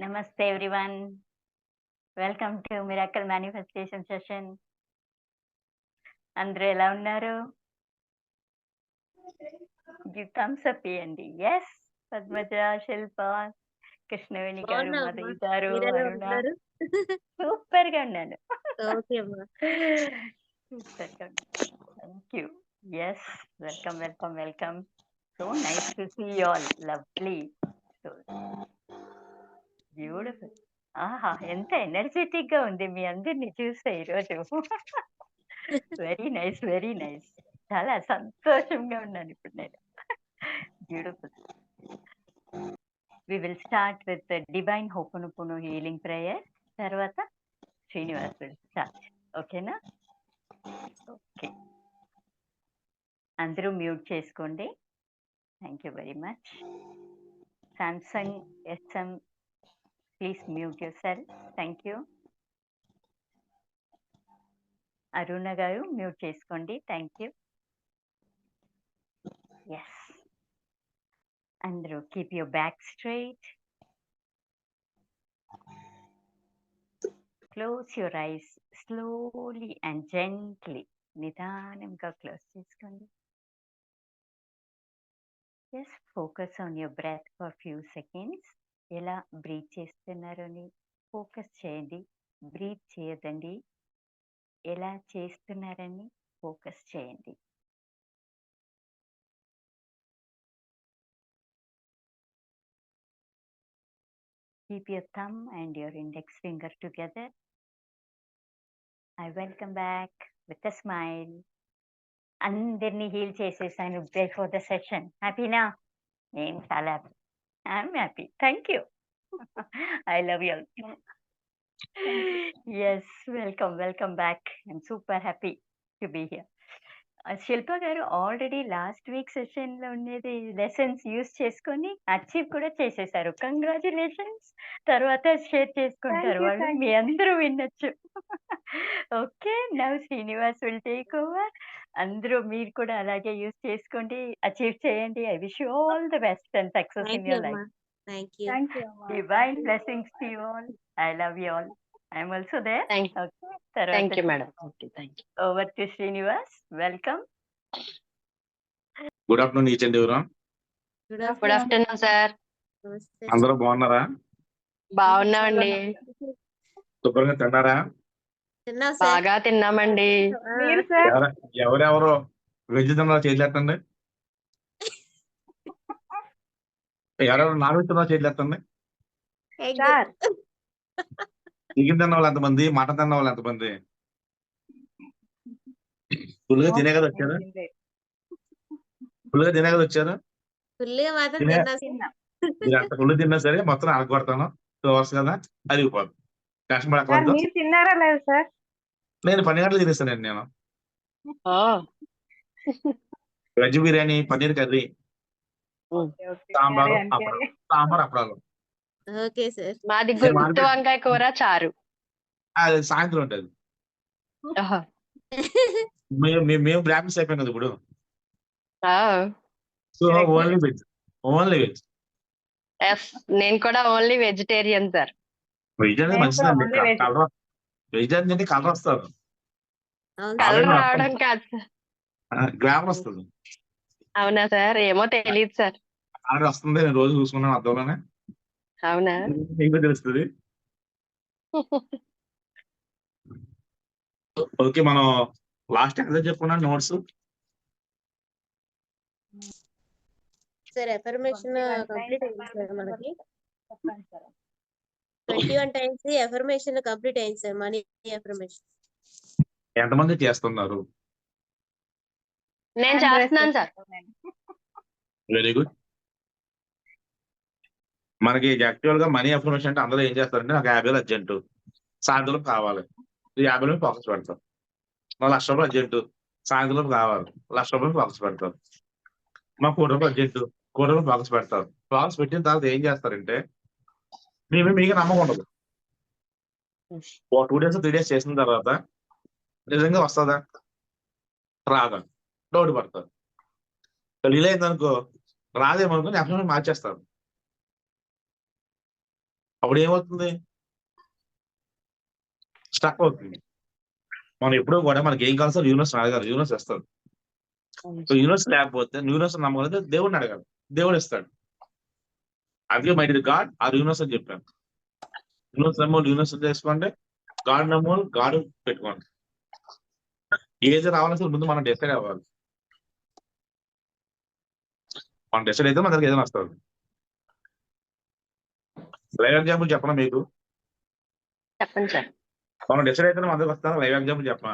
Namaste everyone. Welcome to Miracle Manifestation Session. అందరూ ఎలా ఉన్నారు? గివ్ థమ్స్ అప్ ఇయ్యండి. యెస్. పద్మజ, శిల్ప, కృష్ణవేణి గారు, బాగున్నా అమ్మా. మధు గారు, మీరెలా అరుణ. ఉన్నారు? సూపర్‌గా ఉన్నాను. ఓకే అమ్మా. సూపర్‌గా ఉన్నాను. Thank you. Yes. Welcome. So nice to see you all. Lovely. So beautiful. ఆహా! ఎంత ఎనర్జిటిక్‌గా ఉంది మీ అందరిని చూస్తే ఈరోజు. Very nice. చాలా సంతోషంగా ఉన్నాను ఇప్పుడు నేను. Beautiful. We will start with divine Ho'oponopono healing prayer. తర్వాత శ్రీనివాస్ విల్ స్టార్ట్. ఓకేనా? ఓకే. అందరూ మ్యూట్ చేసుకోండి. Thank you very much. Samsung SM please mute yourself. Thank you. Aruna garu mute చేసుకోండి. Thank you. ఎస్. అందరూ keep your back straight. Close your eyes slowly and gently. నిదానంగా close చేసుకోండి. Just focus on your breath for few seconds. ఎలా breathe చేస్తున్నారని focus చేయండి. Breathe చేయదండి. ఎలా చేస్తున్నారని ఫోకస్ చేయండి. Keep your thumb and your index finger together. I welcome back with a smile. అందరినీ హీల్ చేసేసాను బిఫోర్ ద సెషన్. హ్యాపీనా? నేను చాలా happy. I'm happy. Thank you. I love you all. Yes. Welcome back. I'm super happy to be here. Shilpa garu already last week సెషన్‌లో ఉండేది lessons use చేసుకొని achieve కూడా చేసేసారు. కంగ్రాచ్యులేషన్స్. తర్వాత షేర్ చేసుకుంటారు వాళ్ళు. మీ అందరూ వినొచ్చు. Okay. Now Srinivas will take over. అందరూ మీరు కూడా అలాగే యూజ్ చేసుకోండి. అచీవ్ చేయండి. I wish you all the best and success thank in you your అమ్మా. Life. Thank you. Divine blessings to you all. I love you all. I am also there. Thank okay. తర్వాత thank you madam. Okay, thank you. Over to Srinivas. Welcome. Good afternoon each and every. Good good afternoon sir. నమస్తే. అందరూ బాగున్నారా? బాగున్నామండి. శుభ్రంగా తిన్నారా? తిన్నాం sir. బాగా తిన్నామండి. ఎవరెవరు వెజ్ తిన్నారో చేతులెత్తండి. ఎవరెవరు నాన్ వెజ్ తిన్నారో చేతులెత్తండి. ఎగ్. చికెన్ తిన్న వాళ్ళు ఎంతమంది? మటన్ తిన్న వాళ్ళు ఎంతమంది? ఫుల్గా తినే కదా వచ్చారు? ఫుల్గా మాత్రం తినే- తిన్నా. మీరు అంత ఫుల్ తిన్నా సరే మొత్తం అడగొడతాను. 2 hours కదా అరిగిపోదు. కష్టపడకూడదు. మీరు తిన్నారా లేదు సార్? నేను 12 గంటలు తినేస్తానండి. నేను ఓ, వెజ్ బిర్యానీ, పన్నీర్ కర్రీ, సాంబార్, అప్పడాలు. Okay sir. మాది గుత్తి వంకాయ కూర చారు. అది సాయంత్రం ఉంటుంది. ఓహో. మేము బ్రాహ్మిన్స్ అయిపోయాం కదా ఇప్పుడు. ఓ, సో ఓన్లీ వెజ్. ఎస్, నేను కూడా ఓన్లీ వెజిటేరియన్ సార్. వెజ్ అనేది మంచిదండి. వెజ్ అంటే కలర్ వస్తుంది, అవును కలర్ అవును. రావడం కాదు సార్. గ్లామర్ వస్తుంది. అవునా సార్? ఏమో తెలియదు సార్. కలర్ వస్తుంది. నేను రోజు చూసుకున్నాను అర్థంలోనే. అవునా? మీకు తెలుస్తుంది. ఓకే, మనం లాస్ట్ ఎక్కడ చెప్పుకున్నాం నోట్స్. సార్ ఎఫర్మేషన్ కంప్లీట్ అయింది సార్. మనకి 21 టైమ్స్ ఎఫర్మేషన్ కంప్లీట్ అయింది సార్. Money affirmation. ఎంతమంది చేస్తున్నారు? నేను చేస్తున్నాను సార్. Very good. మనకి యాక్చువల్ గా మనీ అఫర్మేషన్ అంటే అందరూ ఏం చేస్తారంటే నాకు 50,000 అర్జెంటు, సాయంత్రం కావాలి, 50,000 ఫోకస్ పెడతారు. 1,00,000 అర్జెంటు, సాయంత్రం కావాలి, 1,00,000 ఫోకస్ పెడతారు. మా 1 కోటి రూపాయలు అర్జెంటు, 1 కోటి రూపాయలు ఫోకస్ పెడతారు. ఫోకస్ పెట్టిన తర్వాత ఏం చేస్తారంటే మీకు నమ్మకం ఉండదు. 2 days 3 days చేసిన తర్వాత నిజంగా వస్తుందా రాదా డౌట్ పడతారు. వీలైందనుకో రాదేమనుకుని అఫర్మేషన్ మార్చేస్తారు. అప్పుడు ఏమవుతుంది? స్టక్ అవుతుంది. మనం ఎప్పుడూ కూడా మనకి ఏం కావాలో యూనివర్స్ అడగాలి, యూనివర్స్ ఇస్తుంది. సో యూనివర్స్ లేకపోతే యూనివర్స్ నమ్మగలిగితే దేవుడిని అడగాలి, దేవుడు ఇస్తాడు. అందుకే my dear God or universe అని చెప్పాను. యూనివర్స్ నమ్మో యూనివర్స్ చేసుకోండి, గాడ్ నమ్మో గాడ్ పెట్టుకోండి. ఏది రావాల్సిన ముందు మనం డిసైడ్ అవ్వాలి. మనం డిసైడ్ అయితే మన దగ్గర ఏదైనా వస్తుంది. లైవ్ ఎగ్జాంపుల్ చెప్పనా మీకు? చెప్పండి సార్. మనం డిసైడ్ అయితే మన దగ్గర వస్తాను. లైవ్ ఎగ్జాంపుల్ చెప్పనా?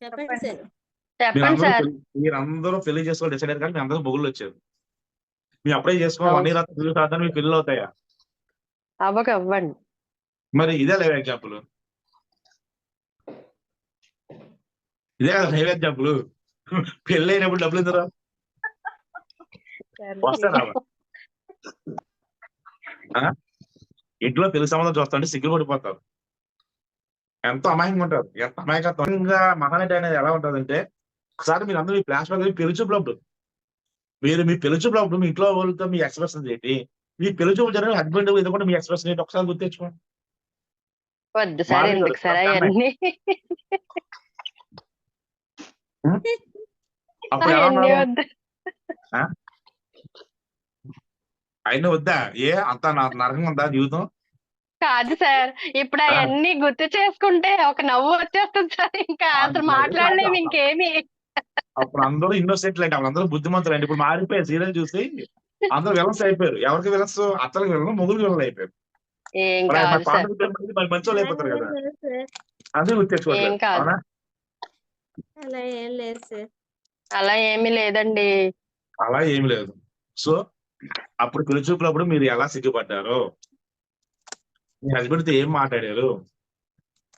చెప్పండి సార్. చెప్పండి సార్. మీరందరూ పెళ్లి చేసుకోవాలి డిసైడ్ అయ్యారు, కానీ మీ అందరూ మొగుళ్ళు వచ్చారు. మీరు అప్పుడే చేసుకోవాలి, 1 year 2 years తర్వాత మీ పెళ్ళి అవుతాయా? అవ్వండి. మరి ఇదే లైవ్ ఎగ్జాంపుల్, ఇదే లైవ్ ఎగ్జాంపుల్. పెళ్ళి అయినప్పుడు డబ్బులు ఎందుకు రావు? వస్తారా? ఇంట్లో పెళ్లి సంబంధం చూస్తుంటే సిగ్గులు పడిపోతారు. ఎంతో అమాయకంగా ఉంటారు. ఎంత అమాయకంగా మహానటి అనేది ఎలా ఉంటుందంటే, ఒకసారి మీరు అందరూ మీ ఫ్లాష్ బ్యాక్ పెళ్లి చూపులప్పుడు మీరు మీ పెళ్లి చూపులప్పుడు మీ ఇంట్లో వాళ్ళతో మీ ఎక్స్ప్రెషన్ ఏంటి, మీ పెళ్లి చూపు జరిగిన హస్బెండ్ ఎదుర్కొంటే మీ ఎక్స్ప్రెషన్ ఏంటి ఒకసారి గుర్తించుకోండి. వద్దు సార్, ఎందుకు సార్ అవన్నీ? అప్పుడు ఎలా అవన్నీ ఉన్నారు? వద్దు. అయినా వద్దా? ఏ అంత నరకంగా ఉందా జీవితం? కాదు సార్, ఇప్పుడు అవన్నీ గుర్తు చేసుకుంటే ఒక నవ్వు వచ్చేస్తుంది సార్. ఇంకా అసలు మాట్లాడలేము ఇంకేమి. అప్పుడు అందరూ ఇన్నోసెంట్లు అంటే వాళ్ళందరూ బుద్ధిమంతులు అండి. ఇప్పుడు మారిపోయారు. సీరియల్ చూసి అందరూ విలన్స్ అయిపోయారు. ఎవరికి విలన్స్? అత్తలకు విలన్, మొగులు విలన్లు అయిపోయారు. ఏం మరి కాదు సార్, మరి మంచి వాళ్ళు అయిపోతారు కదా, లేదు సార్. అదే ఏం గుర్తించుకోవట్లేదు. కాదు. అవునా? అలా ఏం లేదు సార్. అలా ఏమీ లేదండి. అలా ఏమి లేదు. సో అప్పుడు పెళ్లి చూపులప్పుడు మీరు ఎలా సిగ్గుపడ్డారో, మీ హస్బెండ్ తో ఏం మాట్లాడారు,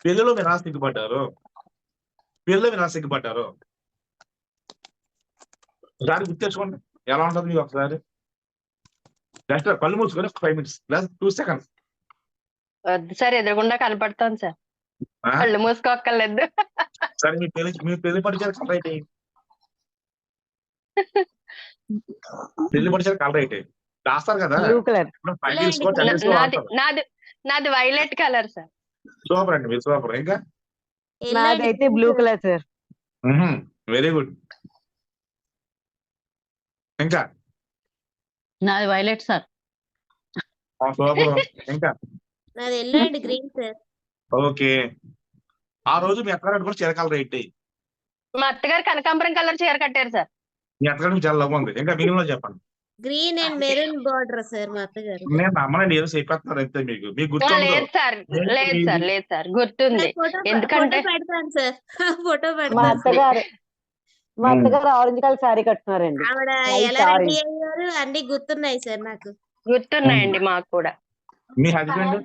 పెళ్లిలో మీరు ఎలా సిగ్గుపడ్డారు, పెళ్లిలో మీరు ఎలా సిగ్గుపడ్డారు ఒకసారి గుర్తించుకోండి. ఎలా ఉంటుంది మీకు ఒకసారి? జస్ట్ కళ్ళు మూసుకొని 5 minutes ప్లస్ 2 seconds. వద్దు సార్, ఎదురుగుండా కనపడతాను సార్. కళ్ళు మూసుకోక్కర్లేదు. సరే మీ పెళ్లి పరిచయాలు కలర్ అయితే, పెళ్లి పరిచయాలు కలర్ అయితే రాస్తారు కదా, బ్లూ కలర్. నాది వైలెట్ కలర్ సార్. సూపర్ అండి, మీరు సూపర్. ఇంకా నాదైతే blue colour sir. Very good. ఇంకా నాది వైలెట్ సార్. సూపర్. ఇంకా నాది yellow and green sir. Okay. ఆ రోజు మీ అత్తగారు కూడా చీర కలర్ అయితే, మా అత్తగారు కనకాంబరం కలర్ చీర కట్టారు సార్. మీ అత్తగారికి చాలా లవ్ ఉంది. ఇంకా మిగిలిన చెప్పండి. Green and maroon border sir మా అత్తగారు. నేను నమ్మనండి, ఏదో చెప్పేస్తున్నారు అంతే. మీకు గుర్తు లేదు సార్, లేదు సార్, గుర్తుంది. ఎందుకంటే పెడతాను సార్, ఫోటో మా పెడతాను. అత్తగారు ఆరెంజ్ కలర్ శారీ కట్టున్నారండి. ఆవిడ ఎలా రెడీ అయ్యారు అన్ని గుర్తున్నాయి సార్ నాకు. గుర్తున్నాయండి మాకు కూడా. మీ హస్బెండ్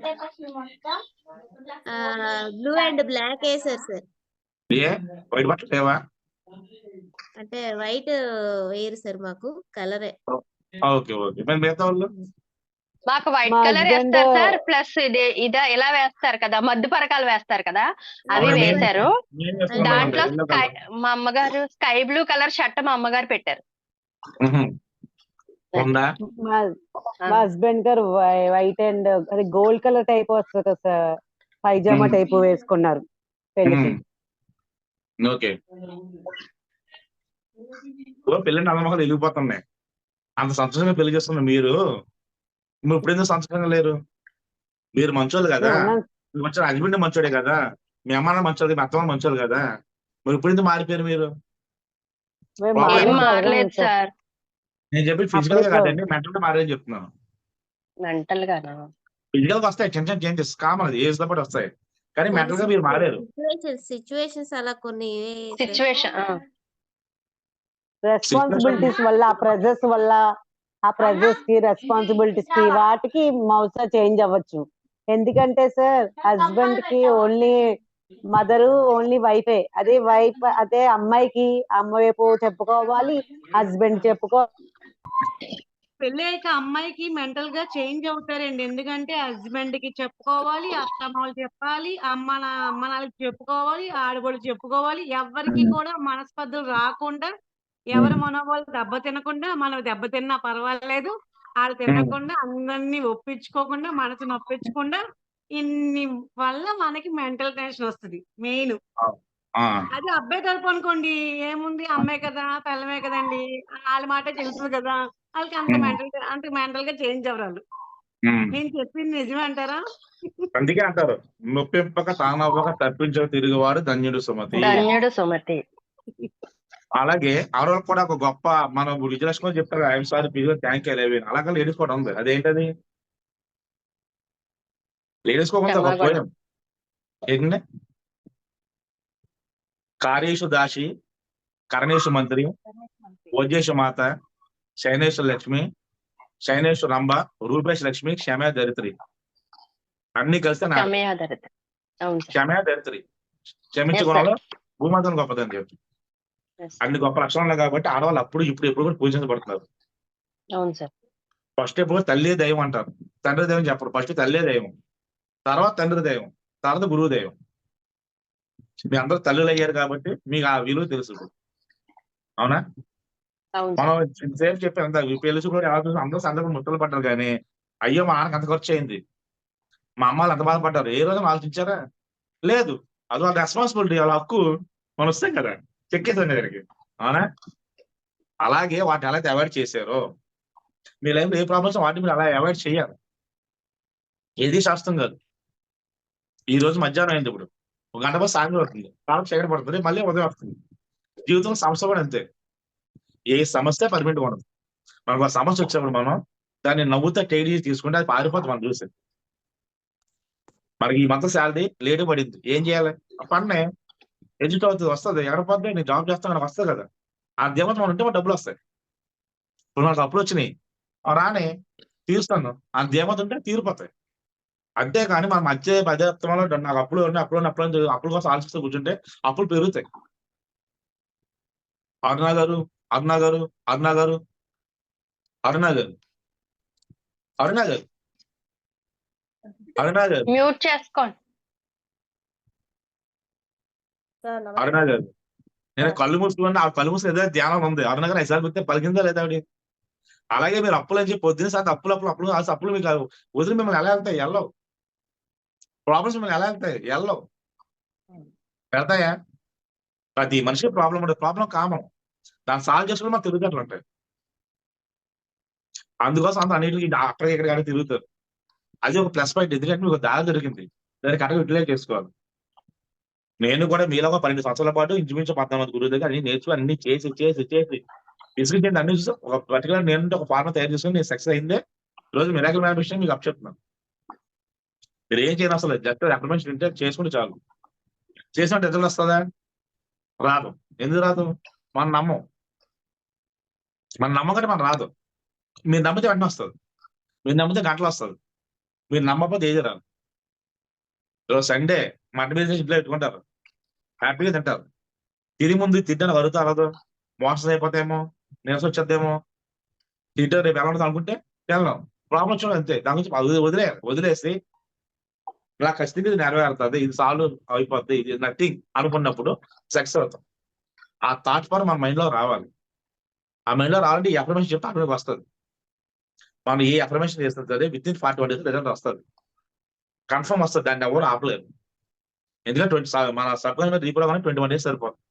బ్లూ అండ్ బ్లాక్ వేసారు సార్. ఏ వైట్ బట్టలు లేవా? అంటే వైట్ వేయరు సార్, మాకు కలరే. Okay okay. మరి మిగతా వాళ్ళు? మాకు వైట్ మా కలర్ husband- వేస్తారు సార్, ప్లస్ ఇదా ఇలా వేస్తారు కదా, మద్దు పరకాలు వేస్తారు కదా, అవి అవునండి. వేశారు. ఏం చేస్తున్నారు? దాంట్లో ఎల్లో కలర్. మా అమ్మగారు స్కై బ్లూ కలర్ షర్ట్ మా అమ్మగారు పెట్టారు. ఉందా? మా హస్బెండ్ గారు వైట్ అండ్ అది గోల్డ్ కలర్ టైప్ వస్తుంది కదా సార్, పైజామా టైప్ వేసుకున్నారు పెళ్లికి. ఓకే. పెళ్లి నల్లమొక్కలు వెళ్ళిపోతున్నాయి. అంత సంతోషంగా పెళ్లి చేస్తున్నారు మీరు ఇప్పుడు ఎందుకు సంతోషంగా లేరు? మీరు మంచోళ్ళు కదా, మీకు వచ్చిన హస్బెండ్ మంచోడే కదా, మీ అమ్మ మంచోళ్ళు, మీ అత్తమ్మ మంచోళ్ళు కదా, మరి ఇప్పుడు ఎందుకు మారిపోయారు మీరు? ఏం మారలేదు సార్. నేను చెప్పి ఫిజికల్ గా కాదండి, మెంటల్ గా మారేదని చెప్తున్నాను. మెంటల్ గానా? ఫిజికల్ గా వస్తాయి చిన్న చిన్న చేంజెస్, కామన్, అది ఏజ్ తో పాటు వస్తాయి, కానీ మెంటల్ గా మీరు మారారు. సిచ్యువేషన్స్ అలా కొన్ని సిచ్యువేషన్, రెస్పాన్సిబిలిటీస్ వల్ల, ఆ ప్రెజర్స్ కి, రెస్పాన్సిబిలిటీస్ కి, వాటికి మౌసా చేంజ్ అవ్వచ్చు. ఎందుకంటే సార్ హస్బెండ్ కి ఓన్లీ మదరు, ఓన్లీ వైఫే. అదే అమ్మాయికి అమ్మ వైపు చెప్పుకోవాలి, హస్బెండ్ పెళ్లి అయ్యాక అమ్మాయికి మెంటల్ గా చేంజ్ అవుతారండి. ఎందుకంటే హస్బెండ్ కి చెప్పుకోవాలి, అత్తమామలు చెప్పాలి, అమ్మ నాన్నకి చెప్పుకోవాలి, ఆడవాళ్ళు చెప్పుకోవాలి. ఎవరికి కూడా మనస్పర్ధలు రాకుండా, ఎవరి మనోభావాలు దెబ్బతినకుండా, మనం దెబ్బతిన్నా పర్వాలేదు, ఆడు తినకుండా అందరినీ ఒప్పించుకోకుండా మనసు నొప్పించకుండా ఇన్ని వల్ల మనకి మెంటల్ టెన్షన్ వస్తుంది మెయిన్. ఆ, అదే అబ్బాయి తరపు అనుకోండి, ఏముంది అమ్మాయి కదా పిల్లమే కదండి, వాళ్ళ మాటే తెలుస్తుంది కదా, వాళ్ళకి అంత ఉమ్, మెంటల్ గా చేంజ్ అవ్వరాలు. ఉమ్. నేను చెప్పింది నిజమే అంటారా? అందుకే అంటారు, నొప్పింపక తానవ్వక తప్పించక తిరుగువాడు ధన్యుడు సుమతి. ధన్యుడు సుమతి. అలాగే ఆడవాళ్ళకి కూడా ఒక గొప్ప, మనం విజయలక్ష్మి చెప్తారు I'm sorry please thank you లేవి, అలాగే లేడీస్ కూడా ఉంది. అదేంటది? లేడీస్ కూడా ఉంది ఒక క్షమాగుణం. పోయం ఏంటంటే, కార్యేషు దాసి కరణేషు మంత్రి ఓజేషు మాత శైనేషు లక్ష్మి శైనేషు రంభ రూపేష్ లక్ష్మి క్షమే దరిత్రి. అన్ని కలిస్తే నా క్షమయాధరిత. అవును సార్. క్షమే దరిత్రి. క్షమించే Yes, గుణంలో భూమాతను గొప్పదని చెప్పి Yes. అన్ని గొప్ప లక్షణాలు ఉన్నాయి కాబట్టి ఆడవాళ్ళు అప్పుడు ఇప్పుడు ఎప్పుడు కూడా పూజించబడుతున్నారు. అవును సార్. ఫస్ట్ ఎప్పుడు తల్లి దైవం అంటారు, తండ్రి దైవం చెప్పరు. ఫస్ట్ తల్లి దైవం, తర్వాత తండ్రి దైవం, తర్వాత గురువు దైవం. మీ అందరూ తల్లులు అయ్యారు కాబట్టి మీకు ఆ విలువ తెలుసు. అవునా? అవును సార్. మనం సేపు చెప్పాను అంత పెళ్లి కూడా ఎవరు చూసి అందరూ సందర్భం ముట్టలు పడ్డారు కానీ అయ్యో మా నాన్నకి అంత ఖర్చు అయింది, మా అమ్మ వాళ్ళు అంత బాధపడ్డారు, ఏ రోజు ఆలోచించారా? లేదు. అది వాళ్ళ రెస్పాన్సిబిలిటీ, వాళ్ళ హక్కు. మనం వస్తాం కదా చెక్కేసాం దగ్గరికి. అవునా? అలాగే వాటిని ఎలా అయితే అవాయిడ్ చేశారో మీ లైఫ్ ఏ ప్రాబ్లమ్స్ వాటిని మీరు అలా అవాయిడ్ చేయాలి. ఏది శాస్త్రం కాదు. ఈ రోజు మధ్యాహ్నం అయింది, ఇప్పుడు ఒక గంట పాటు సాయంత్రం అవుతుంది, కాలం చీకటి పడుతుంది, మళ్ళీ ఉదయం వస్తుంది. జీవితంలో సమస్య కూడా అంతే. ఏ సమస్య పర్మనెంట్ ఉండదు. మనకు ఆ సమస్య వచ్చినప్పుడు మనం దాన్ని నవ్వుతా టేక్ తీసుకుంటే అది పారిపోతుంది. మనం చూసి మనకి ఈ మంత్ శాలరీ లేటు పడింది, ఏం చేయాలి? పన్నే ఎడ్జిట్ అవుతుంది, వస్తుంది. ఎక్కడ పోతే నేను జాబ్ చేస్తాను నాకు వస్తుంది కదా. ఆ దేవత మనం ఉంటే మన డబ్బులు వస్తాయి. ఇప్పుడు నాకు అప్పులు వచ్చినాయి, రానే తీరుస్తాను, ఆ దేవత ఉంటే తీరిపోతాయి. అంతేకాని మనం మధ్య పదార్థంలో నాకు అప్పులు అప్పుల కోసం ఆలోచిస్తూ కూర్చుంటే అప్పులు పెరుగుతాయి. అరుణ గారు అరుణ గారు అరుణ గారు అరుణ గారు అరుణ గారు అరుణ గారు మ్యూట్ చేసుకోండి. అరుణ గారు నేను కళ్ళు మూసుకుని ఆ కళ్ళు మూసుకుని ఏదైనా ధ్యానం ఉంది. అరుణ గారు ఐసారి గుర్తే పలికిందా లేదా ఆవిడ? అలాగే మీరు అప్పులు అని చెప్పి పొద్దున్న సార్ అప్పులు మీకు వదిలి మిమ్మల్ని ఎలా వెళ్తాయి? ఎల్లవు. ప్రాబ్లమ్స్ మిమ్మల్ని ఎలా వెళ్తాయి? ఎల్లవు. వెళ్తాయా? ప్రతి మనిషికి ప్రాబ్లం ఉంటుంది. Problem common. దాన్ని సాల్వ్ చేసుకుని మాకు తిరుగుతాట్లు ఉంటాయి. అందుకోసం అంత అన్నిటికీ అక్కడికి ఇక్కడ తిరుగుతారు. అది ఒక ప్లస్ పాయింట్. ఎందుకంటే మీకు దారి దొరికింది, దాన్ని కరెక్ట్గా యూటిలైజ్ చేసుకోవాలి. నేను కూడా మీలో 12 సంవత్సరాల పాటు ఇంచుమించు 14 గురువు దగ్గర అన్ని నేర్చుకుని అన్ని చేసి విసిగించింది. అన్ని చూసి ఒక పర్టికులర్ నేను ఒక ఫార్మా తయారు చేసుకుని నేను సక్సెస్ అయిందే రోజు మిరాకిల్ మ్యానిఫెస్టేషన్ మీకు అప్పచెప్తున్నాను. మీరు ఏం చేయను అసలు, జస్ట్ అప్లిమెంట్స్ వింటే చేసుకుంటే చాలు. చేసినట్టు రిజల్ట్ వస్తుందా? రాదు. ఎందుకు రాదు? మనం నమ్మం. మనం నమ్మకంటే మనం రాదు. మీరు నమ్మితే వెంటనే వస్తుంది, మీరు నమ్మితే గంటలు వస్తుంది, మీరు నమ్మకపోతే ఏది రాదు. ఈరోజు సండే మటన్ బిజినెస్ ఇంట్లో పెట్టుకుంటారు, హ్యాపీగా తింటారు. తిరిగి ముందు తింటాను అరుగుతారదు, మోసం అయిపోతాయేమో, నీరసం వచ్చేద్దేమో, తింటారు రేపు ఎలా ఉంటుంది అనుకుంటే వెళ్ళాం. ప్రాబ్లం చూడండి అంతే. దాని గురించి వదిలేసి ఇలా ఖచ్చితంగా ఇది నెరవేరుతుంది, ఇది సాల్వ్ అయిపోద్ది, ఇది నథింగ్ అనుకున్నప్పుడు సక్సెస్ అవుతాం. ఆ థాట్ పవర్ మన మైండ్ లో రావాలి. ఆ మైండ్ లో రావాలంటే ఈ అఫర్మేషన్ చెప్తే అక్కడికి వస్తుంది. మనం ఏ అఫర్మేషన్ చేస్తుంది అదే విత్ ఇన్ 41 days రిజల్ట్ వస్తుంది, కన్ఫర్మ్ వస్తుంది. దాన్ని ఎవరు ఆపలేరు. ఎందుకంటే మన సబ్కాన్షియస్ రీప్రో 21 days సరిపోతుంది.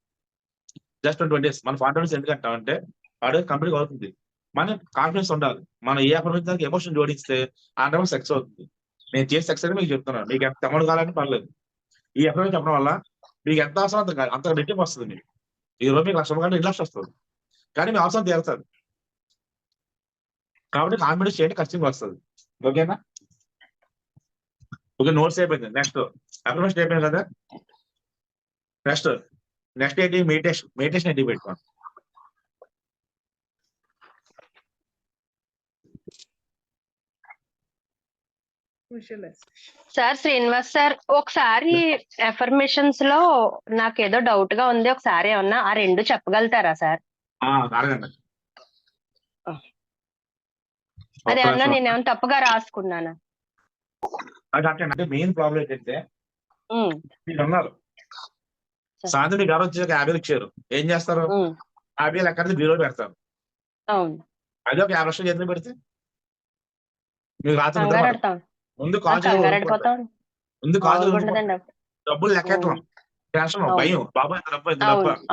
Just 21 days. మన 41 days ఎందుకంటే వాడు కంప్లీట్ అవుతుంది. మన కాన్ఫిడెన్స్ ఉండాలి. మనం ఏ అఫర్మేషన్ ఎమోషన్ జోడిస్తే ఆ టైం సక్సెస్ అవుతుంది. నేను చేసి సక్సెస్ అని మీకు చెప్తున్నాను. మీకు ఎంత అమౌంట్ కావాలని పర్లేదు. ఈ అఫర్మేషన్ చెప్పడం వల్ల మీకు ఎంత అవసరం అంత రెట్టింపు వస్తుంది. మీకు ఈ రోజు మీకు 1,00,000 కంటే 2,00,000 వస్తుంది, కానీ మీ అవసరం తీరుతుంది. కాబట్టి కాన్ఫిడెన్స్ చేయండి, ఖచ్చితంగా వస్తుంది. ఓకేనా? ఓకే, నోట్స్ అయిపోయింది. నెక్స్ట్ అఫర్మేషన్ అయిపోయింది కదా. నెక్స్ట్ ఏంటి? మెడిటేషన్ ఏంటి పెట్టుకోండి. సార్ శ్రీనివాస్ సార్, ఒకసారి అఫర్మేషన్స్ లో నాకేదో డౌట్ గా ఉంది, ఒకసారి ఏమన్నా ఆ 2 చెప్పగలుగుతారా సార్? అడగండి. అదేమన్నా నేనేమన్నా తప్పుగా రాసుకున్నానా? అంటే మెయిన్ ప్రాబ్లం ఏంటంటే వీళ్ళు ఉన్నారు, సాయంత్రం మీకు ఎవరు వచ్చి 50 ఇచ్చారు, ఏం చేస్తారు? 50 ఎక్కడ బీరో పెడతారు. అవును. అది ఒక 50 లక్షలు చేతిలో పెడితే మీకు రాత్రి నిద్ర కంగారు పడదు. పడతాం. ముందు కాల్ కంగారు చేసి పడిపోతాం. ముందు కాల్ మామూలుగా ఉండదండి. డబ్బులు లెక్కెట్టడం టెన్షన్ అవును. భయం బాబా ఎంత డబ్బు ఎంత అవును. డబ్బు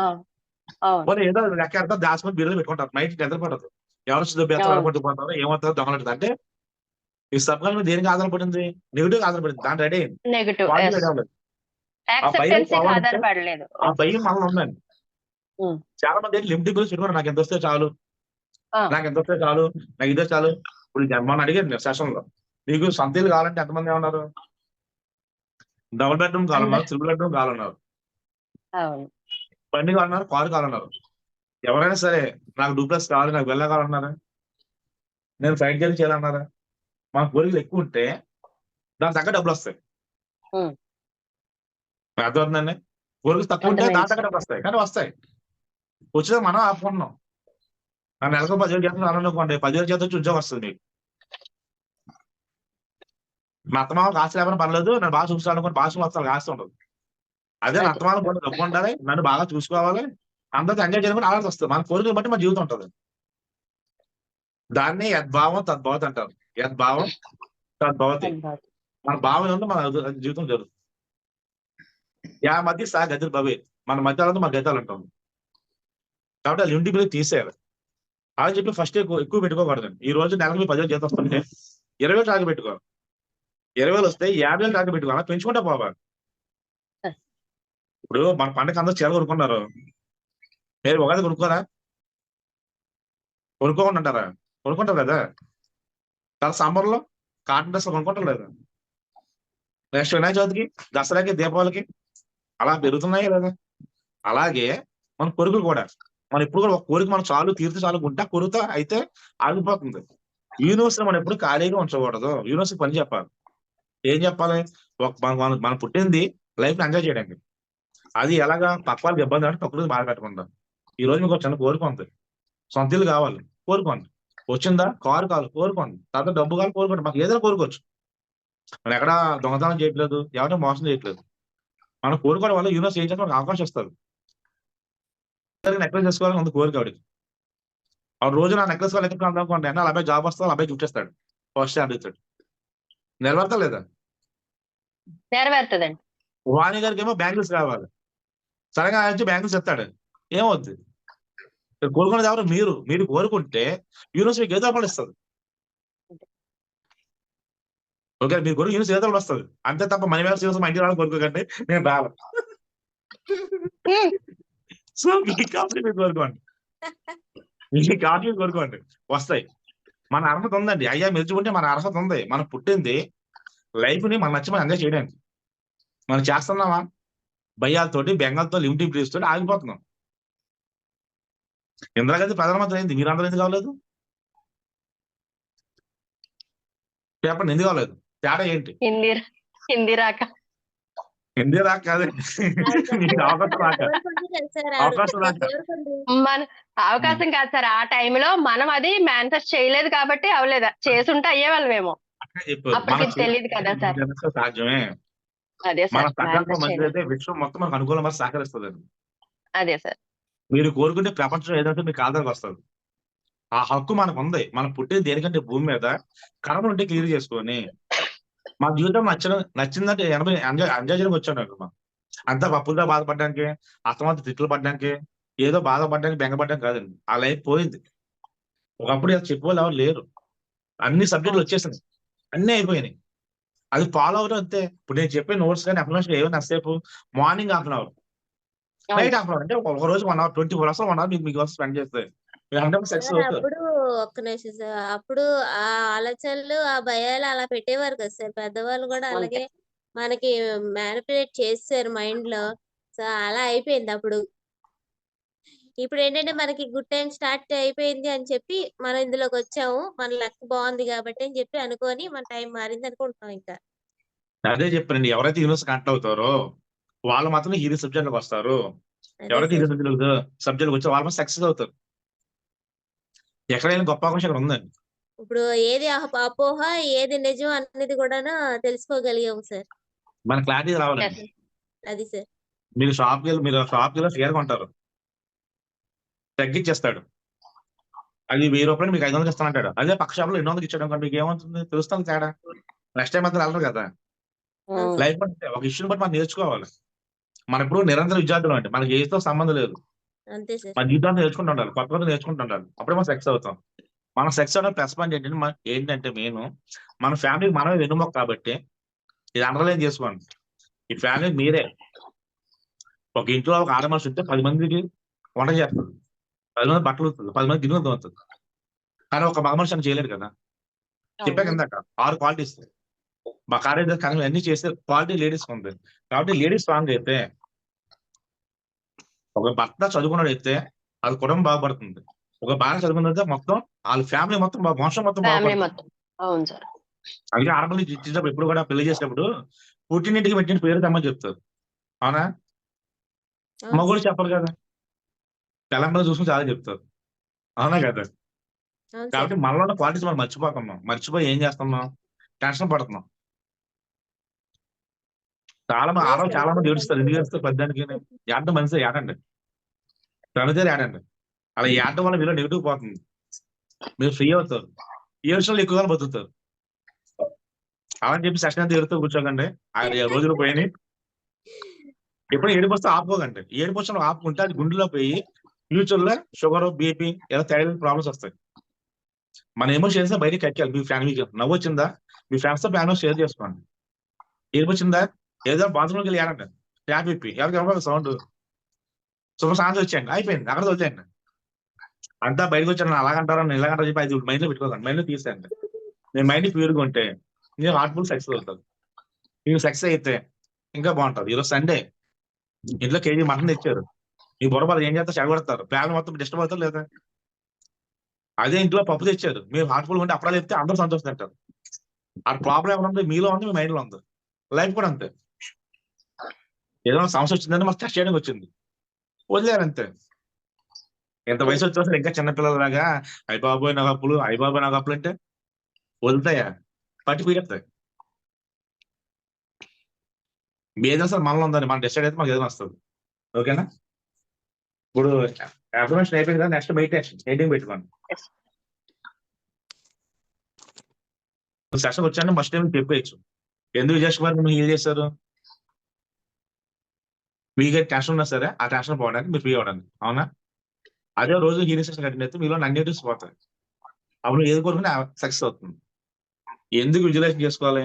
అవును. పోనీ ఏదో లెక్కెడతాం దాచుకొని బిల్లు పెట్టుకుంటారు నైట్ నిద్ర పడదు. ఎవరు డబ్బు అవును. కొట్టుకుంటారో ఏమవుతారో దొంగలంటుంది. అంటే ఈ సబ్కాన్ దేనికి ఆధారపడింది? నెగిటివ్ ఆధారపడింది. దాని రెడీ అయింది. నెగటివ్. Positive yes. రెడీ అవ్వలేదు. ఆ భయం యాక్సెప్టెన్సీకి పోవాలంటే ఆధారపడలేదు. ఆ భయం మనలో ఉందండి. ఉమ్. చాలా మంది లిమిట్ గురించి పెట్టుకున్నారు. నాకు ఎంత వస్తే చాలు, ఆ, నాకు ఎంత వస్తే చాలు, నాకు ఇదే చాలు. ఇప్పుడు మొన్న అడిగాను సెషన్ లో, మీకు సొంత ఇల్లు కావాలంటే ఎంతమంది ఏమన్నారు? డబుల్ బెడ్రూమ్ కావాలన్నారు, అందరు. త్రిబుల్ బెడ్రూమ్ కావాలన్నారు, అవును. బండి కావాలన్నారు, కారు కావాలన్నారు. ఎవరైనా సరే నాకు డూప్లెక్స్ కావాలి, నాకు వెళ్ళ కావాలన్నారా? నేను ఫ్లైట్ జర్నీ చేయాలన్నారా? మన కోరికలు ఎక్కువ ఉంటే దాని తగ్గ డబ్బులు వస్తాయి. ఉమ్. అర్థమవుతుందండి? కోరికలు తక్కువ ఉంటే దాని అర్థమైంది తగ్గ సార్. డబ్బులు వస్తాయి, కానీ వస్తాయి. వచ్చినా మనం ఆపుకుంటున్నాం. నా నెలకు 10,000 చేస్తాను అనుకోండి, 10,000 చేత వచ్చి ఉద్యోగం వస్తుంది మీకు. మా అత్తమామకు ఆస్తి లేకపోయినా పర్లేదు, నన్ను బాగా చూసుకోవాలనుకోండి, బాగా చూసుకోవాలి, ఆస్తి ఉండదు. అదే నా అది. అత్తమామకు కూడా డబ్బు ఉండాలి, నన్ను బాగా చూసుకోవాలి, అందరితో ఎంజాయ్ చేయడానికి ఆడాల్సి వస్తుంది. మన కోరికలు బట్టి మన జీవితం ఉంటుంది. దాన్ని యద్భావం తద్భవతి అంటారు. యద్భావం తద్భవతి. అద్భుతం. మన భావం ఉంటే మన జీవితం జరుగుతుంది. యా మధ్య సా గతులు భవే, మన మధ్యలో మన గతాలు ఉంటాం. కాబట్టి అది ఇంటి బిల్లు తీసేయాలి. అలా చెప్పి ఫస్ట్ ఎక్కువ పెట్టుకోకూడదండి. ఈ రోజు నెలకు 10,000 జీతం వస్తుంటే 20,000 టార్గెట్ పెట్టుకోవాలి. 20,000 వస్తే 50,000 టార్గెట్ పెట్టుకోవాలి. పెంచుకుంటే పోవాలి. ఇప్పుడు మన పండగ అందరూ చీర కొనుక్కున్నారు, మీరు ఉగాది కొనుక్కోరా? కొనుక్కోకుండా అంటారా? కొనుక్కుంటారు కదా. చాలా సమ్మర్ లో కాటన్ డ్రెస్ కొనుక్కుంటారు లేదా? నెక్స్ట్ వినాయక చవితికి, దసరాకి, దీపావళికి అలా పెరుగుతున్నాయి లేదా? అలాగే మన కోరికలు కూడా, మనం ఎప్పుడు కూడా ఒక కోరిక మనం చాలు తీర్చి చాలు ఉంటే ఆ కోరిక అయితే ఆగిపోతుంది. యూనివర్స్ మనం ఎప్పుడు ఖాళీగా ఉంచకూడదు. యూనివర్స్ పని చెప్పాలి. ఏం చెప్పాలి? మనం పుట్టింది లైఫ్ ని ఎంజాయ్ చేయడానికి. అది ఎలాగా? పక్క వాళ్ళకి ఇబ్బంది అంటే పక్కన బాధ పెట్టకుండా. ఈ రోజు మీకు ఒక చిన్న కోరిక ఉంది, సొంత ఇల్లు కావాలి, కోరుకోండి. వచ్చిందా? కారు కావాలి, కోరుకోండి. తర్వాత డబ్బు కావాలి, కోరుకోండి. మాకు ఏదైనా కోరుకోవచ్చు. మనం ఎక్కడ దొంగతనం చేయట్లేదు, ఎవరైనా మోసం చేయట్లేదు. మనం కోరుకోవడం వల్ల యూనివర్స్ ఏం చేస్తే మనకు అవకాశం ఇస్తారు. నెక్లెస్ చేసుకోవాలని ఉంది కోరిక ఆవిడకి. ఆవిడ రోజు నా నెక్లెస్ వాళ్ళు ఎక్కడ అనుకోండి, అన్న అబ్బాయి జాబ్ వస్తా, అబ్బాయి చుట్టేస్తాడు, ఫస్ట్ అడుగుతాడు. నిలబడతా లేదా? నెరవేరుతుందండి. వాణి గారికి ఏమో బ్యాంగిల్స్ కావాలి, సడన్గా ఆయన వచ్చి బ్యాంగిల్స్ చెప్తాడు, ఏమవుద్ది? కోరుకునేది ఎవరు? మీరు కోరుకుంటే యూనివర్స్ మీకు ఏదో పని ఇస్తుంది. ఓకే, మీరు కోరిక యూనివర్స్ ఏదో పని వస్తుంది. అంతే తప్ప మనీ వ్యాల్స్ యూనివర్స్ మా ఇంటి వాళ్ళని కోరుకోకండి, నేను రాను. సో మీకు కావాలి మీరు కోరుకోండి, మీకు కావాలి కోరుకోండి, వస్తాయి. మన అర్హత ఉందండి. అయ్యా మెచ్చుకుంటే మన అర్హత ఉంది. మనం పుట్టింది లైఫ్ ని మనం నచ్చి మనం ఎంజాయ్ చేయడానికి. మనం చేస్తున్నామా? భయాలతోటి, బెంగాల్తో, లిమిటింగ్ ప్లేస్ తోటి ఆగిపోతున్నాం. ఇందిరాగాంధీ ప్రధానమంత్రి అయింది, మీరందరూ ఎందుకు కావలేదు? చెప్పండి, ఎందుకు కావలేదు? తేడా ఏంటి? హిందీ రాక. హిందీ రాక కాదండి, మీకు అవకాశం రాక. కోరుకుంది కదా సార్ ఆవిడ. అవకాశం రాక. కోరుకుంది. మన అవకాశం కాదు సార్, ఆ టైంలో మనం అది మేనిఫెస్ట్ చేయలేదు కాబట్టి అవలేదు. చేసుంటే అయ్యేవాళ్ళమేమో. అట్లే చెప్పారు. అప్పటికి తెలియదు కదా సార్. సాధ్యమే. అదే మన సార్, సంకల్పం మేనిఫెస్ట్ చేయలేదు. మంచిదైతే విశ్వం మొత్తం మనకు అనుకూలంగా సహకరిస్తుందండి. అదే సార్. మీరు కోరుకుంటే ప్రపంచం ఏదంటే మీకు ఆధారకు వస్తుంది. ఆ హక్కు మనకు ఉంది. మనం పుట్టింది దేనికంటే భూమి మీద కర్మలు ఉంటే క్లియర్ చేసుకొని మా జీవితం నచ్చిందంటే ఎంజాయ్ చేయడానికి వచ్చాను అక్కడ. అంతా పప్పులతో బాధపడడానికి, అస్తమాత తిట్లు పడడానికి, ఏదో బాధపడడానికి, బెంగపడడానికి కాదండి. ఆ లైఫ్ పోయింది. ఒకప్పుడు ఇలా చెప్పేవాళ్ళు ఎవరు లేరు. అన్ని సబ్జెక్టులు వచ్చేసినాయి, అన్ని అయిపోయినాయి. అది ఫాలో అవడం అంతే. ఇప్పుడు నేను చెప్పే నోట్స్ కానీ అప్లికేషన్ ఏమో నసేపు morning half an hour, night half an hour, అంటే ఒక రోజు 1 అవర్, 24 hours 1 hour మీకు స్పెండ్ చేస్తే మీరు 100% సక్సెస్ సార్ అవుతారు. అప్పుడు ఒక్క నిమిషం సార్, అప్పుడు ఆ ఆలోచనలు, ఆ భయాలు అలా పెట్టేవారు కదా సార్. పెద్దవాళ్ళు కూడా అంతే. అలాగే మనకి మ్యానిపులేట్ చేస్తారు మైండ్ లో. సో అలా అయిపోయింది అప్పుడు. ఇప్పుడు ఏంటంటే మనకి గుడ్ టైం స్టార్ట్ అయిపోయింది అని చెప్పి మనం ఇందులోకి వచ్చాము, మన లక్ బాగుంది కాబట్టి అని చెప్పి అనుకొని మన టైం మారింది అనుకుంటున్నాం ఇంకా. అదే చెప్పండి, ఎవరైతే యూనివర్స్ కనెక్ట్ అవుతారో వాళ్ళు మాత్రమే హీరో సబ్జెక్ట్ లోకి వస్తారు. అదే ఎవరైతే సార్. హీరో సబ్జెక్ట్ వచ్చారో వాళ్ళు సక్సెస్ అవుతారు. ఎక్కడైనా గొప్ప అవకాశం ఇక్కడ ఉందండి. ఇప్పుడు ఏది అపోహ, ఏది నిజం అనేది కూడా తెలుసుకోగలిగాము సార్. మన క్లారిటీ రావాలండి. Yes. అది సార్. మీరు షాప్కి వెళ్ళి చీర కొంటారు, తగ్గించేస్తాడు. అది 1000 రూపాయలు మీకు 500 ఇస్తానంటాడు. అదే పక్క షాప్ లో 200 ఇచ్చాడు అనుకోండి, మీకు ఏమవుతుంది తెలుస్తుంది తేడా. నెక్స్ట్ టైం అంతా వెళ్ళరు కదా. ఉమ్, లైఫ్ అంటే ఒక ఇష్యూని బట్టి మనం నేర్చుకోవాలి. మనం ఇప్పుడు నిరంతర విద్యార్థులు అంటే మనకి ఏతో సంబంధం లేదు. అంతే సార్. మన జీవితాన్ని నేర్చుకుంటూ ఉండాలి, కొత్త కొత్త నేర్చుకుంటూ ఉండాలి. అప్పుడే మనం సెక్స్ అవుతాం. మనం సెక్స్ అవడం ప్లస్ పాయింట్ ఏంటంటే మెయిన్ మన ఫ్యామిలీకి మనమే వెన్నుమొక్క కాబట్టి ఇది అండర్లైన్ చేసుకోండి. ఈ ఫ్యామిలీ మీరే. ఒక ఇంట్లో ఒక ఆడ మనిషి ఉంటే 10 మందికి వంట చేస్తుంది, 10 మంది బట్టలు ఉతుకుతుంది, 10 మంది గిన్నెలు తోముతుంది. కానీ ఒక మగ మనిషి అని చేయలేడు కదా. చెప్పాక అవును. ఇందాక 6 క్వాలిటీస్ మా కార్యదర్శి కానీ అన్ని చేసే క్వాలిటీ లేడీస్ ఉంది. కాబట్టి లేడీస్ స్ట్రాంగ్ అయితే, ఒక భర్త చదువుకున్నాడు అయితే అది కుటుంబం బాగుపడుతుంది. ఒక భార్య చదువుకున్నది మొత్తం వాళ్ళ ఫ్యామిలీ మొత్తం వంశం మొత్తం ఫ్యామిలీ బాగుపడుతుంది. మొత్తం. అవును సార్. అందుకే ఆడపిల్లలు ఇచ్చేటప్పుడు ఎప్పుడు కూడా పెళ్లి చేసేటప్పుడు పుట్టినింటికి పెట్టిన పేరు తెమ్మని చెప్తారు. అవునా? అవును మగోడు సార్. చెప్పరు కదా, తెలంగాణ చూసుకుని చాలా చెప్తారు. అవునా కదా? అవును సార్. కాబట్టి మనలో ఉన్న క్వాలిటీస్ మనం మర్చిపోతున్నాం. మర్చిపోయి ఏం చేస్తున్నాం, టెన్షన్ పడుతున్నాం. అదే ఆడవాళ్ళు సార్ చాలా మంది ఇప్పుడు ఏడుస్తారు. ఎందుకు ఏడుస్తారు? పెద్దానికి ఏడడం మనిషి ఏడండి, తనుదేరు ఏడండి. అలా ఏడడం వల్ల మీలో నెగిటివ్ పోతుంది, మీరు ఫ్రీ అవుతారు, ఏడ్చడం ఎక్కువగా బతుకుతారు. అలా అని చెప్పి సెషన్ అంతా ఏడుతూ కూర్చోకండి. ఆ రోజులు పోయినాయి. ఎప్పుడు ఏడుపు వస్తే ఆపుకోకండి. ఏడుపు వచ్చిన ఆపుకుంటే అది గుండెలో పోయి ఫ్యూచర్ లో షుగర్, బీపీ ఏదో థైరాయిడ్ ప్రాబ్లమ్స్ వస్తాయి. మన ఎమోషన్స్ బయటకి కక్కాలి. మీ ఫ్యామిలీకి నవ్వు వచ్చిందా, మీ ఫ్రెండ్స్ తో ప్లాన్ షేర్ చేసుకోండి. ఏడుపు వచ్చిందా, ఏదో బాత్రూమ్కి వెళ్ళి ఏడండి, ట్యాప్ ఇప్పి ఎవరికి సౌండ్ శుభ సాంగ్స్ వచ్చాయండి, అయిపోయింది, అక్కడ వదిలేయండి. అంతా బయటకు వచ్చాను అలాగంటారా ఇలాగంటారా చెప్పి అది మైండ్ లో పెట్టుకోకండి, మైండ్ లో తీసేయండి. నేను మైండ్ ప్యూర్గా ఉంటే నేను హార్ట్ఫుల్ సక్సెస్ అవుతుంది. మీరు సక్సెస్ అయితే ఇంకా బాగుంటుంది. ఈరోజు సండే ఇంట్లో కేజీ మటన్ తెచ్చారు, మీ బుర్రబాలు ఏం చేస్తారు, చెడగొడతారు, ఫ్యామిలీ మొత్తం డిస్టర్బ్ అవుతారు లేదా. అదే ఇంట్లో పప్పు తెచ్చారు, మీరు హార్ట్ఫుల్ ఉంటే అప్పుడే చెప్తే అందరూ సంతోషిస్తారు. ఆ ప్రాబ్లం ఏమైనా మీలో ఉంది, మీ మైండ్ లో ఉంది. లైఫ్ కూడా అంతే. ఏదైనా సమస్య వచ్చిందంటే మాకు టెస్ట్ చేయడానికి వచ్చింది, వదిలేరు అంతే. ఎంత వయసు వచ్చేసరికి ఇంకా చిన్నపిల్లలాగా అయ్యబాబోయ్ నాకు అప్పులు, అయ్యబాబోయ్ నాకు అప్పులు అంటే వదులుతాయా, పట్టి పీడెత్తాయి. ఏదైనా సరే మనలో ఉందని మనం డిసైడ్ అయితే మాకు ఏదైనా వస్తుంది. ఓకేనా? ఇప్పుడు అఫర్మేషన్ అయిపోయింది కదా, నెక్స్ట్ మెడిటేషన్ హెడ్డింగ్ పెట్టుకోండి. సెషన్ వచ్చాను ఫస్ట్ టైం చెప్పేయచ్చు, ఎందుకు విజయకుమార్ మీరు హీల్ చేశారు, మీకు టెన్షన్ ఉన్నా సరే ఆ టెన్షన్ పోవడానికి, మీరు ఫ్రీ అవ్వడానికి. అవునా? అదే రోజు హీలింగ్ సెషన్ కంటిన్యూ అయితే మీలో నెగటివ్స్ పోతాయి. అప్పుడు ఏది కోరుకుని సక్సెస్ అవుతుంది. ఎందుకు విజువలైజేషన్ చేసుకోవాలి?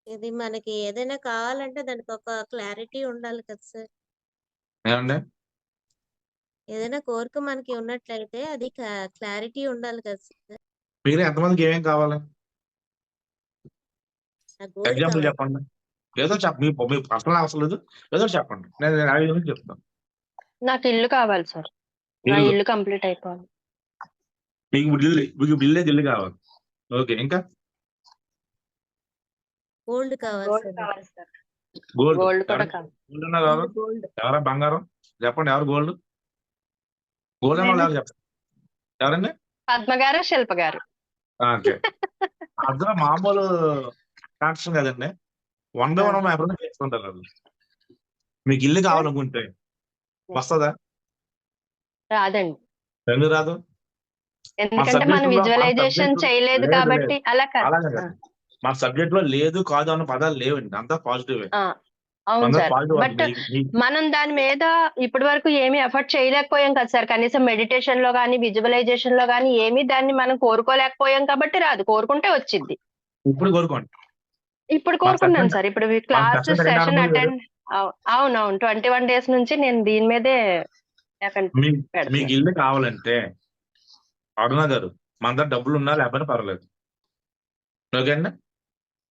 ఇది మనకి ఏదైనా కావాలంటే దానికి ఒక క్లారిటీ ఉండాలి కదా సార్. ఏమండి? ఏదైనా కోరిక మనకి ఉన్నట్లయితే అది క్లారిటీ ఉండాలి కదా సార్. మీరు ఎంతమందికి ఏమేం కావాలి, ఆ గోల్ ఎగ్జాంపుల్ కావాలి. చెప్పండి. ఏదో మీ పర్సనల్ అవసరం లేదు, ఏదో చెప్పండి, నేను అడిగి గురించి చెప్తాను. నాకు ఇల్లు కావాలి సార్. నా ఇల్లు, ఇల్లు కంప్లీట్ అయిపోవాలి. మీకు ఇల్లు కావాలి. ఓకే, ఇంకా గోల్డ్ కావాలి గోల్డ్ సార్. కావాలి సార్. గోల్డ్. గోల్డ్ కూడా కావాలి. గోల్డ్ అన్నారు ఎవరు? గోల్డ్ ఎవరా బంగారం? చెప్పండి, ఎవరు గోల్డ్? గోల్డ్ అన్న వాళ్ళు ఎవరు చెప్పండి, ఎవరండి? పద్మ గారు, శిల్ప గారు. ఓకే, అందులో మామూలు కాన్స్ట్రక్షన్ కదండి, 1 by 1 ఎప్పుడైనా చేసుకుంటారు వాళ్ళు. మీకు ఇల్లు కావాలనుకుంటే వస్తుందా? రాదండి, ఎందుకు రాదు? ఎందుకంటే మనం విజువలైజేషన్ చేయలేదు కాబట్టి. అలా కాదు. అలాగే కదా, మన సబ్జెక్ట్ లో లేదు కాదు అన్న పదాలు లేవండి, అంతా పాజిటివ్. అవును సార్, బట్ మనం దాని మీద ఇప్పటి వరకు ఏమీ ఎఫర్ట్ చేయలేకపోయాం కదా సార్. కనీసం మెడిటేషన్ లో కానీ విజువలైజేషన్ లో కానీ ఏమీ దాన్ని మనం కోరుకోలేకపోయాం కాబట్టి రాదు. కోరుకుంటే వచ్చింది. ఇప్పుడు కోరుకోండి. ఇప్పుడు కోరుకున్నాను సార్. ఇప్పుడు క్లాస్ session సెషన్ రెండారు అటెండ్. అవునవును, 21 days నుంచి నేను దీని మీదే మీకు ఇల్లు కావాలంటే అరుణ గారు, మన దగ్గర డబ్బులు ఉన్నా లేకపోయినా పర్లేదు. ఓకే అండి,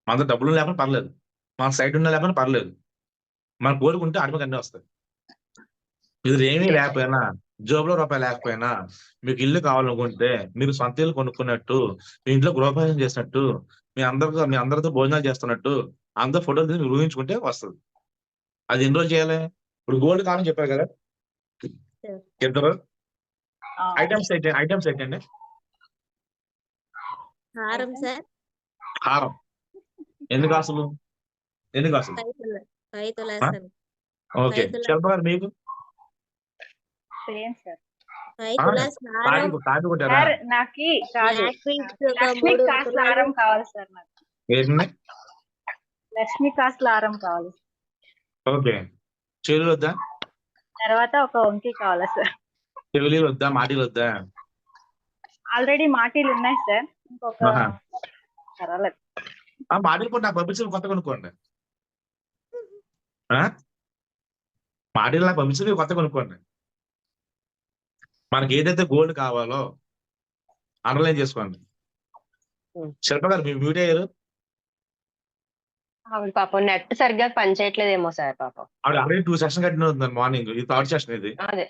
మన దగ్గర డబ్బులు లేకపోయినా పర్లేదు, మన సైట్ ఉన్నా లేకపోయినా పర్లేదు, మనం కోరుకుంటే అడుగు అన్నీ వస్తాయి. ఇది ఏమీ లేకపోయినా, జోబులో రూపాయి లేకపోయినా మీకు ఇల్లు కావాలనుకుంటే మీరు సొంత ఇల్లు కొనుక్కున్నట్టు, మీ ఇంట్లో గృహప్రవేశం చేసినట్టు, మీ అందరితో భోజనాలు చేస్తున్నట్టు, అందరు ఫోటోలు తీసి మీరు ఊహించుకుంటే వస్తుంది. అది ఎన్ని రోజులు చేయాలి? ఇప్పుడు గోల్డ్ కావాలని చెప్పారు కదా ఇద్దరు. ఐటమ్స్ ఏంటండి? హారం సార్. హారం. ఎందుకు అసలు? 5 తులాస్. ఓకే, శిల్ప గారు మీకు? Experience sir. 5 తులాస్ హారం, తాటి కొట్టారా? సార్ నాకి కాదు, బ్లాక్ బీడ్స్ ఒక లక్ష్మీ 3 కాసుల తులాలు. హారం కావాలి సార్ నాకు. ఏంటి? లక్ష్మీ కాసుల హారం కావాలి. ఓకే. చెవులు వద్దా? తర్వాత ఒక వంకి కావాలా సార్? చెవులీలు వద్దా? మాటీలు వద్దా? ఆల్రెడీ మాటీలు ఉన్నాయి సార్, ఇంకొక ఆహా. పర్వాలేదు. మాటీలు కూడా నాకు పంపించి కొత్త కొనుక్కోండి. మాటీలు నాకు పంపించి కొత్త కొనుక్కోండి. మనకి ఏదైతే గోల్డ్ కావాలో అండర్లైన్ చేసుకోండి. శిల్ప గారు మీరు మ్యూట్ అయ్యారు. ఆవిడ పాపం నెట్ సరిగ్గా పనిచేయట్లేదేమో సార్ పాపం. ఆవిడ ఆల్రెడీ 2 సెషన్ కట్టిన ఉంది మార్నింగ్. ఇది 3rd సెషన్ ఇది. అదే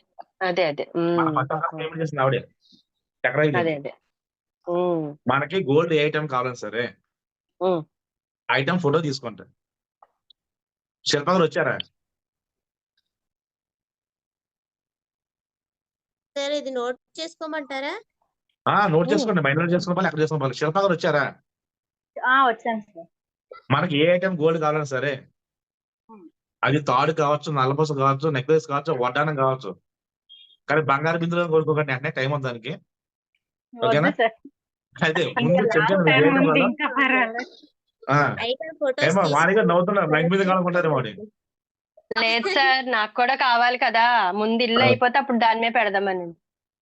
అదే అదే మన ఫస్ట్ పేమెంట్ చేసింది ఆవిడే. చక్ర అదే అదే. మనకి గోల్డ్ ఏ ఐటమ్ కావాలని సరే ఐటమ్ ఫోటో తీసుకుంటా. శిల్ప గారు వచ్చారా? సార్ ఇది నోట్ చేసుకోమంటారా? నోట్ చేసుకోండి. మైండ్ నోట్ చేసుకోవాలి, ఎక్కడ చేసుకోవాలి. శిల్ప గారు వచ్చారా? వచ్చాను సార్. మనకి ఏ ఐటమ్ గోల్డ్ కావాలని సరే, అది తాడు కావచ్చు, నల్లపూస కావచ్చు, నెక్లెస్ కావచ్చు, వడ్డానం కావచ్చు, కానీ బంగారు బిందులో కోరుకోకండి. అంటే టైం ఉంది దానికి. ఓకేనా? అయితే ముందు ఏమో వాడిగా నవ్వుతున్నారు, లైన్ మీద కావాలనుకుంటారు వాడి. లేదు సార్, నాకు కూడా కావాలి కదా, ముందు ఇల్లు అయిపోతే అప్పుడు దాని మీద పెడదామని.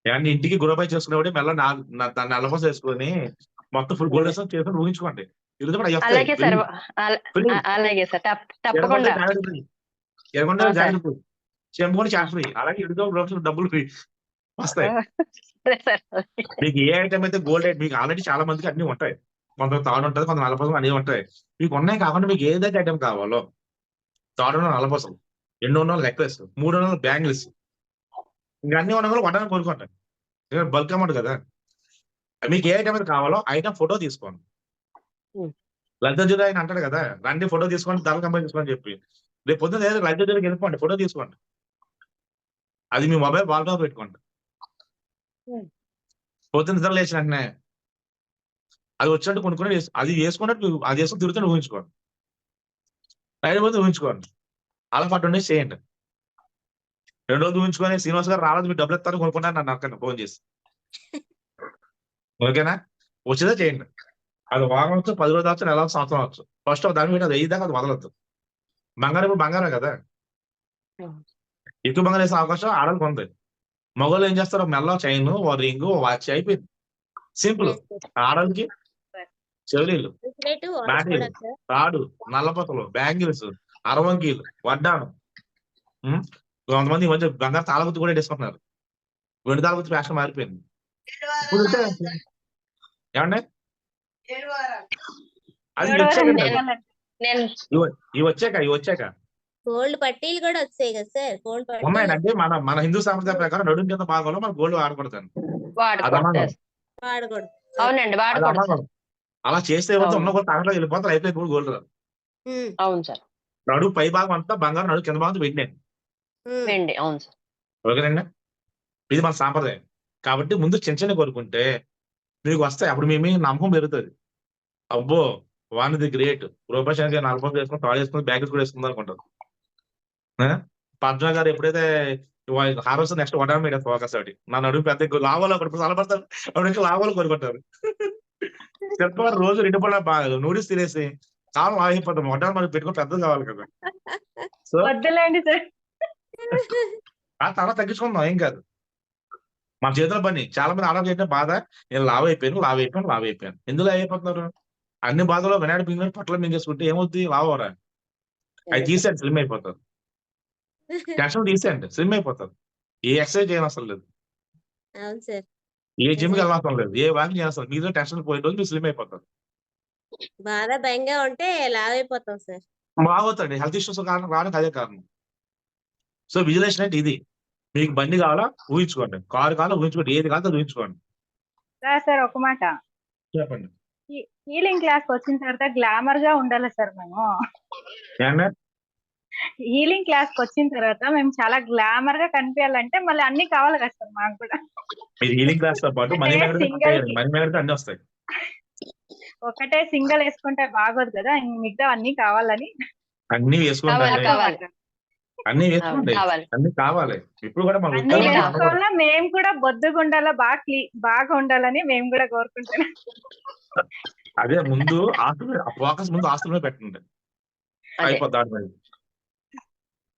ఏమంటే ఇంటికి గురపై చేసుకునేవాడి మెల్ల దాన్ని నల్లపూస వేసుకొని మొత్తం ఫుల్ గోల్డ్ వేసుకొని చేసుకొని ఊహించుకోండి. అలాగే సార్, అలాగే సార్, తప్పకుండా. జాగ్రత్త చెంపుకొని చాట్ ఫ్రీ. అలాగే ఇడితో డబ్బులు ఫ్రీ వస్తాయి. మీకు ఏ ఐటమ్ అయితే గోల్డ్ మీకు ఆల్రెడీ చాలా మందికి అన్ని ఉంటాయి. కొంత తాడు ఉంటుంది, కొంత నల్లపూసలు అన్ని ఉంటాయి. మీకు ఉన్నాయి కాకుండా మీకు ఏదైతే ఐటమ్ కావాలో, తాడు నల్లపూసలు, 200 నెక్లెస్, 300 బ్యాంగిల్స్, ఇంకా అన్ని ఉన్న వడ్డానం కోరుకుంటాయి. బల్క్ అమౌంట్ కదా. మీకు ఏ ఐటమ్ అయితే కావాలో ఐటమ్ ఫోటో తీసుకోండి. లగ్జరీ ఆయన అంటాడు కదా, రండి ఫోటో తీసుకోండి, ధరలు కంపెనీ తీసుకోని చెప్పి. రేపు పొద్దున్న లగ్జరీకి వెళ్ళిపోండి, ఫోటో తీసుకోండి. అది మీ మొబైల్ వాల్తో పెట్టుకోండి. పొద్దున్న నిద్ర లేచిన వెంటనే అది వచ్చినట్టు కొనుక్కుని అది వేసుకున్నట్టు అది వేసుకుని తిరుగుతుంటే ఊహించుకోండి. రైలు పోతే ఊహించుకోండి. అలా పట్టు చేయండి. 2 రోజులు ఊహించుకొని శ్రీనివాస్ గారు రాలేదు మీరు డబ్బులు ఎత్తారు కొనుక్కుంటాను నన్ను అక్కడ ఫోన్ చేసి. ఓకేనా? వచ్చేదే చేయండి. అది వారం వచ్చు, 10 రోజులు వచ్చు, నెల సంవత్సరం వచ్చు. ఫస్ట్ దాని మీద అది 5 దాకా అది వదలొద్దు. బంగారం ఇప్పుడు బంగారం కదా, ఎక్కువ బంగారం వేసే అవకాశం ఆడలకు ఉంది. మగవాళ్ళు ఏం చేస్తారు, మెల్ల చైన్, రింగ్, వాచ్ అయిపోయింది. సింపుల్. ఆడలకి చెవులీలు, బ్యాటరీలు, తాడు, నల్లపతలు, బ్యాంగిల్స్, అరవంకీలు, వడ్డానం. కొంతమంది ఈ మధ్య బంగారు తాళగుత్తి కూడా వేసుకుంటున్నారు. వెండి తాళగుత్తి ఫ్యాషన్ మారిపోయింది. ఏమండి అది వచ్చాక గోల్డ్ పట్టీలు కూడా వచ్చాయి కదా సార్. గోల్డ్ ఉన్నాయండి. అంటే మన హిందూ సాంప్రదాయ ప్రకారం నడుము కింద భాగంలో మనం గోల్డ్ వాడకూడదండి. అలా చేస్తే ఉన్న కూడా తాగట్లో వెళ్ళిపోతారు, అయిపోయి గోల్డ్ రాదు. అవును సార్. నడుము పై భాగం అంతా బంగారం, నడుము కింద భాగం వెండి. అవును సార్. ఓకేనండి, ఇది మన సాంప్రదాయం. కాబట్టి ముందు చిన్న కోరుకుంటే మీకు వస్తాయి. అప్పుడు మీ నమ్మకం పెరుగుతుంది. అబ్బో వానిది గ్రేట్, రూపాయి 40 వేసుకుని తాడు వేసుకుని బ్యాగెస్ కూడా వేసుకుందాం అనుకుంటారు. పద్మ గారు ఎప్పుడైతే హార్వెస్ట్ నెక్స్ట్ వడ్డానం మీద ఫోకస్ ఒకటి నన్ను అడుగు పెద్ద లాభాలు ఒకటి సలపడతారు, అప్పుడు లాభాలు కోరుకుంటారు. చెప్పారు రోజు 2 పూట నూడిల్స్ తినేసి కాలం ఆగిపోతాం. వడ్డానం మనకి పెట్టుకుని పెద్దది కావాలి కదా. సో ఆ తర్వాత తగ్గించుకుందాం, ఏం కాదు. మన చేతుల పని. చాలా మంది ఆలోచన చేయడం బాధ, నేను లావ్ అయిపోయాను. ఎందులో అయిపోతున్నారు? అన్ని బాధలో వినాయక పిండి పట్ల మింగేసుకుంటే ఏమవుతుంది? లావ్ అవరా? అవి తీసేయండి, స్లిమ్ అయిపోతారు. టెన్షన్ తీసేయండి, స్లిమ్ అయిపోతారు. ఏ ఎక్సర్సైజ్ చేయనవసరం లేదు, ఏ జిమ్కి వెళ్ళనవసరం లేదు, ఏ వాకింగ్ చేయనవసరం. మీతో టెన్షన్ పోయిన రోజు మీరు స్లిమ్ అయిపోతారు. బాధ భయంగా ఉంటే లావ్ అయిపోతాం సార్. బాగోతండి. హెల్త్ ఇష్యూస్ రావడానికి అదే కారణం. సో విజులేషన్ అంటే ఇది. మీకు బండి కావాలా ఊహించుకోండి, కారు కావాలా ఊహించుకోండి, ఏది కావాలో ఊహించుకోండి. సార్ ఒక మాట చెప్పండి. హీలింగ్ క్లాస్ వచ్చిన తర్వాత గ్లామర్ గా ఉండాలి సార్. మేము హీలింగ్ క్లాస్ వచ్చిన తర్వాత మేము చాలా గ్లామర్ గా కనిపించాలంటే మళ్ళీ అన్ని కావాలి కదా సార్ మాకు కూడా. మీరు హీలింగ్ క్లాస్ తో పాటు మనీ మ్యాగ్నెట్ అన్ని వస్తాయి. ఒకటే సింగిల్ వేసుకుంటే బాగోదు కదా, మిగతా అన్ని కావాలని అన్ని వేసుకోండి. అన్ని అవును. వేసుకోండి, కావాలి. అన్ని కావాలి. ఇప్పుడు కూడా మన అన్ని అన్నీ ఉద్యోగం కావాలి. వేసుకోవాలా మేము కూడా బొద్దుగా ఉండాలా బాగా ఉండాలని మేము కూడా కోరుకుంటున్నాం. అదే ముందు ఆస్తులు ఫోకస్ ముందు ఆస్తుల మీద పెట్టండి, అదే. అయిపోద్ది దాని మీద.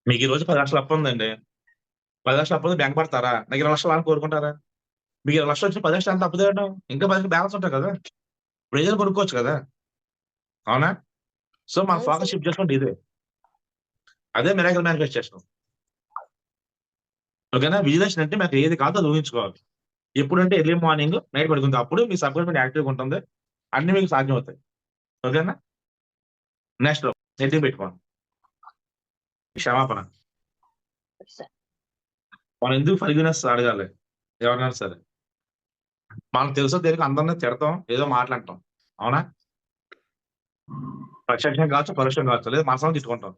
మీకు ఈ రోజు 10 లక్షలు అప్పు ఉందండి, 10 లక్షలు అప్పు ఉంది, బ్యాంక్ పడతారా? నాకు 20 లక్షలు అని కోరుకుంటారా? మీకు 20 లక్షలు వచ్చి 10 లక్షలు అంత అప్పు తీయడం, ఇంకా 10 లక్షలు బ్యాలెన్స్ ఉంటాయి కదా, ఇప్పుడు ఏదైనా కొనుక్కోవచ్చు కదా, అవునా? సో మన అవును ఫోకస్ సార్. షిఫ్ట్ చేసుకోండి, ఇదే అదే మిరాకిల్ మేనిఫెస్టేషన్. ఓకేనా? విజులేషన్ అంటే మీకు ఏది కాదో అది ఊహించుకోవాలి. ఎప్పుడంటే ఎర్లీ మార్నింగ్ నైట్ పడుకుంది, అప్పుడు మీ సబ్ కాన్షియస్ యాక్టివ్గా ఉంటుంది, అన్ని మీకు సాధ్యం అవుతాయి. ఓకేనా? నెక్స్ట్ నెట్టింగ్ పెట్టుకోండి, క్షమాపణ. సరే. మనం ఎందుకు ఫర్గివ్నెస్ అడగాలి ఎవరినైనా సరే? మనం తెలుసో తెలియక అందరినీ తిడతాం, ఏదో మాట్లాడటం, అవునా? ప్రత్యక్షం కావచ్చు, పరోక్షం కావచ్చు, లేదా మనసులో తిట్టుకుంటాం.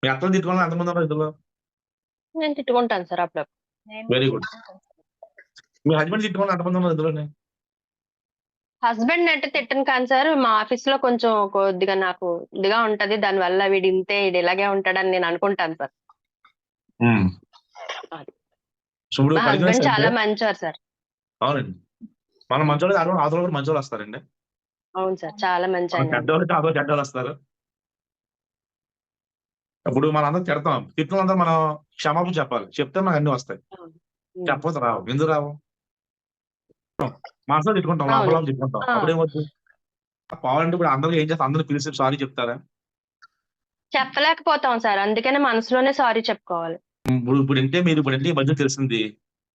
మీ అత్తలు తిట్టుకోవాలి ఎంతమంది ఉన్నారు ఇందులో? నేను తిట్టుకుంటాను సార్ అప్పుడప్పుడు. నేను వెరీ కూడా గుడ్. మీ హస్బెండ్ తిట్టుకోవాలి ఎంతమంది ఉన్నారు ఇందులోనే? హస్బెండ్ అంటే తిట్టను కానీ సార్, మా ఆఫీస్ లో కొంచెం కొద్దిగా నాకు ఇదిగా ఉంటది. దానివల్ల వీడు ఇంతే, వీడు ఇలాగే ఉంటాడని నేను అనుకుంటాను సార్. అది. సో ఇప్పుడు మా ఫర్గివ్నెస్ హస్బెండ్ అంటే చాలా మంచివారు సార్. అవునండి, మనం మంచోళ్ళు ఆదరణ కూడా మంచోళ్ళు వస్తారండి. అవును సార్, చాలా మంచి మనం ఆయన. చెడ్డోళ్ళు ఆదో చెడ్డోళ్ళు వస్తారు. ఇప్పుడు మనం అందరం తిడతాం, తిట్టినందరూ మనం క్షమాపణ చెప్పాలి, చెప్తే మనకు అన్ని వస్తాయి. ఉమ్. చెప్పదు రావు, ఎందుకు రావు? మనసులో తిట్టుకుంటాం, అవును. లోపల తిట్టుకుంటాం, ఆ, అప్పుడేమవుతుంది? పోవాలంటే ఇప్పుడు అందరూ ఏం చేస్తారు, అందరూ పిలిచి సారీ చెప్తారా? చెప్పలేకపోతాం సార్, అందుకనే మనసులోనే సారీ చెప్పుకోవాలి. ఇప్పుడు అంటే మీరు ఇప్పుడు అంటే ఈ మధ్య తెలిసింది,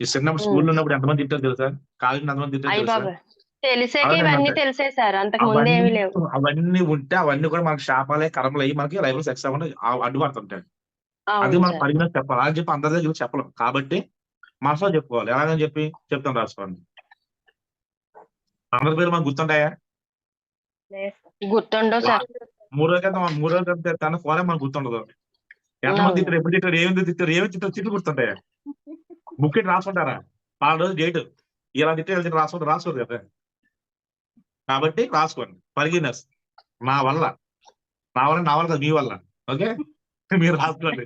ఈ చిన్నప్పుడు ఉమ్. స్కూల్లో ఉన్నప్పుడు ఎంతమంది తిట్టారు తెలుసా? కాలేజీలో ఎంతమంది తిట్టారు అయ్య తెలుసా? బాబా, తెలిసాక అవన్నీ ఇవన్నీ ఉంటాయి. తెలిసే సార్, అంతకు ముందు అవన్నీ ఏమీ లేవు. అవన్నీ ఉంటే అవన్నీ కూడా మనకి శాపాలే, కర్మలు అయ్యి మనకి లైఫ్ లో సక్సెస్ అవ్వకుండా అడ్డుపడుతుంటాయి. అది అవును మనం సార్. పరిగణ చెప్పాలి, అని చెప్పి అందరి దగ్గర చెప్పలేం. కాబట్టి మనసులో చెప్పుకోవాలి. ఎలాగని చెప్పి చెప్తాను, రాసుకోండి. అందరి పేరు మనకు గుర్తుంటాయా? లేదు సార్. గుర్తుండవు సార్. 3 రోజుల క్రితం తన ఫోనే మనకు గుర్తుండదు. ఎంతమంది అవును. తిట్టారు, ఎప్పుడు తిట్టారు, ఏమి తిట్టారు తిట్లు గుర్తుంటాయా? బుక్ ఇటు రాసుకుంటారా? 4 రోజులు డేట్ ఇలా తిట్టే రాసుకోరు కదా. కాబట్టి రాసుకోండి, ఫర్గివ్నెస్ నా వల్ల కాదు, మీ వల్ల. ఓకే, మీరు రాసుకోండి.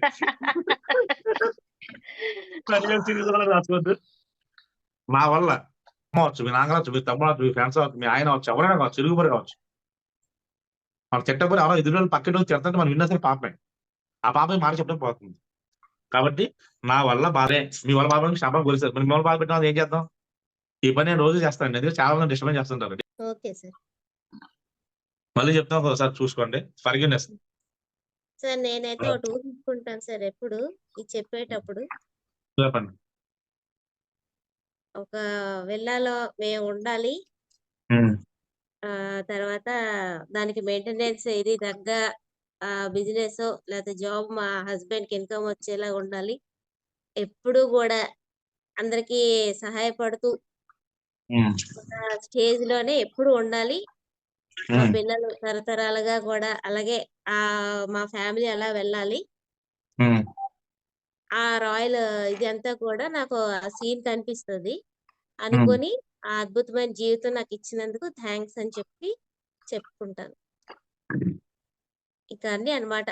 ఫర్గివ్నెస్ సీరియస్ వల్ల రాసుకోవద్దు. నా వల్ల అవ్వచ్చు, మీ నాన్న కావచ్చు, మీ తమ్ముడు అవచ్చు, మీ ఫ్రెండ్స్ అవచ్చు, మీ ఆయన అవచ్చు, ఎవరైనా కావచ్చు, ఇరుగుబడి కావచ్చు. మనం తిట్టబడి ఎవరో ఎదురు వాళ్ళు పక్కన రోజు తిడతంటే మనం విన్నా సరే పాపమే, ఆ పాప మాట చెప్పడం పోతుంది. కాబట్టి నా వల్ల బాధే, మీ వల్ల బాధ శాపం కొలిసారు, మరి మిమ్మల్ని బాధ పెట్టిన ఏం చేద్దాం? ఈ పని నేను రోజు చేస్తాను, ఎందుకంటే చాలా మంది డిస్టర్బెన్స్ చేస్తుంటారు. Okay sir. మళ్ళీ చెప్తాం, ఒకసారి చూసుకోండి. ఫర్గివ్నెస్ సార్ నేనైతే ఒకటి ఊహించుకుంటాను సార్ ఎప్పుడు ఇది చెప్పేటప్పుడు. చెప్పండి. ఒక విల్లాలో మేము ఉండాలి. తర్వాత దానికి మెయింటెనెన్స్ ఇది తగ్గ బిజినెస్ లేకపోతే జాబ్ మా హస్బెండ్ కి ఇన్కమ్ వచ్చేలా ఉండాలి. ఎప్పుడు కూడా అందరికి సహాయపడుతూ ఒక స్టేజ్ లోనే ఎప్పుడు ఉండాలి. మా పిల్లలు తరతరాలుగా కూడా అలాగే మా ఫ్యామిలీ అలా వెళ్ళాలి. ఆ రాయల్ ఇది అంతా కూడా నాకు ఆ సీన్ కనిపిస్తుంది అనుకొని ఆ అద్భుతమైన జీవితం నాకు ఇచ్చినందుకు థ్యాంక్స్ అని చెప్పి చెప్పుకుంటాను. ఇక అన్ని అన్నమాట.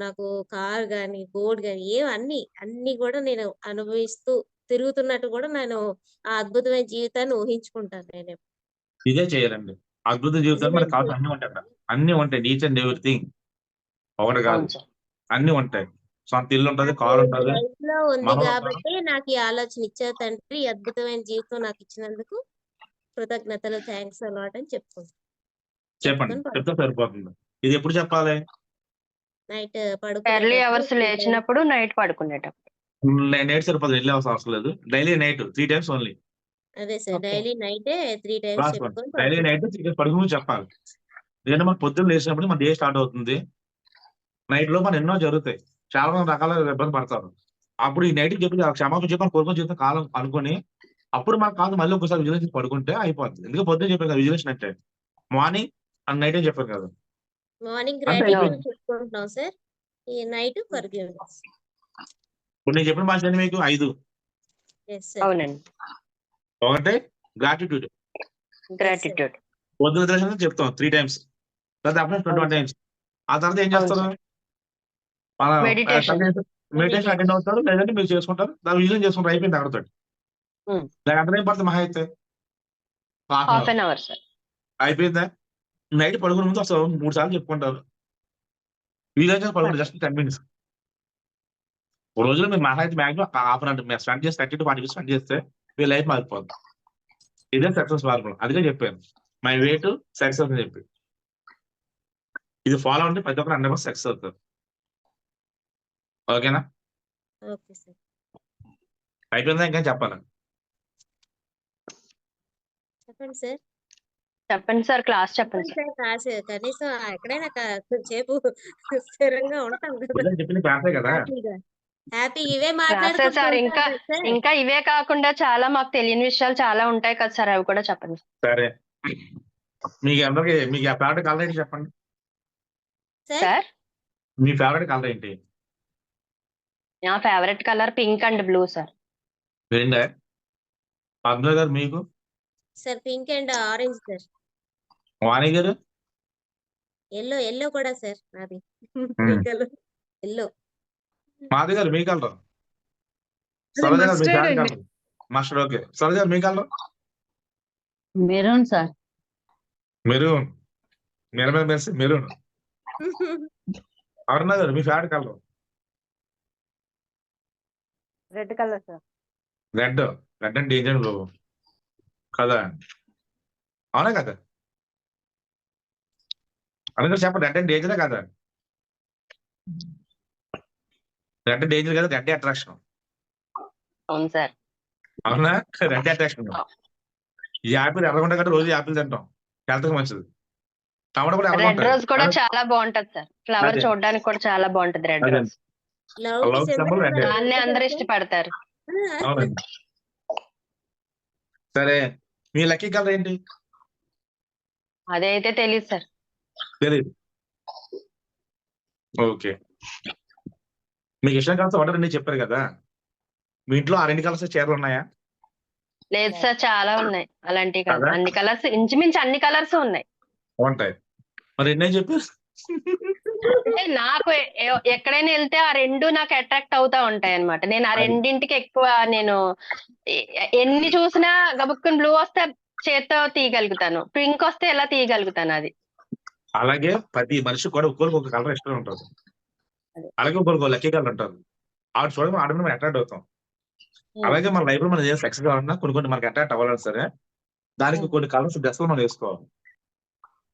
నాకు కార్ గాని, గోల్డ్ గాని అన్ని కూడా నేను అనుభవిస్తూ తిరుగుతున్నట్టు కూడా నేను ఆ అద్భుతమైన జీవితాన్ని ఊహించుకుంటాను నేను. ఇదే చేయాలండి, అద్భుత జీవితాలు మనకు కావాల్సిన అన్ని ఉంటాయి అక్కడ. అన్ని ఉంటాయి, ఈచ్ అండ్ ఎవ్రీథింగ్. ఒకటి కాదు, అవును సార్. అన్ని ఉంటాయి. సొంత ఇల్లు ఉంటది, నాకు కారు ఈ ఉంటది, లైఫ్ లో ఉంది మనం కాబట్టి నాకు ఈ ఆలోచన ఇచ్చారు తండ్రి. ఈ అద్భుతమైన జీవితం నాకు ఇచ్చినందుకు కృతజ్ఞతలు, థ్యాంక్స్ అలాట్ అని చెప్పండి, చెప్పుకొని చెప్తే సరిపోతుంది. ఇది ఎప్పుడు చెప్పాలి? నైట్ ఎర్లీ పడుకునేటప్పుడు అవర్స్ లేచినప్పుడు, నైట్ పడుకునేటప్పుడు. నైట్ సరిపోతుంది, వెళ్ళే అవసరం లేదు. డైలీ నైట్ 3 times ఓన్లీ అదే సార్, ఓకే. డైలీ నైటే 3 times రాసుకోండి. చెప్పుకొని డైలీ నైట్ పడుకుంటాను. 3 times పడుకుని చెప్పాలి. ఎందుకంటే మనం పొద్దున్న లేచినప్పుడు మన డే స్టార్ట్ అవుతుంది. నైట్ లో మనం ఎన్నో జరుగుతాయి, చాలా మంది రకాల ఇబ్బంది పడతారు. అప్పుడు ఈ నైట్ చెప్పి క్షమాపణ చెప్పని కోరుకొని జీవితం కాలం అనుకుని అప్పుడు మనకు కాదు మళ్ళీ ఒకసారి విజిలెన్స్ పడుకుంటే అయిపోతుంది. ఎందుకంటే పొద్దున్న చెప్పారు కదా విజిలెన్స్ అంటే మార్నింగ్ అండ్ నైట్ అని చెప్పారు కదా. మార్నింగ్ అంతే గ్రాటిట్యూడ్ అయిపోయింది. చెప్పుకుంటున్నాం సార్. ఈ నైట్ ఫర్గివ్నెస్. ఇప్పుడు నేను చెప్పిన భాష మీకు 5. Yes sir. అవునండి, ఒకటి గ్రాటిట్యూడ్, గ్రాటిట్యూడ్. పొద్దున దర్శనం చెప్తాం 3 times, తర్వాత అప్పుడు 21 అవును సార్. times. ఆ తర్వాత ఏం అవును చేస్తారు? సార్. మన మెడిటేషన్. మెడిటేషన్ అటెండ్ అవుతారు, లేదంటే మీరు చేసుకుంటారు, దాన్ని విజయం చేసుకుంటారు, అయిపోయింది అక్కడతో. దాని అంతా ఏం పడుతుంది మహా అయితే హాఫ్ అన్ అవర్ సార్. అయిపోయిందా. నైట్ పడుకునే ముందు అసలు 3 సార్లు చెప్పుకుంటారు, వీలైతే పడుకుంటారు జస్ట్ 10 minutes. రోజులో మీరు మహా అయితే maximum half an hour spend చేసి 30 to 40 minutes స్పెండ్ చేస్తే మీ లైఫ్ మారిపోతుంది. ఇదే సక్సెస్ ఫార్ములా. అందుకే చెప్పాను మై వే టు సక్సెస్ అని చెప్పి. ఇది ఫాలో అంటే ప్రతి ఒక్కరు 100% సక్సెస్ అవుతారు. ఓకేనా? Okay sir. అయిపోయిందా ఇంకా చెప్పాలా? చెప్పండి సార్. చెప్పండి సార్, క్లాస్ చెప్పండి సార్. సార్ క్లాస్ కనీసం ఎక్కడైనా కొంచెంసేపు స్థిరంగా ఉంటాం కదా, ఉదయం చెప్పింది క్లాసే కదా. హ్యాపీగా ఇవే క్లాసే సార్. మాట్లాడుకుంటాం ఇంకా సార్. ఇంకా ఇవే కాకుండా చాలా మాకు తెలియని విషయాలు చాలా ఉంటాయి కదా సార్, అవి కూడా చెప్పండి. సరే, మీకు అందరికి మీకు ఫేవరెట్ కలర్ ఏంటి చెప్పండి. సార్ మీ ఫేవరెట్ కలర్ ఏంటి? నా favourite colour pink and blue sir. రెండే. పద్మ గారు మీకు? Sir pink and orange sir. Vani garu? Yellow కూడా సార్ నాది. ఎల్లో. మాది గారు మీ కలర్? సరోజ గారు మీ favourite colour? Mustard. Okay, Saroja garu మీ colour? Maroon sir. Maroon. Maroon. Aruna garu మీ favourite colour? Red colour sir. Red. Red అంటే డేంజర్ బ్రో కదా, అవునా కదా? అందుకని చెప్పండి, రెడ్ అంటే డేంజరే కదా. రెడ్ డేంజర్ కదా, రెడ్ అట్రాక్షన్. అవును సార్. అవునా? Red attraction. ఈ యాపిల్ ఎర్రగుంట కంటే రోజు యాపిల్ తింటాం, హెల్త్ కి మంచిది. టమాటా కూడా రెడ్ రోజ్ కూడా చాలా బాగుంటది సార్. ఫ్లవర్ అదే. చూడడానికి కూడా చాలా బాగుంటది red rose. Love symbol red. దాన్ని అందరూ ఇష్టపడతారు. అవునండి. సరే, మీ లక్కీ కలర్ ఏంటి? అదైతే తెలియదు సార్. తెలియదు. ఓకే, మీకు ఇష్టం కలర్స్ ఒకటి రెండు చెప్పారు కదా, మీ ఇంట్లో ఆ 2 కలర్స్ చీరలు ఉన్నాయా? లేదు సార్, చాలా ఉన్నాయి అలాంటివి కాదు. కదా? అన్ని కలర్స్, ఇంచుమించు అన్ని కలర్స్ ఉన్నాయి. ఉంటాయి. మరి ఎన్నే చెప్పారు? అంటే నాకు ఎక్కడైనా వెళ్తే ఆ 2 నాకు అట్రాక్ట్ అవుతా ఉంటాయి అన్నమాట. నేను ఆ రెండింటికి ఎక్కువ నేను ఎన్ని చూసినా గబుక్కుని బ్లూ వస్తే చేత్తో తీయగలుగుతాను, పింక్ వస్తే ఎలా తీయగలుగుతాను అది. అలాగే ప్రతి మనిషి కూడా ఒక్కొక్కరికి ఒక కలర్ ఇష్టం ఉంటుంది. అలాగే ఒక్కొక్కరు లక్కీ కలర్ ఉంటారు. ఆవిడ చూడడం ఆడ మనం అట్రాక్ట్ అవుతాం. అలాగే మన లైఫ్ లో మనం ఏదైనా సక్సెస్ కావాలన్నా కొన్ని మనకి అట్రాక్ట్ అవ్వాలన్నా సరే దానికి కొన్ని కలర్స్ డ్రెస్సులు మనం వేసుకోవాలి.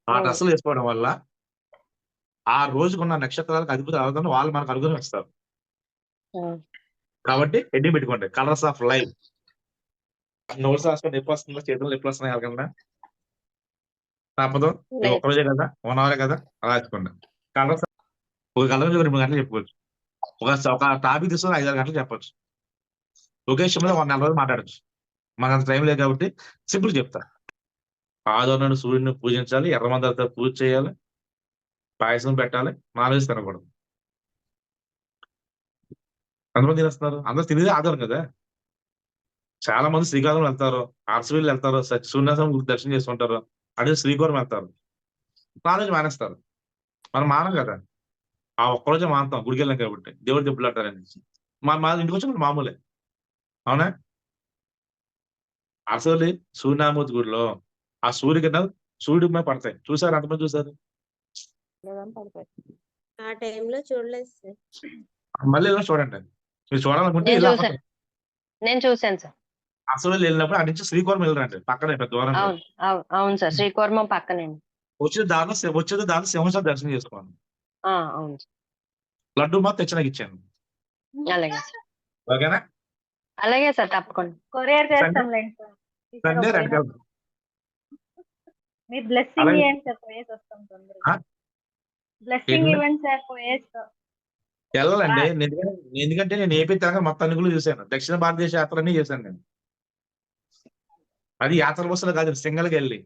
ఆ డ్రెస్సులు వేసుకోవడం వల్ల ఆ రోజుకున్న నక్షత్రాలకు అధిపతి అవుతాను, వాళ్ళు మనకు అనుగుణం ఇస్తారు. కాబట్టి హెడ్డింగ్ పెట్టుకోండి, కలర్స్ ఆఫ్ లైఫ్. నోట్స్ రాసుకొని ఎప్పుడు వస్తుందో, చేతులు ఎప్పుడు వస్తున్నాయి ఎవరికన్నా తప్పదు. ఒక్కరోజే కదా, 1 hour కదా, అలా రాసుకోండి. కలర్స్ ఒక కలర్ 2 గంటలు చెప్పుకోవచ్చు. ఒక టాపిక్ తీసుకొని 5-6 గంటలు చెప్పొచ్చు. ఒకే విషయం మీద 1 నెల రోజులు మాట్లాడచ్చు. మనకు టైం లేదు కాబట్టి సింపుల్ చెప్తా. ఆదివారం సూర్యుడిని పూజించాలి, ఎర్రమందరితో పూజ చేయాలి, పాయసం పెట్టాలి, నాలుగు తినకూడదు. ఎంతమంది తినేస్తున్నారు? అందరూ తినేది ఆధారం కదా. చాలా మంది శ్రీకాకుళం వెళ్తారు, ఆర్సవీలు వెళ్తారు, సూర్యనాథం దర్శనం చేసుకుంటారు, అదే శ్రీకాకుళం వెళ్తారు, నాలుగు మానేస్తారు. మనం మానం కదా, ఆ ఒక్కరోజే మానుతాం గుడికి వెళ్ళాం కాబట్టి, దేవుడు దెబ్బలు అంటారని. మా ఇంటికి వచ్చి మామూలే, అవునా? అసలు సూర్యనామూర్తి గుడిలో ఆ సూర్యకిరణాలు సూర్యుడి మీద పడతాయి. చూసారు? అంతమంది చూసారు? ఆ టైంలో చూడలేదు సార్. మళ్ళీ ఇలా చూడండి, మీరు చూడాలనుకుంటే నేను ఇలా చూసాను సార్. అసలు వెళ్ళినప్పుడు అటు నుంచి శ్రీకాకుళం వెళ్ళరండి, పక్కనే పెద్ద దూరం. అవును సార్, శ్రీకూర్మం పక్కనే. వచ్చేది దాంట్లో సింహసారి దర్శనం చేసుకోండి. అవును, లడ్డు మాత్రం తెచ్చినాకి ఇచ్చాను. అలాగే సార్. ఓకేనా? అలాగే సార్, తప్పకుండా కొరియర్ చేస్తాంలేండి సార్. Sunday red colour. మీరు బ్లెస్సింగ్ ఇవ్వండి సార్, పోయేసి వస్తాం తొందరగా. బ్లెస్సింగ్ ఇవ్వండి సార్, పోయేస్తాం. వెళ్ళాలండి. ఎందుకంటే నేను ఏపీ తెలంగాణ మొత్తం అన్ని కూడా చూశాను. దక్షిణ భారతదేశ యాత్రలన్నీ చేశాను నేను. అది యాత్ర బస్సులో కాదు, సింగల్ గా వెళ్ళి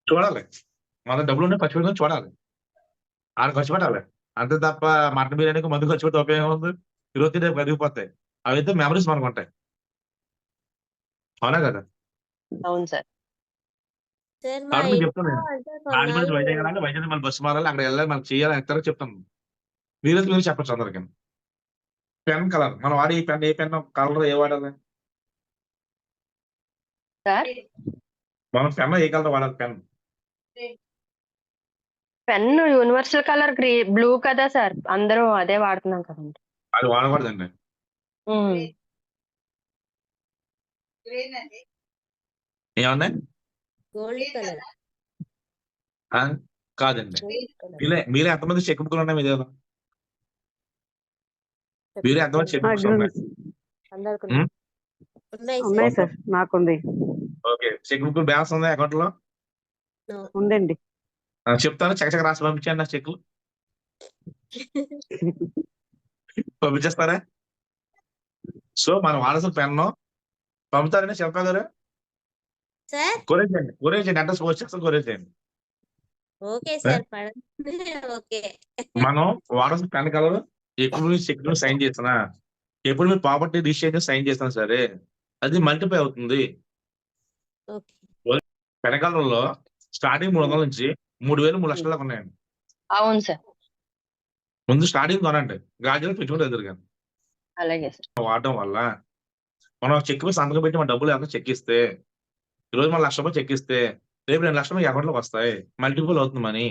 చూడాలి. మన డబ్బులు ఉంటే ఖర్చు పెట్టుకొని చూడాలి, ఆడ ఖర్చు పెట్టాలి అంతే తప్ప మటన్ బిర్యానీకి మందు ఖర్చు పెడితే ఉపయోగం ఉంది. ఈరోజు రేపు కరిగిపోతాయి. అవైతే మెమరీస్ మనకు ఉంటాయి, అవునా కదా? అవును సార్. సార్ మా కాబట్టి మీకు ఇంట్లో చెప్తాను నేను అంటే రాజమండ్రి నుంచి కొన్నాళ్ళు వైజాగ్ వెళ్ళాలి, వైజాగ్ నుంచి మళ్ళీ బస్సు మారాలి, అక్కడ వెళ్ళాలి, మనకు చేయాలి ఎంత చెప్తాను. మీరు చెప్పచ్చు అందరికి. పెన్ కలర్ మనం వాడే ఈ పెన్, ఏ పెన్ కలర్ ఏ వాడాలి, సార్ మనం పెన్ ఏ కలర్ వాడాలి, pen pen universal colour blue కదా సార్, అందరూ అదే వాడుతున్నాం కదండి. అది వాడకూడదండి. ఉమ్. ఏమన్నా గోల్డ్ కలర్. కాదండి, గోల్డ్ కలర్ మీరే ఎంతమంది చెక్ బుక్లు ఉన్నాయి మీ దగ్గర? మీరే ఎంతమంది చెక్ బుక్స్ ఉన్నాయి? అందరికి ఉమ్? ఉన్నాయి ఉన్నాయి సార్. సార్, నాకుంది. ఓకే, చెక్ బుక్ బ్యాలెన్స్ ఉంది అకౌంట్ లో? ఉందండి. చెప్తాను, చకచక రాసి పంపించండి నా చెక్లు. పంపించేస్తారా? సో మనం వాడాల్సిన పెన్ను పంపుతారని శిల్పా గారు సార్ కొరేజ్ చేయండి అడ్రస్ పోస్ట్ చేస్తాను, కొరేజ్ చేయండి. ఓకే సార్ పడండి. ఓకే మనం వాడాల్సిన పెన్ కలర్ ఎప్పుడు మీరు చెక్ సైన్ చేసినా, ఎప్పుడు మీరు ప్రాపర్టీ రిజిస్ట్రేషన్ సైన్ చేసినా సరే అది మల్టిప్లై అవుతుంది. ఓకే పెన్ కలర్ లో స్టార్టింగ్ 300 నుంచి 3,000 3,00,000 దాకా ఉన్నాయండి. అవును సార్, ముందు స్టార్టింగ్ కొనండి, గాజులు పెట్టుకుంటే ఎదురుగా అలాగే సార్. వాడడం వల్ల మనం చెక్ మీద సంతకం పెట్టి మన డబ్బులు ఏమైనా చెక్ ఇస్తే, ఈరోజు మన ₹1,00,000 చెక్ ఇస్తే రేపు 2,00,000 మీ అకౌంట్ లోకి వస్తాయి, మల్టిపుల్ అవుతుంది మనీ.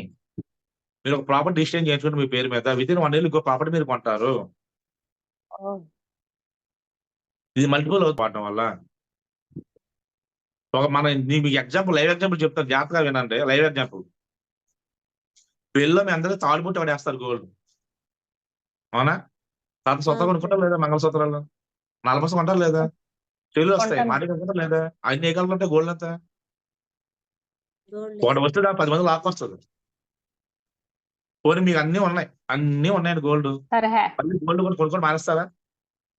మీరు ఒక ప్రాపర్టీ రిజిస్ట్రేషన్ చేయించుకుంటే మీ పేరు మీద వితిన్ 1 ఇయర్ ఇంకో ప్రాపర్టీ మీరు కొంటారు. ఇది మల్టిపుల్ అవుతుంది వాడటం వల్ల. ఒక మీకు ఎగ్జాంపుల్, లైవ్ ఎగ్జాంపుల్ చెప్తాను, జాగ్రత్తగా వినండి. లైవ్ ఎగ్జాంపుల్, పెళ్ళిలో మీ అందరూ తాళిబొట్టు వాడేస్తారు గోల్డ్, అవునా? తర్వాత సొంతం కొనుక్కుంటారు లేదా, మంగళసూత్రాలు 40 కొంటారు లేదా, చెల్లు వస్తాయి కొంటాను. మాటి కొనుక్కుంటారు లేదా, అన్ని ఏ కలర్ ఉంటాయి గోల్డ్ అంతా? గోల్డ్ ఒకటి వస్తే 10 మంది లాక్కొస్తుంది. పోనీ మీకు అన్ని ఉన్నాయండి గోల్డ్, సరే మళ్ళీ గోల్డ్ కూడా కొనుక్కొని మానేస్తారా?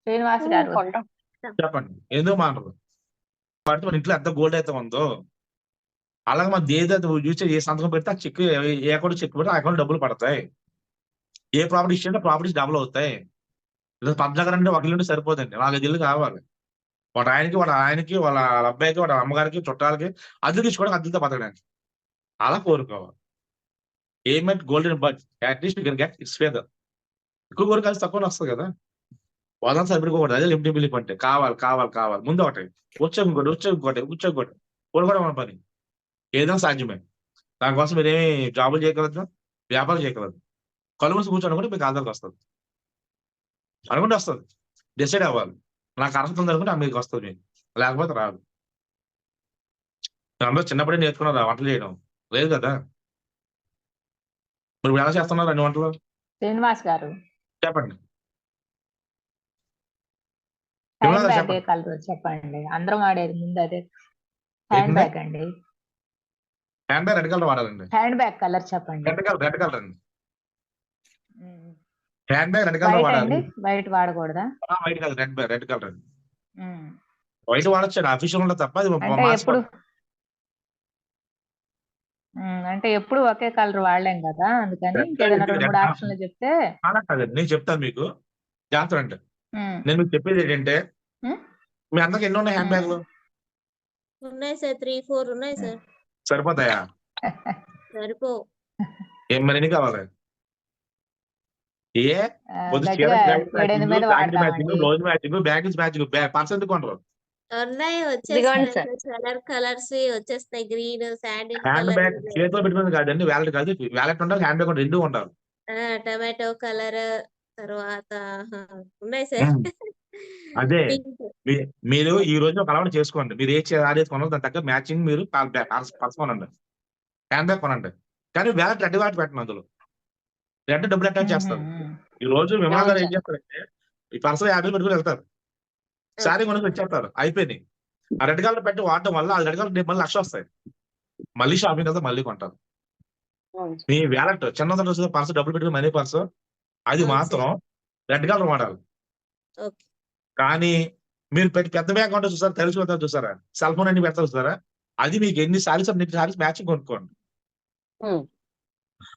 శ్రీనివాస్ గారు కొంటాం. చెప్పండి, ఎందుకు మానరు? కాబట్టి మన ఇంట్లో ఎంత గోల్డ్ అయితే ఉందో అలాగే మన ఏదైతే యూజ్ ఏ సంతకం పెడితే ఆ చెక్, ఏ అకౌంట్ చెక్ పెడితే ఆ అకౌంట్ డబ్బులు పడతాయి. ఏ ప్రాపర్టీ ఇచ్చింటే ప్రాపర్టీస్ డబుల్ అవుతాయి. లేదా పద్మనగర్ అంటే ఒకటి నుండి సరిపోదండి, 4-5 ఇల్లు కావాలి. వాడు ఆయనకి వాళ్ళ అబ్బాయికి వాళ్ళ అమ్మగారికి చుట్టాలకి అద్దెలు తీసుకోవడానికి, అద్దెలతో బతకడానికి. అలా కోరుకోవాలి. ఏమంటే golden but at least you can get it's feather. ఎక్కువ కోరిక తక్కువ వస్తుంది కదా, వాళ్ళని సరిపెట్టుకోకూడదు. అదే లిమిట్ బిలీఫ్ అంటే కావాలి ముందు ఒకటి, వచ్చే ఇంకోటి కోరుకోవడం మన పని. ఏదైనా సాధ్యమే. దానికోసం మీరేమి జాబులు చేయగలదు, వ్యాపారం చేయగలదు. కళ్ళు మూసి కూర్చొని కూడా మీకు ఆధార్కి వస్తుంది, అనుకుంటే వస్తుంది. డిసైడ్ అవ్వాలి, నాకు అర్హత ఉంది అనుకుంటే మీకు వస్తుంది, మీకు లేకపోతే రాదు. అందరూ చిన్నప్పుడే నేర్చుకున్నారా వంటలు చేయడం? లేదు కదా. మీరు ఎలా చేస్తున్నారు అన్ని వంటలు? శ్రీనివాస్ గారు చెప్పండి. హ్యాండ్ బ్యాగ్ చెప్పండి. కలర్ చెప్పండి. అందరం వాడేది ముందు అదే హ్యాండ్ బ్యాగ్ అండి. హ్యాండ్ బ్యాగ్ రెడ్ కలర్ వాడాలండి. హ్యాండ్ బ్యాగ్ కలర్ చెప్పండి. రెడ్ కలర్ అండి. Hand bag red colour white వాడాలి. అండి, వైట్ వాడకూడదా? వైట్ కాదు, రెడ్ కలర్ అండి. వైట్ వాడచ్చు, అఫీషియల్ ఉండదు తప్ప. అది అంటే ఎప్పుడు అంటే ఎప్పుడు ఒకే కలర్ వాడలేం కదా, అందుకని ఏదైనా 2-3 ఆప్షన్లు చెప్తే. కాదండి, నేను చెప్తాను మీకు జాగ్రత్త. అంటే నేను మీకు చెప్పేది ఏంటంటే, మీ అందరికి ఎన్ని ఉన్నాయి హ్యాండ్ బ్యాగ్లు? ఉన్నాయి సార్, 3-4 ఉన్నాయి సార్. సరిపోతాయా? సరిపో ఏం మరి ఎన్ని కావాలి? గట్టిగా 7-8 మీద వాడతామండి. రోజు మ్యాచింగ్, బ్యాగిల్స్ మ్యాచింగ్, పర్స్ ఎందుకు కొంటారు? ఉన్నాయి, ఇదిగోండి వచ్చేస్తాయి కలర్స్ వచ్చేస్తాయి, green sandal hand colour, bag చేతిలో పెట్టుకుని కాదండి, వ్యాలెట్ కాదు. వ్యాలెట్ ఉండాలి, హ్యాండ్ బ్యాగ్ రెండు ఉండాలి. టమాటో కలర్, తర్వాత ఉన్నాయి సార్. అదే పింక్. మీరు ఈ రోజు ఒక అలవాటు చేసుకోండి. మీరు ఏ ఆడేది కొనాలి దాని తగ్గ మ్యాచింగ్ మీరు పర్స్ కొనండి, హ్యాండ్ బ్యాగ్ కొనండి. కానీ వ్యాలెట్ రెడ్ వాటి పెట్టండి, అందులో రెడ్ డబ్బులు అటాచ్ చేస్తారు. ఈ రోజు విమలా గారు ఏం చేస్తారంటే ఈ పర్స్ 50 పెట్టుకుని వెళ్తారు, శారీ కొనుక్కి వచ్చేస్తారు, అయిపోయినాయి. ఆ రెడ్ కలర్ పెట్టి వాడటం వల్ల ఆ రెడ్ కలర్ మళ్ళీ 1,00,000 వస్తాయి. మళ్ళీ షాపింగ్ వెళ్తే మళ్ళీ కొంటారు. మీ వ్యాలెట్ చిన్న పర్స్ డబ్బులు పెట్టుకుని మనీ పర్స్ అది మాత్రం రెడ్ కలర్ వాడాలి. కానీ మీరు పెద్ద బ్యాగ్ కొంటే చూసారా, తెలుసు చూసారా, సెల్ ఫోన్ అన్ని పెడతారు చూసారా, అది మీకు ఎన్ని సారీస్ మ్యాచింగ్ కొనుక్కోండి.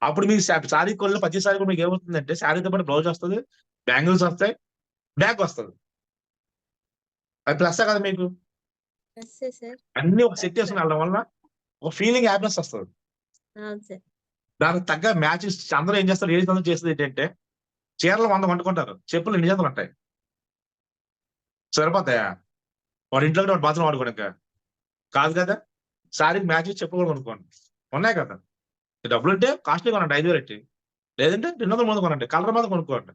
అప్పుడు మీకు శారీ కొన్న ప్రతి సారీ కూడా మీకు ఏమవుతుందంటే శారీతో పాటు బ్లౌజ్ వస్తుంది, బ్యాంగిల్స్ వస్తాయి, బ్యాగ్ వస్తుంది. అది ప్లస్ కదా మీకు. అన్ని ఒక సెట్ చేసుకుని వెళ్ళడం వల్ల ఒక ఫీలింగ్ హ్యాపీనెస్ వస్తుంది. అవును సార్. దానికి తగ్గ మ్యాచెస్ అందరూ ఏం చేస్తారు, ఏది అందరూ చేసేది ఏంటంటే చీరలు 100 వండుకుంటారు, చెప్పులు 2 జతలు ఉంటాయి. సరిపోతాయా? వాడి ఇంట్లో వాడు బాత్రూమ్ వాడుకోవడానికి కాదు కదా. సారీకి మ్యాచెస్ చెప్పులు కూడా కొనుక్కోండి, ఉన్నాయి కదా. డబ్బులు ఉంటే కాస్ట్లీ కొనండి, 5,000 పెట్టి. లేదంటే 200 మంది కొనండి, కలర్ మీద కొనుక్కోండి.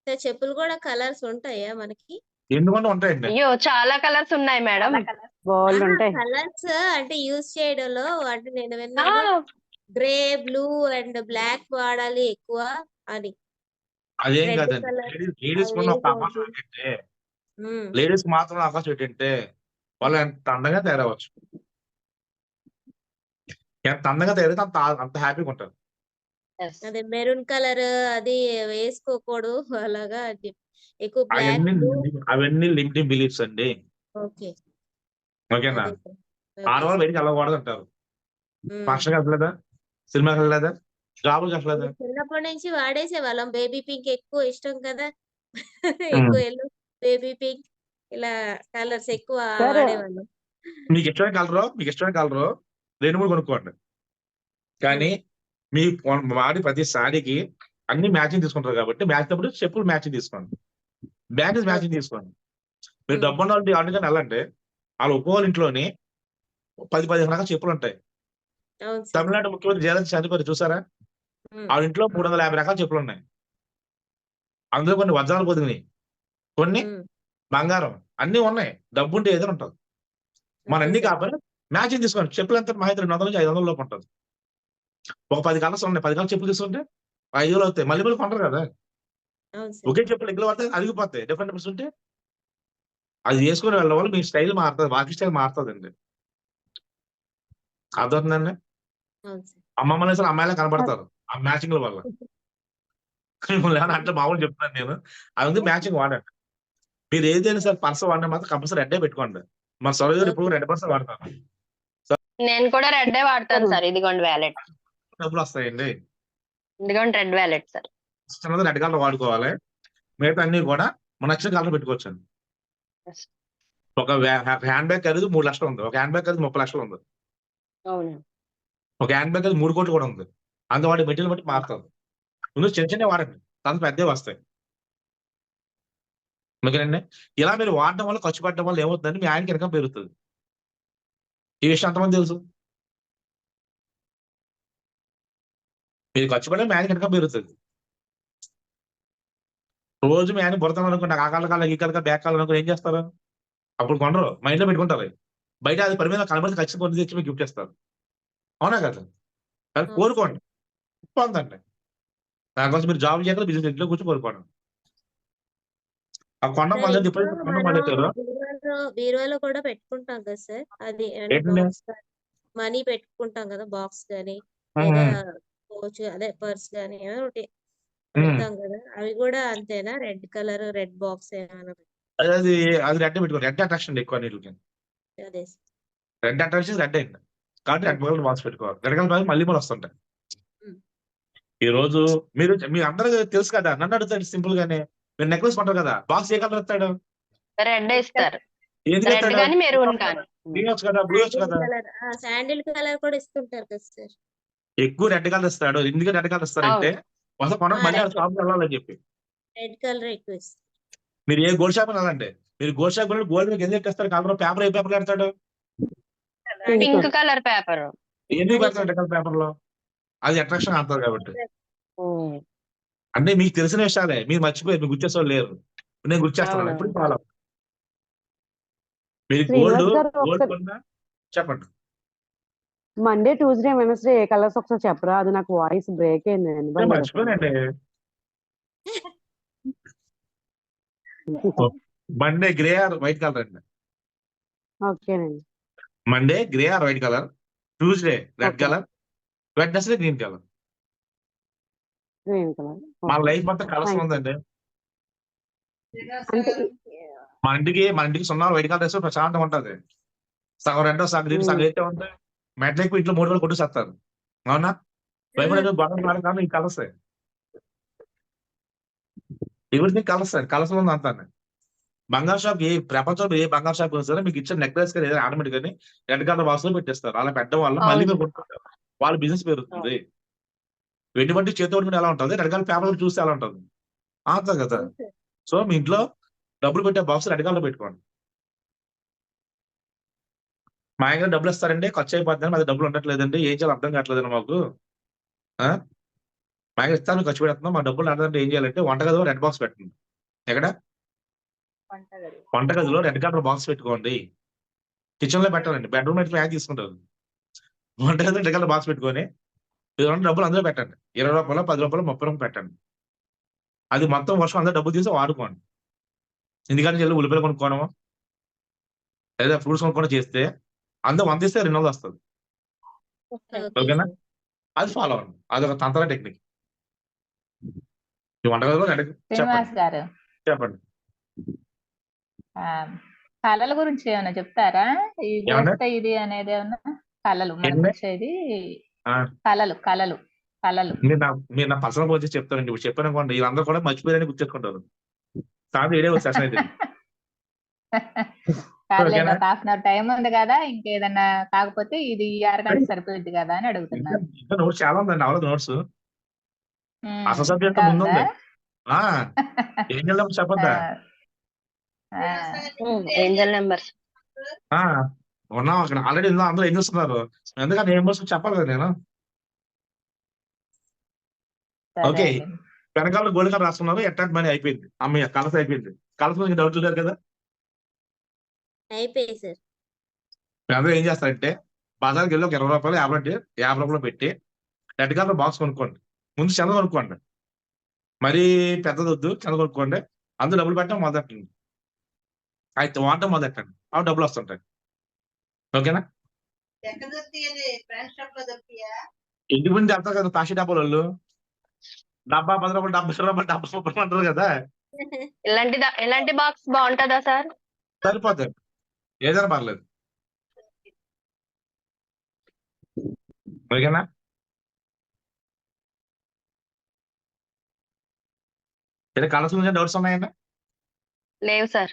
సార్ చెప్పులు కూడా కలర్స్ ఉంటాయా మనకి? ఎందుకంటే ఉంటాయండి. అయ్యో చాలా కలర్స్ ఉన్నాయి మేడం. బోల్డ్ ఉంటాయి. కలర్స్ అంటే యూజ్ చేయడంలో అంటే నేను ఆ, విన్నాను గ్రే, బ్లూ అండ్ బ్లాక్ వాడాలి ఎక్కువ అని. అదేం రెడ్ కాదండి. కలర్ లేడీస్ అది ఉన్న ఒక అవకాశం వేయకూడదు. ఏంటంటే, లేడీస్ మాత్రం అవకాశం ఏంటంటే వాళ్ళు ఎంత అందంగా తయారవచ్చు, ఎంత అందంగా తయారైతే అంత హ్యాపీగా ఉంటారు. yes. అదే మెరూన్ కలర్ అది వేసుకోకూడదు అలాగా అని చెప్పి. ఎక్కువ బ్లాక్, అవన్నీ బ్లూ. అవన్నీ లిమిటింగ్ బిలీఫ్స్ అండి. ఓకే. ఓకేనా? అదే సార్. ఓకే ఆడవాళ్ళు సార్. బయటికి వెళ్ళకూడదు అంటారు. ఫంక్షన్కి వెళ్ళలేదా, సినిమాకి వెళ్ళలేదా, జాబుకి వెళ్ళలేదా? చిన్నప్పటి నుంచి వాడేసేవాళ్ళం. బేబీ పింక్ ఎక్కువ ఇష్టం కదా. ఎక్కువ ఎల్లో, బేబీ పింక్ ఇలా కలర్స్ ఎక్కువ సార్ వాడేవాళ్ళం. మీకు ఇష్టమైన కలరు 2-3 కొనుక్కోండి. కానీ మీ వాడి ప్రతి సారీకి అన్ని మ్యాచింగ్ తీసుకుంటారు కాబట్టి మ్యాచ్ అప్పుడు చెప్పులు మ్యాచింగ్ తీసుకోండి, బ్యాగేజ్ మ్యాచింగ్ తీసుకోండి. మీరు డబ్బు ఉన్న వాళ్ళు అందుకని వెళ్ళండి, వాళ్ళ ఒక్కోళ్ళ ఇంట్లోని 10-15 రకాల చెప్పులు ఉంటాయి. అవును సార్. తమిళనాడు ముఖ్యమంత్రి జయలలిత చనిపోయి చూసారా, వాళ్ళ ఇంట్లో 350 రకాల చెప్పులు ఉన్నాయి. అందులో కొన్ని వజ్రాలు పొదిగినాయి, కొన్ని బంగారం, అన్ని ఉన్నాయి. డబ్బు ఉంటే ఏదైనా ఉంటుంది. మన అన్ని కాకపోయినా మ్యాచింగ్ తీసుకోండి. చెప్పులు ఎంత మహా 200 నుంచి 500 లోపు ఉంటుంది. ఒక 10 కలర్స్ ఉన్నాయి, 10 కలర్ చెప్పులు తీసుకుంటే 5,000 అవుతాయి. మళ్ళీ కొంటారు కదా. అవును సార్. ఒకే చెప్పులు ఎగ్గులు పడితే అరిగిపోతాయి. డిఫరెంట్ ఉంటే అది వేసుకుని వెళ్ళడం వల్ల మీ స్టైల్ మారుతుంది, వాకి స్టైల్ మారుతుందండి. అర్థమవుతుందండి? అవును సార్. అమ్మమ్మలు వేసిన అమ్మాయిలా కనబడతారు ఆ మ్యాచింగ్ల వల్ల. మిమ్మల్ని ఏమన్నా అంటే మామూలు చెప్తున్నాను నేను. అది మ్యాచింగ్ వాడండి. మీరు ఏదైనా సరే పర్స్ వాడినా మాత్రం కంపల్సరీ రెడ్డే పెట్టుకోండి. మన సౌరవ్ గారు ఇప్పుడు రెడ్ పర్స్ వాడతాను. నేను కూడా రెడ్డే వాడతాను సార్. ఇదిగోండి వ్యాలెట్, డబ్బులు వస్తాయండి. ఇదిగోండి రెడ్ వ్యాలెట్ సార్. చిన్నది రెడ్ కలర్ వాడుకోవాలి, మిగతా అన్ని కూడా మన నచ్చిన కలర్ పెట్టుకోవచ్చండి. Yes. ఒక హ్యాండ్ బ్యాగ్ ఖరీదు 3 లక్షలు ఉంది, ఒక హ్యాండ్ బ్యాగ్ ఖరీదు 30 లక్షలు ఉంది, అవును. ఒక హ్యాండ్ బ్యాగ్ ఖరీదు 3 కోట్లు కూడా ఉంది. అంత వాటి మెటీరియల్ బట్టి మారుతుంది. ముందు చిన్న చిన్న వాడండి, తర్వాత పెద్దవి వస్తాయి. ఓకేనండి? ఇలా మీరు వాడడం వల్ల, ఖర్చు పెట్టడం వల్ల ఏమవుతుందంటే మీ ఆయనకి ఇన్కమ్ పెరుగుతుంది. ఈ విషయం ఎంతమంది తెలుసు? మీరు ఖర్చు పెట్టడం మీ ఆయనకి ఇన్కమ్ పెరుగుతుంది. రోజు మీ ఆయన బుడతాం అనుకోండి, ఆ కాళ్ళ ఈ కాళ్ళ బ్యాక్ కాళ్ళు అనుకో ఏం చేస్తారు? అప్పుడు కొనరు, మైండ్ లో పెట్టుకుంటారు. బయట అది పరిమితం కనబడితే ఖచ్చితంగా కొని తెచ్చి మీకు గిఫ్ట్ ఇస్తారు. అవునా కదా? కానీ కోరుకోండి, పొందండి. దానికోసం మీరు జాబ్ చేయగలరు, బిజినెస్ ఇంట్లో కూర్చొని కోరుకోండి. ఆ కొండ సార్ మళ్ళీ ఇంట్లో కొండ మనం మళ్ళీ బీరువాలో కూడా పెట్టుకుంటాం కదా సార్. అది అంటే ఏంటండి? బాక్స్ మనీ పెట్టుకుంటాం కదా, బాక్స్ గానీ లేదా పౌచ్ అదే పర్స్ గానీ ఏదో ఒకటి పెడతాం కదా. అవి కూడా అంతేనా? రెడ్ కలర్ రెడ్ బాక్స్ ఏమైనా అది అది రెడ్ పెట్టుకోండి. రెడ్ అట్రాక్షన్ ఎక్కువ నీళ్ళకి. అదే సార్. రెడ్ అట్రాక్షన్ రెడ్ అయింది కాబట్టి రెడ్ కలర్ బాక్స్ పెట్టుకోవాలి. రెడ్ కలర్ మళ్ళీ కూడా వస్తుంటాయి. ఈ రోజు మీ అందరూ తెలుసు కదా, నన్ను అడుగుతాడు సింపుల్ గానే, మీరు నెక్లెస్ కొంటారు కదా, బాక్స్ ఏ కలర్ ఇస్తాడు? రెడ్ ఇస్తారు. ఎందుకు రెడ్ ఇస్తాడు? కానీ మెరూన్ కానీ. గ్రీన్ వచ్చు కదా, బ్లూ వచ్చు కదా. శాండిల్ కలర్ కూడా ఇస్తుంటారు కదా సార్. ఎక్కువ రెడ్ కలర్ ఇస్తాడు. ఎందుకు రెడ్ కలర్ ఇస్తారంటే అసలు కొన మళ్ళీ షాప్ వెళ్ళాలని చెప్పి. రెడ్ కలర్ ఎక్కువ ఇస్తారు. మీరు ఏ గోల్డ్ షాప్ వెళ్ళాలంటే, మీరు గోల్డ్ షాప్ వెళ్ళి గోల్డ్ మీకు ఎందుకు ఇస్తారు? కలర్ పేపర్ ఏ పేపర్ పెడతాడు? Pink colour paper. ఎందుకు పెడతాడు రెడ్ కలర్ పేపర్ లో? అది అట్రాక్షన్ అంటారు కాబట్టి. అంటే మీకు తెలిసిన విషయాలే మీరు మర్చిపోయారు, మీకు గుర్తేసే లేరు. నేను గుర్తు చేస్తాను ఇప్పుడు చాలా. మీరు గోల్డ్ కొన్నా చెప్పండి. మండే, ట్యూస్డే, వెనస్డే ఏ కలర్స్ ఒకసారి చెప్పరా? అది నాకు వాయిస్ బ్రేక్ అయింది. మర్చిపోయానండి. Monday grey or white colour అండి. ఓకేనండి. Monday grey or white colour, Tuesday red colour, Wednesday green colour. Green colour. మన లైఫ్ మొత్తం కలర్స్ ఉందండి. అంటే మన ఇంటికి సున్నా వైట్ కలర్ వేస్తే ప్రశాంతంగా ఉంటుంది. సగం రెండో సగం గ్రీన్ సగం అయితే ఉంటాయి. మెట్ల ఎక్కువ ఇంట్లో 3 వేలు కొట్టేస్తారు. అవునా? భయపడే బట్టలు మాడకాను ఈ కలర్స్ ఎవరికి కలర్స్ కలర్స్ ఉంది అంతా. బంగారు షాప్ ప్రపంచంలో ఏ బంగారు షాప్ సరే మీకు ఇచ్చిన నెక్లెస్ కానీ ఏదైనా ఆర్నమెంట్ కానీ రెడ్ కలర్ బాక్స్ లో పెట్టేస్తారు. అలా పెట్టడం వల్ల మళ్ళీ మీరు కొట్టుకుంటారు, వాళ్ళ బిజినెస్ పెరుగుతుంది. వెండి బట్టి చేతి పట్టుకుంటే ఎలా ఉంటుంది, రెడ్ కలర్ పేపర్ చూస్తే ఎలా ఉంటుంది అంతే కదా. సో మీ ఇంట్లో డబ్బులు పెట్టే బాక్స్ రెడ్ కలర్ పెట్టుకోండి. మా ఆయన డబ్బులు ఇస్తారండి, ఖర్చు అయిపోతుందని మాది డబ్బులు ఉండట్లేదండి, ఏం చేయాలి అర్థం కావట్లేదండి మాకు. మా ఆయన ఇస్తాను ఖర్చు పెడుతున్నాం, మా డబ్బులు అర్థం ఏం చేయాలంటే వంటగదిలో రెడ్ బాక్స్ పెట్టండి. ఎక్కడ వంటగదిలో రెడ్ కలర్ బాక్స్ పెట్టుకోండి. కిచెన్ లో పెట్టాలండి, బెడ్రూమ్ అయితే ప్యాక్ తీసుకుంటారు. వంటగదిలో రెడ్ కలర్ బాక్స్ పెట్టుకొని డబ్బులు అందులో పెట్టండి. 20 రూపాయలు, 10 రూపాయలు, 30 రూపాయలు పెట్టండి. అది మొత్తం వర్షం అందరూ డబ్బులు తీసి వాడుకోండి. ఎందుకంటే వెళ్ళి ఉల్లిపాయలు కొనుక్కోవడము లేదా ఫ్రూట్స్ కొనుక్కోవడం చేస్తే అందరూ 100 ఇస్తే 200 వస్తుంది. ఓకేనా, అది ఫాలో అవ్వండి. అదొక తంత్ర టెక్నిక్. ఈ వంటగదిలో శ్రీనివాస్ గారు చెప్పండి. కళల గురించి ఏమైనా చెప్తారా? ఇది వస్తే ఇది అనేది ఏమన్నా కళలు మనకు వచ్చేది కళలు కళలు కళలు మీరు నా పర్సనల్ గురించి చెప్తారండి. ఇప్పుడు చెప్పానుకోండి వీళ్ళందరూ కూడా మర్చిపోయారని గుర్తెట్టుకుంటారు. సాయంత్రం ఏడే సెషన్ అయితే కాలేదు, ఒక హాఫ్ అన్ అవర్ టైం ఉంది కదా, ఇంకేదన్నా కాకపోతే ఇది ఈ అరగంట సరిపోయింది కదా అని అడుగుతున్నారు. నోట్స్ చాలా ఉందండి, అవలేదు నోట్స్ అసలు సబ్జెక్ట్ ముందు ఉంది. ఏం చేద్దాం చెప్పొద్దా? ఏంజల్ నెంబర్స్ ఉన్నాం అక్కడ ఆల్రెడీ అందరూ ఏం చేస్తున్నారు, ఎందుకంటే ఏం బస్సు చెప్పాలి కదా నేను. ఓకే, వెనకాల గోల్డ్ కార్డ్ రాసుకున్నారు, అటాక్ మనీ అయిపోయింది. అమ్మాయి కలస అయిపోయింది. కలస మీకు డౌట్ లేదు కదా? అయిపోయింది సార్. అందరూ ఏం చేస్తారంటే బజార్కి వెళ్ళి ఒక 20 రూపాయలు 50 రూపాయలు పెట్టి రెడ్ కలర్ బాక్స్ కొనుక్కోండి. ముందు చంద కొనుక్కోండి, మరీ పెద్దది వద్దు, చంద కొనుక్కోండి. అందులో డబ్బులు పెట్టడం మొదలెట్టండి, అయితే వాడటం మొదలెట్టండి, అవి డబ్బులు వస్తుంటాయి. ఓకేనా? ఇంటి ముందు చెప్తారు కదా తాషి డబ్బాల వాళ్ళు, డబ్బా 10 రూపాయలు, 70 రూపాయలు, 70 రూపాయలు అంటారు కదా. ఎలాంటి బాక్స్ బాగుంటుందా సార్? సరిపోతాయి, ఏదైనా పర్లేదు. ఓకేనా? కలర్స్ నుంచి డౌట్స్ ఉన్నాయండి? లేవు సార్.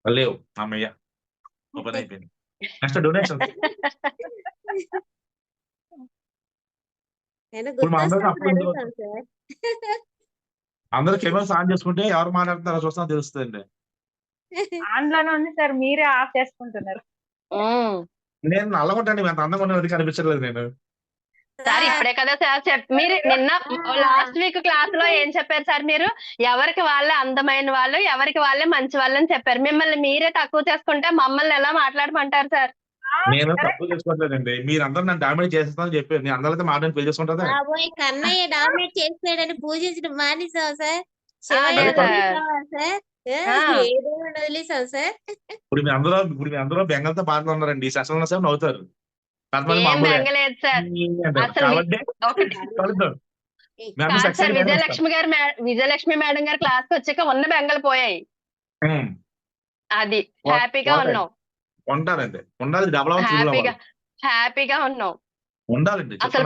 లేవు. అమ్మయ్య, ఓపెన్ అయిపోయింది. Next donation. అందరూ కెమెరాస్ ఆన్ చేసుకుంటే ఎవరు మాట్లాడుతున్నారో చూస్తున్నా తెలుస్తుందండి. ఆన్లోనే ఉంది సార్, మీరే ఆఫ్ చేసుకుంటున్నారు. నేను నల్లగొట్టండి, అంత అందంగా ఉన్నది కనిపించట్లేదు నేను. సార్ ఇప్పుడే కదా సార్ మీరు నిన్న లాస్ట్ వీక్ క్లాస్ లో ఏం చెప్పారు సార్? మీరు ఎవరికి వాళ్ళే అందమైన వాళ్ళు, ఎవరికి వాళ్ళే మంచి వాళ్ళు అని చెప్పారు. మిమ్మల్ని మీరే తక్కువ చేసుకుంటే మమ్మల్ని ఎలా మాట్లాడమంటారు సార్? నేను తక్కువ చేసుకోవట్లేదండి, మీరు అందరూ నన్ను డామినేట్ చేస్తానని చెప్పారు. నేను అందరితో మాట్లాడి పెళ్లి చేసుకుంటా. కన్నయ్య డామినేట్ చేసినాడని పూజించడం మానేసావా సార్? వదిలేసావు సార్. ఇప్పుడు మీ అందరూ బెంగళతో పాటలు ఉన్నారండి. ఈ సెషన్ సేపు నవ్వుతారు. విజయలక్ష్మి మేడం గారు క్లాస్ కి వచ్చాక ఉన్న బెంగలు పోయాయి. అది హ్యాపీగా ఉన్నాం. ఉంటారండి, ఉండాలి. హ్యాపీగా ఉన్నాం. ఉండాలండి. అసలు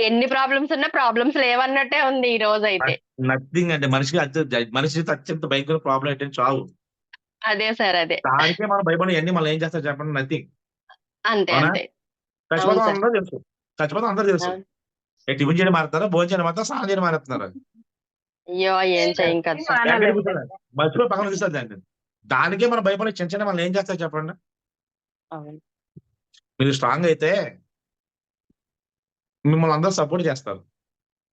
ఎన్ని ప్రాబ్లమ్స్ ఉన్నా ప్రాబ్లమ్స్ లేవన్నట్టే ఉంది ఈ రోజు అయితే. నథింగ్ అండి. మనిషి అత్యంత భయంకర ప్రాబ్లం ఏంటంటే చావు. అదే సార్, అదే దానికే మనం భయపడి అన్ని మనం ఏం చేస్తారు చెప్పండి? నథింగ్. అంతే అంతే. చచ్చిపోతాం అందరూ తెలుసు, చచ్చిపోతాం అందరూ తెలుసు. టిఫిన్ చేయడం మారుతారా, భోజనం చేయడం మారుతారా, స్నానం చేయడం మారుతున్నారు. అయ్యో ఏం చేయం కదా సార్. మర్చిపోయి పక్కన చూస్తారు దాన్ని. దానికే మనం భయపడి చిన్న చిన్న మనం ఏం చేస్తారు చెప్పండి? మీరు స్ట్రాంగ్ అయితే మిమ్మల్ని అందరూ సపోర్ట్ చేస్తారు,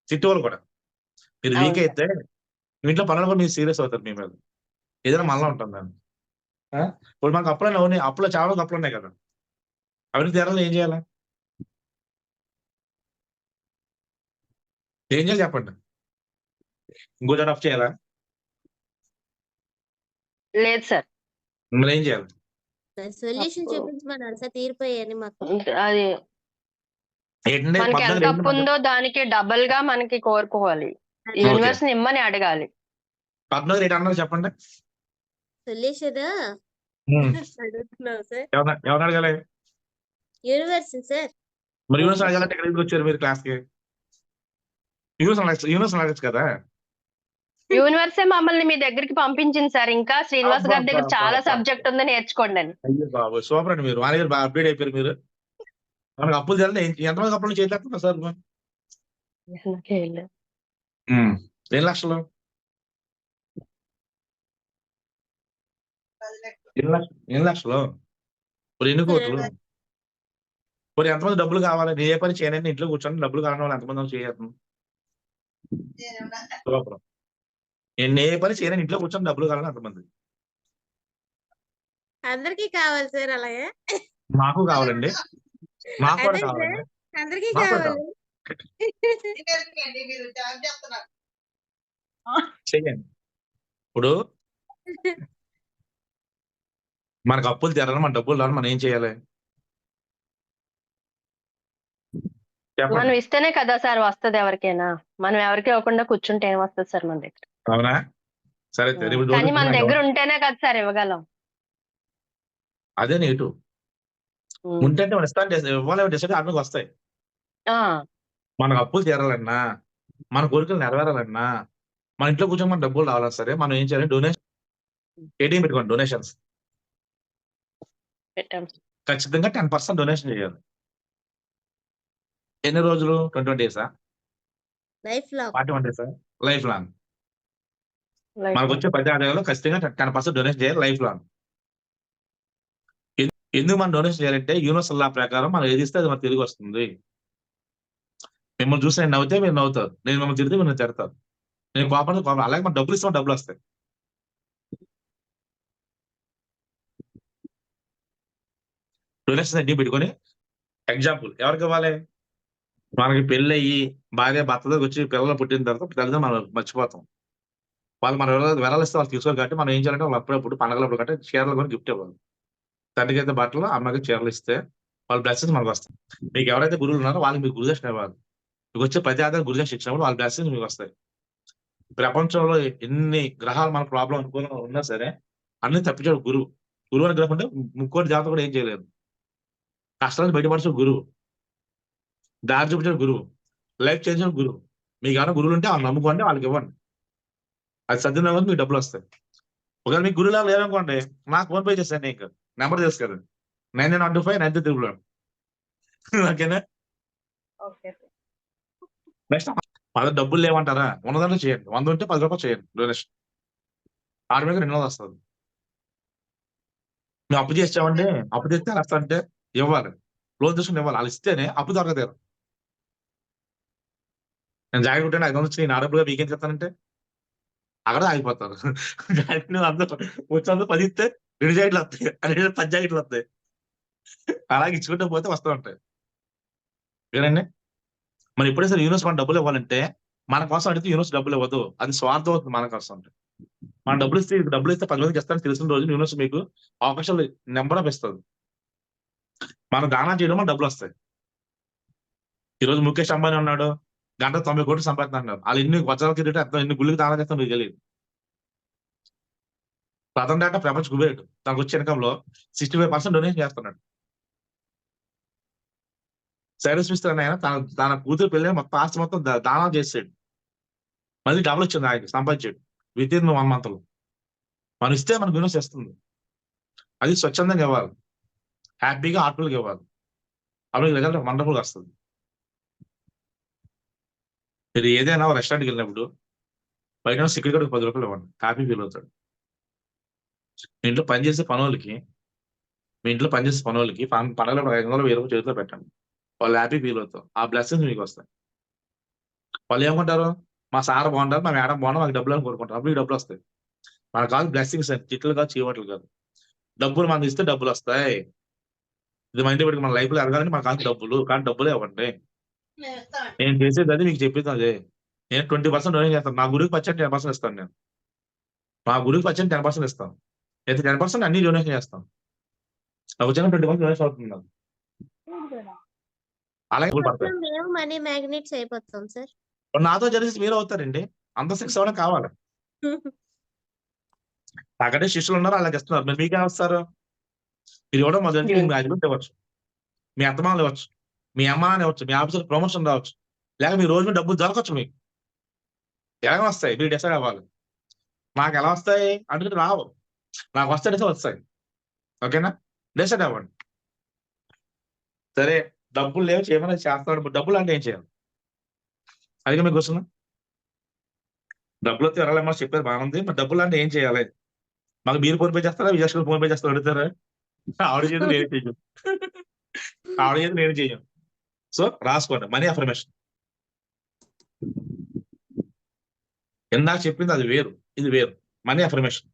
చిట్టువాళ్ళు కూడా. మీరు వీక్ అయితే మీ ఇంట్లో పనులు కూడా మీరు సీరియస్ అవుతారు. మీ మీద ఏదైనా మళ్ళా ఉంటుంది దాన్ని. ఇప్పుడు మాకు అప్పులో చాలా అప్పులు ఉన్నాయి కదా, అవన్నీ తీరాలి. ఏం చేయాలి చెప్పండి? ఇంకో జాబ్ ఆఫ్ చేయాలా? లేదు సార్. మిమ్మల్ని ఏం చేయాలి? సొల్యూషన్ చూపించమన్నారు సార్, తీరిపోయాయని మాకు. అది మనకి ఎంత అప్పు ఉందో దానికి డబల్ గా మనకి కోరుకోవాలి. యూనివర్స్ ఇమ్మని అడగాలి. 14 రేట్ అన్నారు చెప్పండి. సొల్యూషన్ అడుగుతున్నావు సార్. ఎవరు అడగాలి? Universe sir. మరి యూనివర్స్ అడగాలంటే ఎక్కడికి వచ్చారు మీరు క్లాస్ కి? యూనివర్స్ అడగచ్చు కదా. యూనివర్సే మమ్మల్ని మీ దగ్గరికి పంపించింది సార్. ఇంకా శ్రీనివాస్ గారి దగ్గర చాలా అబ్బబ్బబ్బబ్బా! సబ్జెక్ట్ ఉంది నేర్చుకోండి అని. అయ్యో బాబోయ్! సూపర్ అండి మీరు. వాళ్ళ బాగా అప్డేట్ అయిపోయారు మీరు. మనకు అప్పులు తీరాలి ఎంతమందికి అప్పులు చేతులేస్తున్నారు సార్? నాకేం ఎన్ని లక్షలు? ఎన్ని లక్షలు? ఇప్పుడు ఎన్ని కోట్లు? ఇప్పుడు ఎంతమంది డబ్బులు కావాలి? నేను ఏ పని చేయనండి, ఇంట్లో కూర్చొని డబ్బులు కావాలని వాళ్ళు ఎంతమంది చేయను? సూపర్. నేను ఏ పని చేయను, ఇంట్లో కూర్చొని డబ్బులు కావాలని ఎంతమంది? అందరికీ కావాలి సార్ అలాగే. మాకు కావాలండి. మాకు కూడా అదే సార్, కావాలండి. అందరికీ మాకు కూడా కావాలి. చెయ్యండి. ఇప్పుడు మనకు అప్పులు తీరాలి, మన డబ్బులు రావాలి, మనం ఏం చేయాలి మనం చెప్పండి? ఇస్తేనే కదా సార్ వస్తది ఎవరికైనా. మనం ఎవరికి ఇవ్వకుండా కూర్చుంటే ఏం వస్తుంది సార్ మన దగ్గర? అవునా? సరే ఇప్పుడు కానీ మన రోజు దగ్గర ఉంటేనే కదా సార్ ఇవ్వగలం. అదే నీటు ఉంటే మనం ఇస్తాను ఇవ్వాలి, డిసైడ్ ఆటోకి వస్తాయి. మనకు అప్పులు తీరాలన్నా, మన కోరికలు నెరవేరాలన్నా, మన ఇంట్లో కూర్చొని మన డబ్బులు రావాలన్నా సరే మనం ఏం చేయాలి? డొనేషన్, ఏటీఎం పెట్టుకోండి. డొనేషన్స్ పెట్టాం. ఖచ్చితంగా 10% డొనేషన్ చేయాలి. ఎన్ని రోజులు? 21 డేసా? Life long. 41 డేసా? Life long. మనకు వచ్చే ప్రతి ఆదాయంలో ఖచ్చితంగా 10% డొనేషన్ చేయాలి లైఫ్ లాంగ్. ఎందుకు మనం డొనేషన్ చేయాలంటే యూనివర్సల్ లా ప్రకారం మనం ఏది ఇస్తే అది మనకు తిరిగి వస్తుంది. మిమ్మల్ని చూసి నేను నవ్వుతే మీరు నవ్వుతారు, నేను మిమ్మల్ని తిడితే మీరు తిడతారు, నేను కోపడితే కోపం. అలాగే మనం డబ్బులు ఇస్తాం, డబ్బులు వస్తాయి. డొనేషన్ అన్ని పెట్టుకొని ఎగ్జాంపుల్ ఎవరికి ఇవ్వాలి? మనకి పెళ్ళి అయ్యి భార్య భర్తతో వచ్చి పిల్లలు పుట్టిన తర్వాత తల్లిదండ్రులు మనం మర్చిపోతాం. వాళ్ళు మన విరాళాలు ఇస్తే వాళ్ళు తీసుకోరు కాబట్టి మనం ఏం చేయాలంటే వాళ్ళు అప్పుడప్పుడు పండగలప్పుడు కంటే చీరలు కూడా గిఫ్ట్ ఇవ్వాలి. తండ్రికి అయితే బట్టలు, అమ్మకి చీరలు ఇస్తే వాళ్ళ బ్లెస్సింగ్స్ మనకు వస్తాయి. మీకు ఎవరైతే గురువులు ఉన్నారో వాళ్ళకి మీకు గురుదక్షిణ ఇవ్వాలి. మీకు వచ్చే ప్రతి ఆదాయం గురుదక్షిణ ఇచ్చినప్పుడు వాళ్ళ బ్లెస్సింగ్స్ మీకు వస్తాయి. ప్రపంచంలో ఎన్ని గ్రహాలు మన ప్రాబ్లం అనుకూలంగా ఉన్నా సరే అన్ని తప్పించాడు గురువు. గురువు అని గ్రహం అంటే ముక్కోటి జాతర కూడా ఏం చేయలేదు. కష్టాలను బయటపరచే గురువు, దారి చూపించే గురువు, లైఫ్ చేంజ్ గురువు. మీకు ఏమైనా గురువులు ఉంటే వాళ్ళు నమ్ముకోండి, వాళ్ళకి ఇవ్వండి. అది సద్వినియోగం మీకు డబ్బులు వస్తాయి. ఒకవేళ మీకు గురువులా లేదనుకోండి, నాకు ఫోన్ పే చేస్తాను. నీకు నెంబర్ తెలుసు కదా, 9915 ఓకేనా? నెక్స్ట్ పది డబ్బులు లేవంటారా? ఉన్నదాంట్లో చేయండి. 100 ఉంటే 10 రూపాయలు చేయండి డొనేషన్. ఆటోమేటిక్గా 200 వస్తుంది. మేము అప్పు చేసామంటే అప్పు తెస్తే వస్తా అంటే ఇవ్వాలి, లోన్ తీసుకుని ఇవ్వాలి. వాళ్ళు ఇస్తేనే అప్పు దొరకదేరు. నేను జాకెట్ కుట్టాను 500 వచ్చి నేను ఆడప్పుడుగా మీకేం చెప్తానంటే అక్కడ ఆగిపోతారు. జాకెట్ అందరూ వచ్చి 10 ఇస్తే 2 జాకెట్లు వస్తాయి, 10 జాకెట్లు వస్తాయి. అలాగే ఇచ్చుకుంటూ పోతే వస్తూ ఉంటాయి. వేరండి. మరి ఎప్పుడే సరే యూనివర్స్ మన డబ్బులు ఇవ్వాలంటే మన కోసం అడిగితే యూనివర్స్ డబ్బులు ఇవ్వదు, అది స్వార్థం అవుతుంది మన కోసం. అంటే మన డబ్బులు ఇస్తే 10 మందికి ఇస్తారని తెలిసిన రోజు యూనివర్స్ మీకు అవకాశాలు నెంబర్ ఆఫ్ ఇస్తుంది. మనం దానా చేయడం మన డబ్బులు వస్తాయి. ఈరోజు ముఖేష్ అంబానీ ఉన్నాడు, గంట 90 కోట్లు సంపాదిస్తున్నారు. వాళ్ళు ఎన్ని వజ్రాల కిరీటం ఎంత ఎన్ని గుళ్ళకి దానా చేస్తాం మీకు తెలియదు. రతన్ టాటా ప్రపంచ కుబేరుడు, తనకు వచ్చే ఇన్కంలో 65% డొనేషన్ చేస్తున్నాడు. సైరస్ మిస్టర్ అని ఆయన తన కూతురు పెళ్ళి మొత్తం ఆస్తి మొత్తం దానా చేసాడు. మళ్ళీ డబ్బులు వచ్చింది ఆయన సంపాదించాడు విత్ ఇన్ 1 month లో. మనం ఇస్తే మనకు యూనివర్స్ ఇస్తుంది. అది స్వచ్ఛందంగా ఇవ్వాలి, హ్యాపీగా హార్ట్ఫుల్గా ఇవ్వాలి. అప్పుడు రిజల్ట్ వండర్ఫుల్గా వస్తుంది. మీరు ఏదైనా రెస్టారెంట్కి వెళ్ళినప్పుడు బయట సిక్కుడు కూడా 10 రూపాయలు ఇవ్వండి, హ్యాపీ ఫీల్ అవుతాడు. మీ ఇంట్లో పనిచేసే పనులకి పండుగలో 500 1000 రూపాయలు చేతిలో పెట్టండి, వాళ్ళు హ్యాపీ ఫీల్ అవుతారు. ఆ బ్లెస్సింగ్స్ మీకు వస్తాయి. వాళ్ళు ఏమంటారు? మా సార్ బాగుంటారు, మా మేడం బాగుంటారు, మాకు డబ్బులు అని కోరుకుంటారు. అప్పుడు ఈ డబ్బులు వస్తాయి. మనకు కాదు బ్లెస్సింగ్స్, తిట్లు కాదు, చీవట్లు కాదు. డబ్బులు మనం ఇస్తే డబ్బులు వస్తాయి. ఇది మైండ్ పెట్టుకుని మన లైఫ్ లో ఎదగాలని మనకు కాదు డబ్బులు, కానీ డబ్బులే ఇవ్వండి. నేను చేసేది అది మీకు చెప్పేది అదే. నేను 20% డొనేట్ చేస్తాను. నా గురికి 10% ఇస్తాను. నేను మా గురికి 10% ఇస్తాను. అయితే 10% అన్ని డొనేషన్ చేస్తాను. నాకు వచ్చిన 20% డొనేషన్ అవుతుంది. అలాగే పడతాయి. మేము మనీ మ్యాగ్నెట్స్ అయిపోతాం సార్. నాతో జరిగి మీరు అవుతారండి. అంత 6 అవ్వడం కావాలి. నాకంటే శిష్యులు ఉన్నారు, అలాగే ఇస్తున్నారు. మీరు మీకేం వస్తారు? మీరు ఇవ్వడం మొదటి మీ హస్బెండ్ ఇవ్వచ్చు, మీ అత్తమామలు ఇవ్వచ్చు, మీ అమ్మ నాన్న ఇవ్వచ్చు, మీ ఆఫీసర్ ప్రమోషన్ రావచ్చు, లేక మీ రోజు డబ్బులు దొరకచ్చు. మీకు ఎలాగ వస్తాయి? మీరు డిసైడ్ అవ్వాలి. నాకు ఎలా వస్తాయి అంటే రావు, నాకు వస్తాయి వస్తాయి. ఓకేనా, డిసైడ్ అవ్వండి. సరే డబ్బులు లేవు చేయమని చేస్తాడు, డబ్బులు అంటే ఏం చేయాలి? అదిగా మీకు క్వశ్చన్. డబ్బులు వస్తే ఎవరైనా చెప్పారు బాగుంది, మరి డబ్బులు అంటే ఏం చేయాలి? మాకు మీరు ఫోన్ పే చేస్తారా, విజయ్ ఫోన్ పే చేస్తారా అడుగుతారా? ఆవిడ చేతి నేను చెయ్యం, ఆవిడ చేతి నేను చెయ్యం. సో రాసుకోండి, మనీ అఫర్మేషన్. ఇందాక చెప్పింది అది వేరు, ఇది వేరు. మనీ అఫర్మేషన్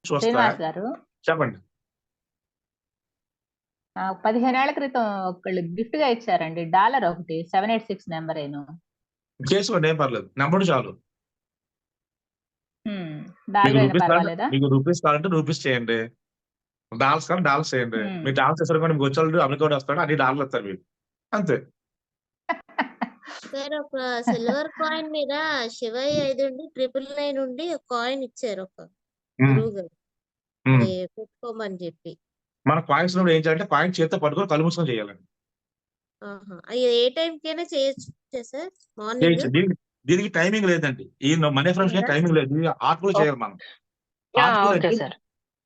శ్రీనివాస్ గారు, చెప్పండి. 15 ఏళ్ల క్రితం ఒకళ్ళు గిఫ్ట్ గా ఇచ్చారండి డాలర్ ఒకటి, 786 నెంబర్ ఏను. చేసుకోండి, ఏం పర్లేదు, నెంబర్ చాలు. డాలర్ అయినా పర్వాలేదా? మీకు రూపీస్ కావాలంటే రూపీస్ చేయండి, డాలర్స్ కావాలంటే డాలర్స్ చేయండి. మీరు డాలర్స్ ఇస్తారు కానీ మీకు వచ్చాడు అమెరికా వస్తాడు, అన్ని డాలర్లు వస్తారు మీకు, అంతే. సార్ ఒక సిల్వర్ కాయిన్ మీద శివయ్య 5 ఉండి ఒక కాయిన్ ఇచ్చారు ఒక గురువు గారు, అది పెట్టుకోమని చెప్పి. మన కాయిన్స్ ఏం చేయాలంటే కాయిన్ చేతితో పట్టుకొని కళ్ళు మూసుకొని చేయాలండి. అది ఏ టైం కైనా చేయొచ్చు సార్? మార్నింగ్? దీనికి టైమింగ్ లేదండి, ఈ మనీ అఫర్మేషన్ టైమింగ్ లేదు, ఆర్ట్ కూడా చేయాలి మనం.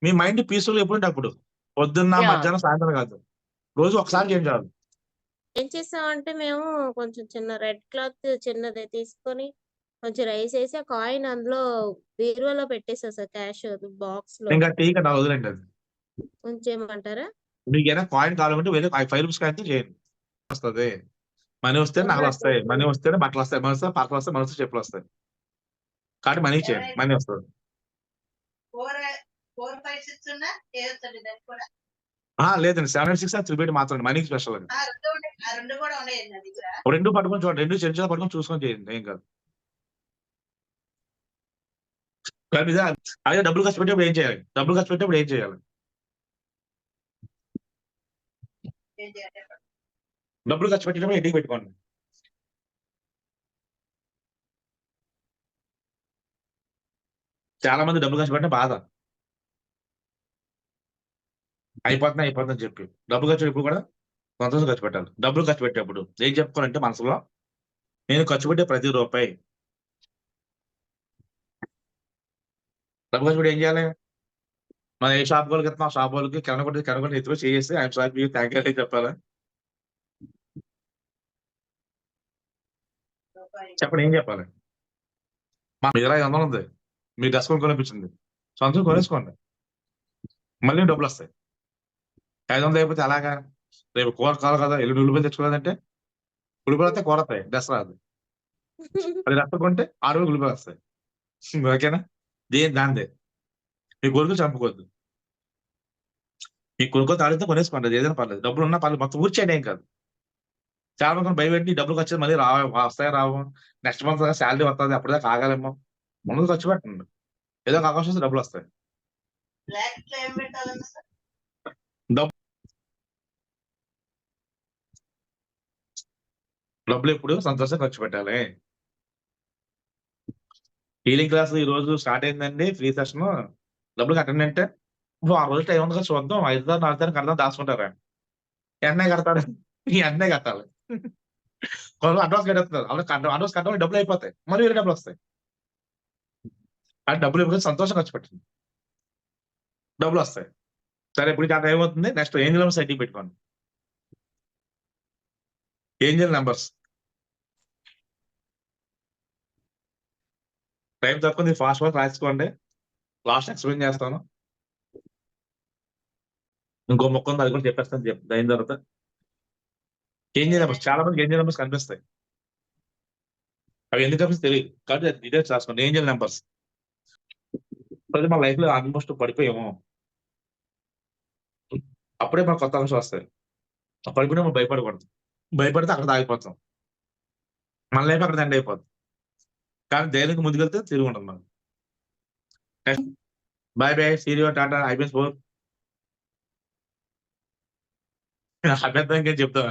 మీ మైండ్ పీస్ఫుల్ ఎప్పుడంటే అప్పుడు, పొద్దున్న మధ్యాహ్నం సాయంత్రం కాదు, రోజు ఒకసారి చేంజ్ అవ్వాలి. ఏం చేసామంటే మేము కొంచెం చిన్న రెడ్ క్లాత్ చిన్నది తీసుకొని కొంచెం రైస్ వేసి ఆ కాయిన్ అందులో బీరువాలో పెట్టేసా సార్, క్యాష్ బాక్స్ లో. ఇంకా టీ కన్నా వదిలేండి, అది ఉంచేయమంటారా? మీకు ఏదైనా కాయిన్ కావాలంటే వెళ్ళి 5 రూపీస్ కాయిన్ చేయండి, వస్తుంది. మనీ వస్తే నగలు వస్తాయి, మనీ వస్తేనే బట్టలు వస్తాయి, మనీ వస్తే పక్కలు వస్తాయి, మనీ వస్తే చెప్పులు వస్తాయి. కాబట్టి మనీ చేయండి, మనీ వస్తుంది. లేదండి 786 3 మాత్రం మనీకి స్పెషల్ అండి. 2 పట్టుకొని చూడండి, 2 చెంచా పట్టుకొని చూసుకొని చేయండి, ఏం కాదు. అదే డబ్బులు ఖర్చు పెట్టేప్పుడు ఏం చేయాలి? డబ్బులు ఖర్చు పెట్టేప్పుడు ఏం చేయాలి? డబ్బులు ఖర్చు పెట్టేటప్పుడు ఇంటికి పెట్టుకోండి. చాలా మంది డబ్బులు ఖర్చు పెట్టిన బాధ అయిపోతుందని చెప్పి డబ్బు ఖర్చు ఎప్పుడు కూడా సంతోషం ఖర్చు పెట్టాలి. డబ్బులు ఖర్చు పెట్టేప్పుడు ఏం చెప్పుకోవాలంటే మనసులో, నేను ఖర్చు పెట్టే ప్రతి రూపాయి, డబ్బు ఖర్చు పెట్టి ఏం చేయాలి? మనం ఏ షాప్ వాళ్ళకి ఇస్తాం, షాప్ వాళ్ళకి కెనకొట్టి ఎత్తుకొని చేసి ఆయన షాప్ థ్యాంక్ యూ చెప్పాలా? చెప్పండి, ఏం చెప్పాలి? మా మీద 500 ఉంది, మీ డ్రెస్ కొనిపించింది, సంతోషం కొనేసుకోండి, మళ్ళీ డబ్బులు వస్తాయి. 500 అయిపోతే అలాగా, రేపు కూర కావాలి కదా, ఎల్లుండి ఉల్లిపాయలు తెచ్చుకోలేదంటే ఉల్లిపాయలు వస్తాయి, కూర వస్తాయి, డ్రెస్ రాదు. అది డ్రెస్ కొంటే 6 ఉల్లిపాయలు వస్తాయి. ఓకేనా, దాందే. మీ కొడుకు చంపుకోవద్దు, మీ కొడుకు తాడితే కొనేసుకోండి, ఏదైనా పర్లేదు, డబ్బులు ఉన్నా పర్లేదు, మొత్తం ఊర్చేయండి, ఏం కాదు. చాలా మంది భయపెట్టి డబ్బులు ఖర్చు మళ్ళీ వస్తాయి రావు, నెక్స్ట్ మంత్ శాలరీ వస్తుంది అప్పుడే కాగలేమో, ముందు ఖర్చు పెట్టండి, ఏదో ఒక అవకాశం వస్తే డబ్బులు వస్తాయి. డబ్బులు ఎప్పుడు సంతోషంగా ఖర్చు పెట్టాలి. హీలింగ్ క్లాస్ ఈ రోజు స్టార్ట్ అయిందండి, ఫ్రీ సెషన్. డబ్బులు కట్టండి అంటే 6 రోజులు టైం ఉంది కదా, చూద్దాం 5 తారీఖు 4 తారీఖు కడదాం దాచుకుంటారా? వెంటనే కడతాడు, వెంటనే కట్టాలి. కొంచెం అడ్వాన్స్ కట్టేస్తున్నారు, అడ్వాన్స్ కట్టడం డబ్బులు అయిపోతాయి, మరి వేరే డబ్బులు వస్తాయి. అది డబ్బులు ఇవ్వకపోతే సంతోషం ఖర్చు పెట్టండి, డబ్బులు వస్తాయి. సరే ఇప్పుడు ఆ టైం అవుతుంది, నెక్స్ట్ ఏంజల్ నెంబర్స్ ఐటీ పెట్టుకోండి. ఏంజల్ నెంబర్స్ టైం తక్కువ, ఫాస్ట్ రాసుకోండి, లాస్ట్ ఎక్స్ప్లెయిన్ చేస్తాను. ఇంకో మొక్క ఉంది, అది కూడా చెప్పేస్తాను, అయిన తర్వాత. ఏంజల్ నెంబర్స్ చాలా మంది ఏంజల్ నెంబర్స్ కనిపిస్తాయి, అవి ఎందుకు కనిపిస్తే తెలియదు, కాబట్టి డీటెయిల్స్ రాసుకోండి. ఏంజల్ నెంబర్స్ ప్రతి మన లైఫ్ లో ఆల్మోస్ట్ పడిపోయాము, అప్పుడే మన కొత్త అవకాశం వస్తాయి. పడిపోయినా మనం భయపడకూడదు, భయపడితే అక్కడ ఆగిపోతాం, మన లైఫ్ అక్కడ ఎండ్ అయిపోతుంది. కానీ ధైర్యంగా ముందుకెళ్తే తిరిగి ఉంటుంది మనం. Bye bye, cheerio, tata, IBS 4. అభ్యర్థం చెప్తా.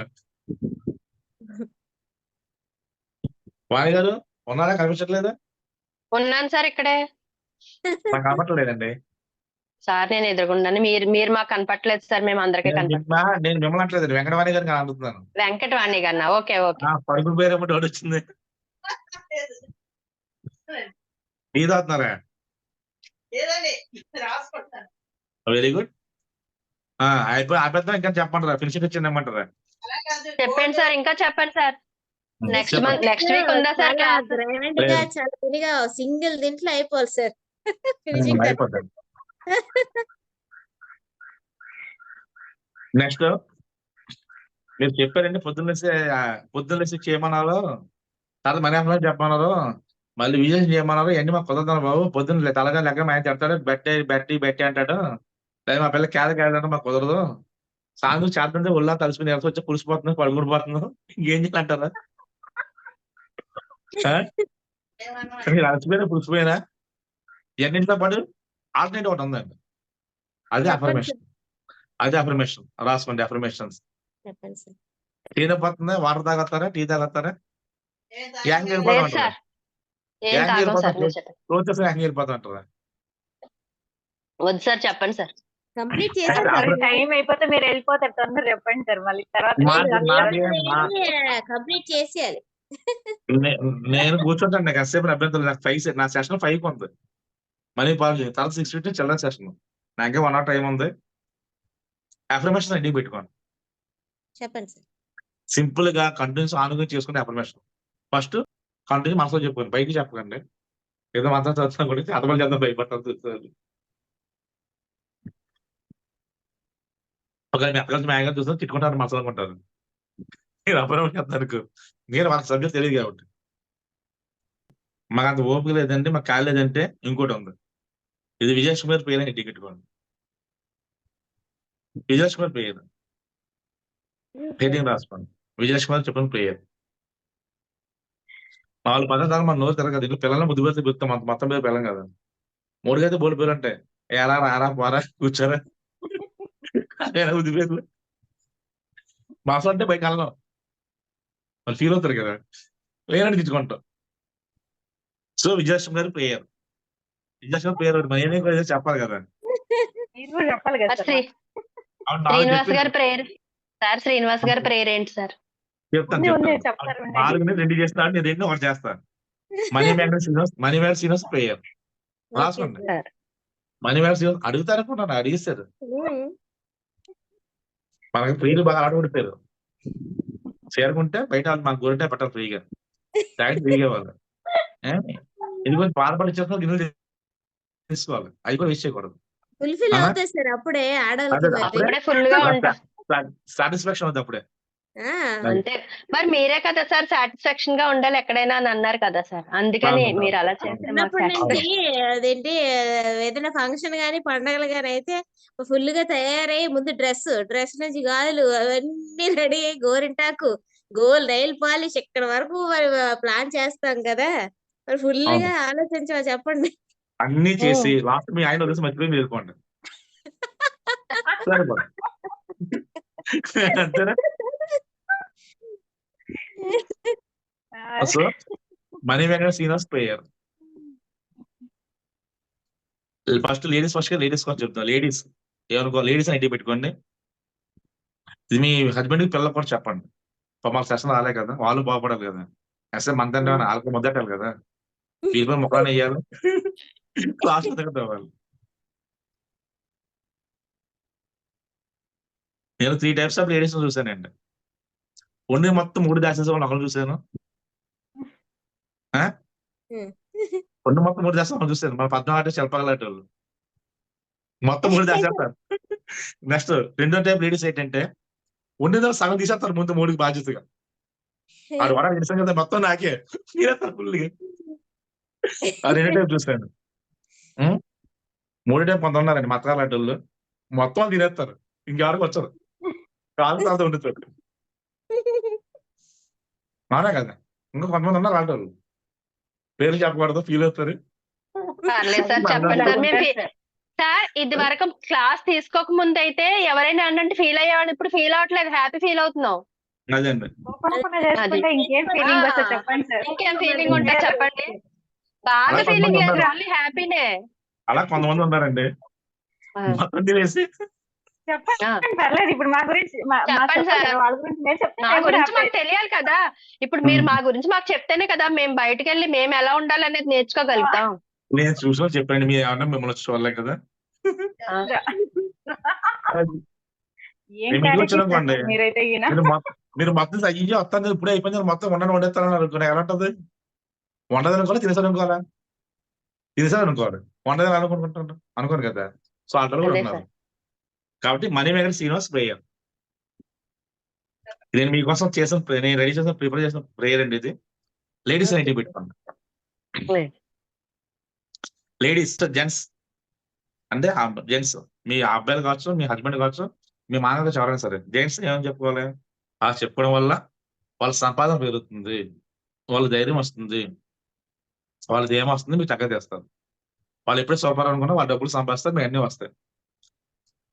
వాణి గారు ఉన్నారా, కనిపించట్లేదా? ఉన్నాను సార్, ఇక్కడే. నాకు కనపట్లేదండి సార్, నేను ఎదురుగుండాను, మీరు మాకు కనపట్లేదు సార్, మేము అందరికీ కనపట్లేదు. నేను మిమ్మల్ని అంటలేదు, వెంకటవాణి గారిని అనుకుంటున్నాను. వెంకటవాణి గారినా? Okay okay. పరుగులు పేరేమో డౌట్ వచ్చింది. టీ తాగుతున్నారా? Very good. ఆపేద్దాం, ఇంకా చెప్పమంటారా? ఫినిష్ ఇచ్చింది ఇమ్మంటారా? చెప్పండి సార్, ఇంకా చెప్పండి sir. Next month, next week ఉందా సార్ చాలా క్లాస్? గ్రాండ్ గా, చాలా విడిగా సింగిల్ దీంట్లో అయిపోవాలి సార్ ఫినిషింగ్. అయిపోతుంది. నెక్స్ట్ మీరు చెప్పారండి పొద్దున్నేసి చేయమన్నారు, తర్వాత మనీ అప్లై చెప్పమన్నారు, మళ్ళీ విజయం చేయమన్నారు. ఇవన్నీ మాకు కుదరదు బాబు. పొద్దున్న తలగా లెక్క ఆయన చెప్తాడు, బెట్టి అంటాడు. లేదా మా పిల్ల కేదంటే మాకు కుదరదు. సాయంత్రం చేస్తుంటే ఒళ్ళా తలిసిపోయి నెలసి వచ్చి పులిసిపోతుంది, పడుకుండిపోతున్నాం. ఇంకేం చేయాలంటారా? మీరు అలసిపోయినా పులిసిపోయినా ఎన్నింటితో పాటు ఆల్టర్నేటివ్ ఒకటి ఉందండి. అదే అఫర్మేషన్. రాసుకోండి అఫర్మేషన్స్. చెప్పండి సార్. టీ నొప్పుతుందా? వాటర్ తాగొస్తారా? టీ తాగొస్తారా? గ్యాంగ్ లేదు వెళ్ళిపోతా సార్, ఏం గ్యాంగ్ తాగం వెళ్ళిపోతా సార్. మీరు చెప్పండి. రోజు గ్యాంగ్ వెళ్ళిపోతా అంటారా? వద్దు సార్, చెప్పండి సార్. కంప్లీట్ అదే చేసేసారు. అఫర్- టైం అయిపోతే మీరు వెళ్ళిపోతారు. తొందర చెప్పండి సార్, మళ్ళీ తర్వాత కంప్లీట్ చేసేయాలి. నేను కూర్చుంటాను. నాకు ఎంతసేపు అభ్యంతరం. నాకు 5 నా సెషన్ 5 ఉంది. మనీ పాలు తర్వాత 6:50 చిల్డ్రన్ సెషన్. నాకే 1 hour టైం ఉంది. అఫర్మేషన్ ఇంటికి పెట్టుకోండి. చెప్పండి సార్. సింపుల్ గా కంటిన్యూస్ ఆనుకుని చేసుకునే అఫర్మేషన్. ఫస్ట్ కంటిన్యూ మనసులో చెప్పుకోండి, బయటికి చెప్పకండి. ఏదో మాత్రం చదువుతున్నా కూడా అర్థం చేద్దాం, భయపడతారు. ఒకవేళ మీ అత్తగారు మ్యాగా చూస్తే తిట్టుకుంటారు, మనసులో అనుకుంటారు. మీరు అఫర్మేషన్ చెప్తారు. నేను వాళ్ళకి సబ్జెక్ట్ తెలియదు కాబట్టి. మాకు అంత ఓపిక లేదంటే, మాకు ఖాళీ లేదంటే ఇంకోటి ఉంది. ఇది విజయలక్ష్మి పేరు అని టికెట్ ఇవ్వండి. విజయలక్ష్మి పేరు హెడ్డింగ్ రాసుకోండి. విజయలక్ష్మి చెప్పిన ప్రేయర్. 4 పదార్థాలు మన నోరు తిరగదు. ఇంట్లో పిల్లల్ని ముద్దు పెడితే గుర్తాం, మొత్తం మీద పిల్లం కదా. 3 బోర్డు పేరు అంటే ఏరా రారా పోరా కూర్చోరా ముద్దు పేర్లు. మాసం అంటే బయట వెళ్ళం, వాళ్ళు ఫీల్ అవుతారు కదా, లేనని తెచ్చుకుంటాం. సో విజయలక్ష్మి గారి ప్రేయర్. విజయలక్ష్మి ప్రేయర్ మరి ఏమేమి కూడా చెప్పాలి కదా. చెప్పాలి కదా సార్. శ్రీనివాస్ గారి ప్రేయర్ సార్. శ్రీనివాస్ గారి ప్రేయర్ ఏంటి సార్? చెప్తాను. 4 2 చేస్తాను, నేను 2 ఒకటి చేస్తాను. మనీ మ్యాన్ శ్రీనివాస్ ప్రేయర్ రాసుకోండి. మనీ మ్యాన్ శ్రీనివాస్ అడుగుతారనుకుంటాను, అడిగిస్తారు. మనకి ఫ్రీలు బాగా ఆడుకుంటారు. చేరుకుంటే బయట వాళ్ళు మనకు గోరింటే పట్టాలి ఫ్రీగా, ఫ్రీగా వాళ్ళు. ఇది కొంచెం బాధపడి చేస్తున్నా గిన్నెలు తీసుకోవాలి, అవి కూడా వేస్ట్ చేయకూడదు. ఫుల్ఫిల్ అవుతాయి సార్ అప్పుడే ఆడవాళ్ళకి. అప్పుడే ఫుల్ గా ఉంటాం, సాటిస్ఫాక్షన్ అవుతుంది అప్పుడే. అంతే. మరి మీరే కదా సార్ సాటిస్ఫాక్షన్ గా ఉండాలి ఎక్కడైనా అని అన్నారు కదా సార్, అందుకని మీరు అలా చేస్తే చిన్నప్పటి నుంచి అదేంటి ఏదైనా ఫంక్షన్ గానీ పండగలు గానీ అయితే ఫుల్ గా తయారై ముందు డ్రెస్ నుంచి గాజులు అవన్నీ రెడీ అయ్యి గోరింటాకు నెయిల్ పాలిష్ ఇక్కడ వరకు మరి ప్లాన్ చేస్తాం కదా. మరి ఫుల్ గా ఆలోచించా చెప్పండి. అన్ని చేసి లాస్ట్ మీ ఆయన వదిలేసి మర్చిపోయి మీరు వెళ్ళిపోండి. అంతేనా? So money Venkata Srinivas prayer. First ladies కోసం చెప్తాను. లేడీస్ ఏమనుకో, లేడీస్ ఇంటికి పెట్టుకోండి. ఇది మీ హస్బెండ్ కి పిల్లలు కూడా చెప్పండి. మాకు సెషన్ రాలే కదా, వాళ్ళు బాగుపడాలి కదా. అసలు మంత్ అంటే వాళ్ళకి మొదటాలి కదా, వీళ్ళు మొక్కలు వేయాలి, క్లాస్ వాళ్ళు. నేను 3 types ఆఫ్ లేడీస్ చూసానండి. ఉండి మొత్తం 3 దాసేసే వాళ్ళు ఒకరు చూసాను. ఉండి మొత్తం 3 దాసే వాళ్ళు చూసాను. మన 14 శిల్పగలాంటి వాళ్ళు మొత్తం 3 దాసేస్తారు. నెక్స్ట్ 2వ టైప్ లేడీస్ ఏంటంటే ఉండిన సగం తీసేస్తారు ముందు 3కి బాధ్యతగా. వాడు కూడా నిజం కదా, మొత్తం నాకే తీరేస్తారు ఫుల్గా. ఆ 2వ టైప్ చూసాను. 3వ టైప్ కొంత ఉన్నారండి మతకాలాంటి వాళ్ళు, మొత్తం వాళ్ళు తినేస్తారు, ఇంకెవరికి వచ్చరు, కాదు తర్వాత ఉండుతారు. అవునా కదా. ఇంకా కొంతమంది ఉన్నారు అలాంటి వాళ్ళు, పేర్లు చెప్పకూడదు, ఫీల్ అవుతారు. పర్లేదు సార్, చెప్పండి సార్. మేము సార్ ఇది వరకు క్లాస్ తీసుకోక ముందు అయితే ఎవరైనా అంటే ఫీల్ అయ్యేవాడు, ఇప్పుడు ఫీల్ అవ్వట్లేదు, హ్యాపీ ఫీల్ అవుతున్నాం. అదండి. ఇంకేం ఫీలింగ్ వస్తుంది చెప్పండి సార్. ఇంకేం ఫీలింగ్ ఉంటుంది చెప్పండి. బాగా ఫీలింగ్ లేదు, ఓన్లీ హ్యాపీనే. అలా కొంతమంది ఉన్నారండి మొత్తం తినేసి చెప్పండి పర్లేదు. ఇప్పుడు మా గురించి చెప్పండి సార్. వాళ్ళ గురించి నేను చెప్తే నా గురించి మాకు తెలియాలి కదా. ఇప్పుడు మీరు మా గురించి మాకు చెప్తేనే కదా మేము బయటకు వెళ్ళి మేము ఎలా ఉండాలనేది నేర్చుకోగలుగుతాం. నేను చూసిన చెప్పండి, మీరు ఏమన్నా మిమ్మల్ని వచ్చి చూడలే కదా. మీరైతే మీరు మొత్తం అయ్యి వస్తాను ఇప్పుడే అయిపోయింది, మొత్తం ఉండని వండేస్తానని అనుకున్నా. ఎలా ఉంటుంది? వండదని అనుకోవాలి, తినేసాను అనుకోవాలా? తినేసాను అనుకోవాలి, వండదని అనుకుంటుంటాను అనుకోను కదా. సో ఆటలు కూడా ఉన్నారు. కాబట్టి మనీ మేకర్ శ్రీనివాస్ ప్రేయర్, నేను మీకోసం చేసిన నేను రెడీ చేసిన ప్రిపేర్ చేసిన ప్రేయర్ అండి ఇది. లేడీస్ ఇంటికి పెట్టుకోండి. లేడీస్, జెంట్స్ అంటే జెంట్స్, మీ అబ్బాయిలు కావచ్చు, మీ హస్బెండ్ కావచ్చు, మీ మానవ కావచ్చు, ఎవరైనా సరే జెంట్స్ ఏమని చెప్పుకోవాలి? అలా చెప్పుకోవడం వల్ల వాళ్ళ సంపాదన పెరుగుతుంది, వాళ్ళ ధైర్యం వస్తుంది, వాళ్ళది ఏమొస్తుంది మీరు చక్కగా చేస్తారు. వాళ్ళు ఎప్పుడు సూపర్ అనుకున్నా వాళ్ళ డబ్బులు సంపాదిస్తారు, మీకు అన్నీ వస్తాయి.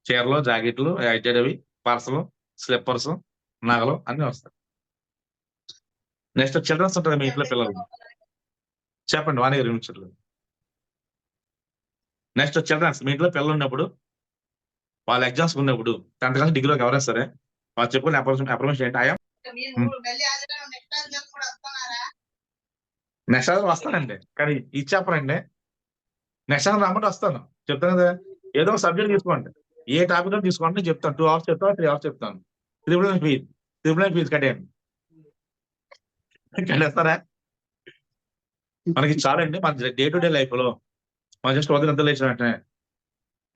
చీరలు, జాకెట్లు, ఐటెడవి, పర్సలు, స్లిప్పర్స్, నగలు అన్నీ వస్తాయి. నెక్స్ట్ చిల్డ్రన్స్ ఉంటారు మీ ఇంట్లో పిల్లలు. చెప్పండి వాణి గారు నిమిషాలు. నెక్స్ట్ చిల్డ్రన్స్, మీ ఇంట్లో పిల్లలు ఉన్నప్పుడు, వాళ్ళ ఎగ్జామ్స్ ఉన్నప్పుడు, 10th క్లాస్ డిగ్రీలోకి ఎవరైనా సరే వాళ్ళు చెప్పుకునే అప్రమేషన్ ఏంటి? ఆయా నెక్స్ట్ సార్ వస్తానండి, కానీ ఇది చెప్పనండి. నెక్స్ట్ సార్ రమ్మంటే వస్తాను, చెప్తాను కదా. ఏదో ఒక సబ్జెక్ట్ తీసుకోండి, ఏ టాపిక్ తీసుకోండి చెప్తాను. 2 hours చెప్తాను, 3 hours చెప్తాను. త్రిపుల్ ఫీజు కట్టేయండి. కట్టేస్తారా? మనకి చాలండి. మన డే టు డే లైఫ్ లో మనం జస్ట్ ఉదయం నిద్ర లేచిన వెంటనే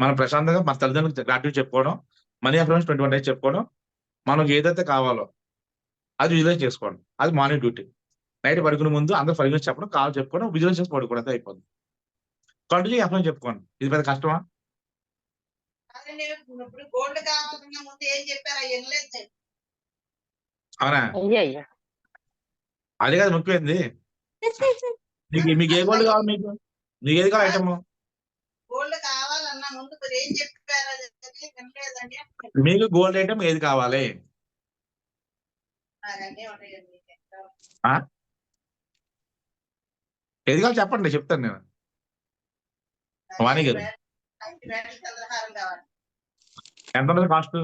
మనం ప్రశాంతంగా మన తల్లిదండ్రులకు గ్రాట్యూడ్ చెప్పుకోవడం, మనీ అఫ్రెన్స్ 21 days చెప్పుకోవడం, మనకు ఏదైతే కావాలో అది విజువలైజ్ చేసుకోండి. అది మార్నింగ్ డ్యూటీ. నైట్ పడుకునే ముందు అందరూ ఫైవ్ చెప్పడం, కాల్ చెప్పుకోవడం, విజువలైజ్ చేసి పడుకోవడం, అంతే అయిపోతుంది. కంటిన్యూ అప్లై చెప్పుకోండి. ఇది పెద్ద కష్టమా? అవునా? అదే కదా ముఖ్యమైంది. మీకు ఏ గోల్డ్ కావాలి? మీకు ఏది కావాలి ఐటమ్? మీకు గోల్డ్ ఐటమ్ ఏది కావాలి? ఏది కావాలి చెప్పండి, చెప్తాను నేను. వాణి గారు ఎంత ఉంటుంది కాస్ట్?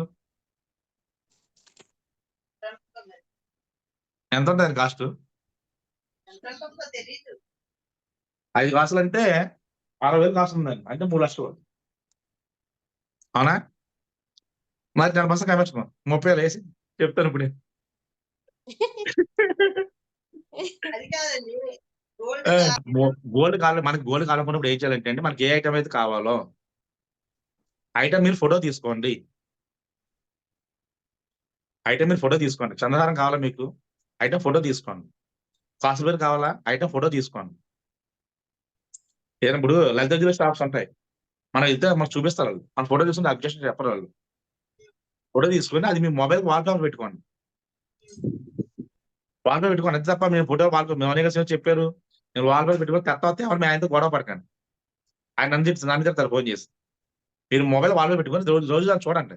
ఎంత ఉంటుంది కాస్ట్? 5 కాసులు అంటే 60,000 కాస్ట్ ఉందండి, అంటే 3 లక్షలు. అవునా? మరి 10% కమిషన్ 30,000 వేసి చెప్తాను ఇప్పుడు. గోల్డ్ కావాలి, మనకి గోల్డ్ కావాలనుకున్నప్పుడు ఏం చేయాలంటే అండి, మనకి ఏ ఐటమ్ అయితే కావాలో ఐటమ్ మీరు ఫోటో తీసుకోండి. చంద్రహారం కావాలా మీకు? ఐటమ్ ఫోటో తీసుకోండి. కాసులు కావాలా? ఐటమ్ ఫోటో తీసుకోండి. ఇప్పుడు లలిత జ్యువెలరీ షాప్స్ ఉంటాయి, మనం వెళ్తే మనకు చూపిస్తారు వాళ్ళు. మన ఫోటో తీసుకుంటే అబ్జెక్షన్ చెప్పరు వాళ్ళు. ఫోటో తీసుకుని అది మీ మొబైల్ వాల్పేపర్ పెట్టుకోండి. వాల్పేపర్ పెట్టుకోండి, అంతే తప్ప మేము ఫోటో వాల్పేపర్ చెప్పారు నేను వాల్పేపర్ పెట్టుకుని తర్వాత ఎవరు మీ ఆయనతో గొడవ పడకండి. ఆయన నన్ను చెప్తారు ఫోన్ చేసి. మీరు మొబైల్ వాల్పేపర్ పెట్టుకొని రోజు దాన్ని చూడండి.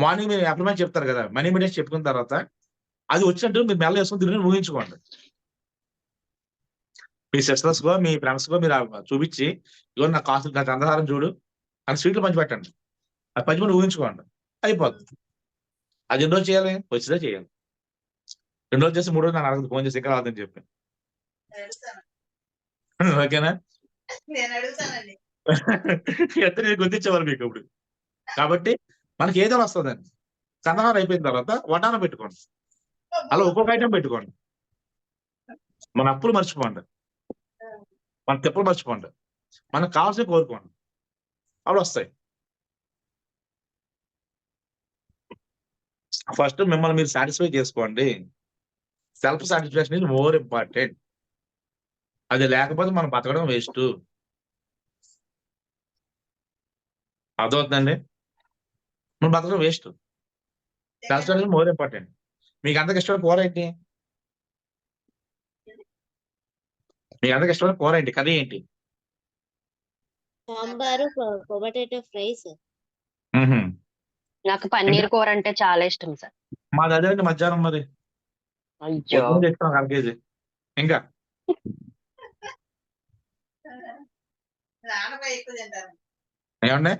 మార్నింగ్ మీరు అప్లిమెంట్ చెప్తారు కదా, మనీ మీడియస్ చెప్పుకున్న తర్వాత అది వచ్చినట్టు మీరు మెల్ల వేసుకుని తిరిగి ఊహించుకోండి. మీ సిస్టర్స్ కో మీ ఫ్రెండ్స్ కో మీరు చూపించి, ఇగో నా కాస్ట్ నా చంద్రహారం చూడు అని స్వీట్లు పంచిపెట్టండి. అది పంచిపెట్టి ఊహించుకోండి, అయిపోతుంది. అది 2 రోజులు చేయాలి, వచ్చిదే చేయాలి. 2 రోజులు చేసి 3 రోజులు నన్ను అడగదు ఫోన్ చేసి ఇంకా రాదని చెప్పి. ఓకేనా? ఎంత నేను గుర్తించేవారు మీకు ఇప్పుడు. కాబట్టి మనకి ఏదైనా వస్తుందండి. చంద్రహారం అయిపోయిన తర్వాత వడ్డానం పెట్టుకోండి, అలా ఒక్కొక్క ఐటమ్ పెట్టుకోండి. మన అప్పులు మర్చిపోండి, మన తెప్పులు మర్చిపోండి, మనకు కావాల్సి కోరుకోండి, అప్పుడు వస్తాయి. ఫస్ట్ మిమ్మల్ని మీరు సాటిస్ఫై చేసుకోండి. Self satisfaction is more important. అది లేకపోతే మనం బతకడం వేస్ట్. అర్థమవుతుందండి? మనం బతకడం waste. Self satisfaction more important. మీకు అంతకు ఇష్టమైన కూర ఏంటి? కర్రీ ఏంటి? Sambar, potato fry sir. నాకు పన్నీర్ కూర అంటే చాలా ఇష్టం సార్. మాది అదే అండి మధ్యాహ్నం. మరి తెచ్చుకున్నాం 1 kg. ఇంకా ఏమండి?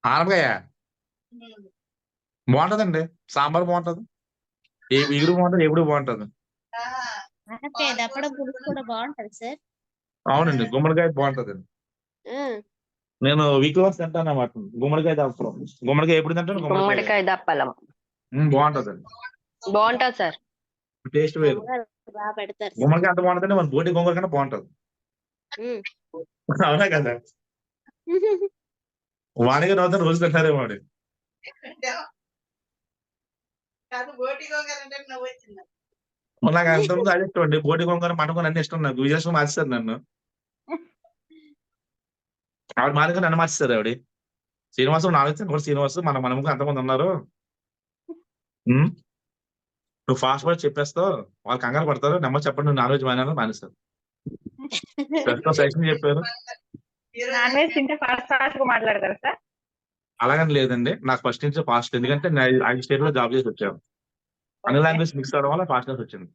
ఆనపకాయ బాగుంటదండి. సాంబార్ బాగుంటది, ఇగురు బాగుంటది, ఎప్పుడు బాగుంటది. ఆనపకాయ దప్పడం పులుసు కూడా బాగుంటది సార్. అవునండి, గుమ్మడికాయ బాగుంటదండి. నేను వీక్లీ వన్స్ తింటాను అన్నమాట గుమ్మడికాయ దప్పడం. గుమ్మడికాయ ఎప్పుడు తింటాను? గుమ్మడికాయ దప్పలం బాగుంటదండి, బాగుంటది సార్. టేస్ట్ వేరు. బాగా పెడతారు. గుమ్మడికాయ అంత బాగుంటదండి, మన బోటి గోంగూర కన్నా బాగుంటది. అవునా కదా? వాడిగా నవ్వుతాను, రోజు తింటారేమో వాడు. నాకు అంతకుముందు అది ఇష్టం అండి, బోటి గోంగూర మటన్ అన్ని ఇష్టం. నాకు విజయలక్ష్మి మార్చారు నన్ను. ఆవిడ మాదిరిగా నన్ను మార్చేస్తారు ఆవిడ. శ్రీనివాసం నాలుగు కూడా శ్రీనివాసు మన మనముకు అంతమంది ఉన్నారు, నువ్వు ఫాస్ట్ వర్డ్ చెప్పేస్తావు, వాళ్ళు కంగారు పడతారు, నెంబర్ చెప్పండి, నువ్వు నాన్ వెజ్ మానేస్తారు. సెక్షన్ చెప్పారు. నాన్ వెజ్ తింటే ఫాస్ట్ గా మాట్లాడతారు సార్. అలాగని లేదండి, నాకు ఫస్ట్ నుంచి ఫాస్ట్, ఎందుకంటే నేను 5 స్టేట్ లో జాబ్ చేసి వచ్చాను. అన్ని లాంగ్వేజ్ మిక్స్ అవడం వల్ల ఫాస్ట్నెస్ వచ్చింది.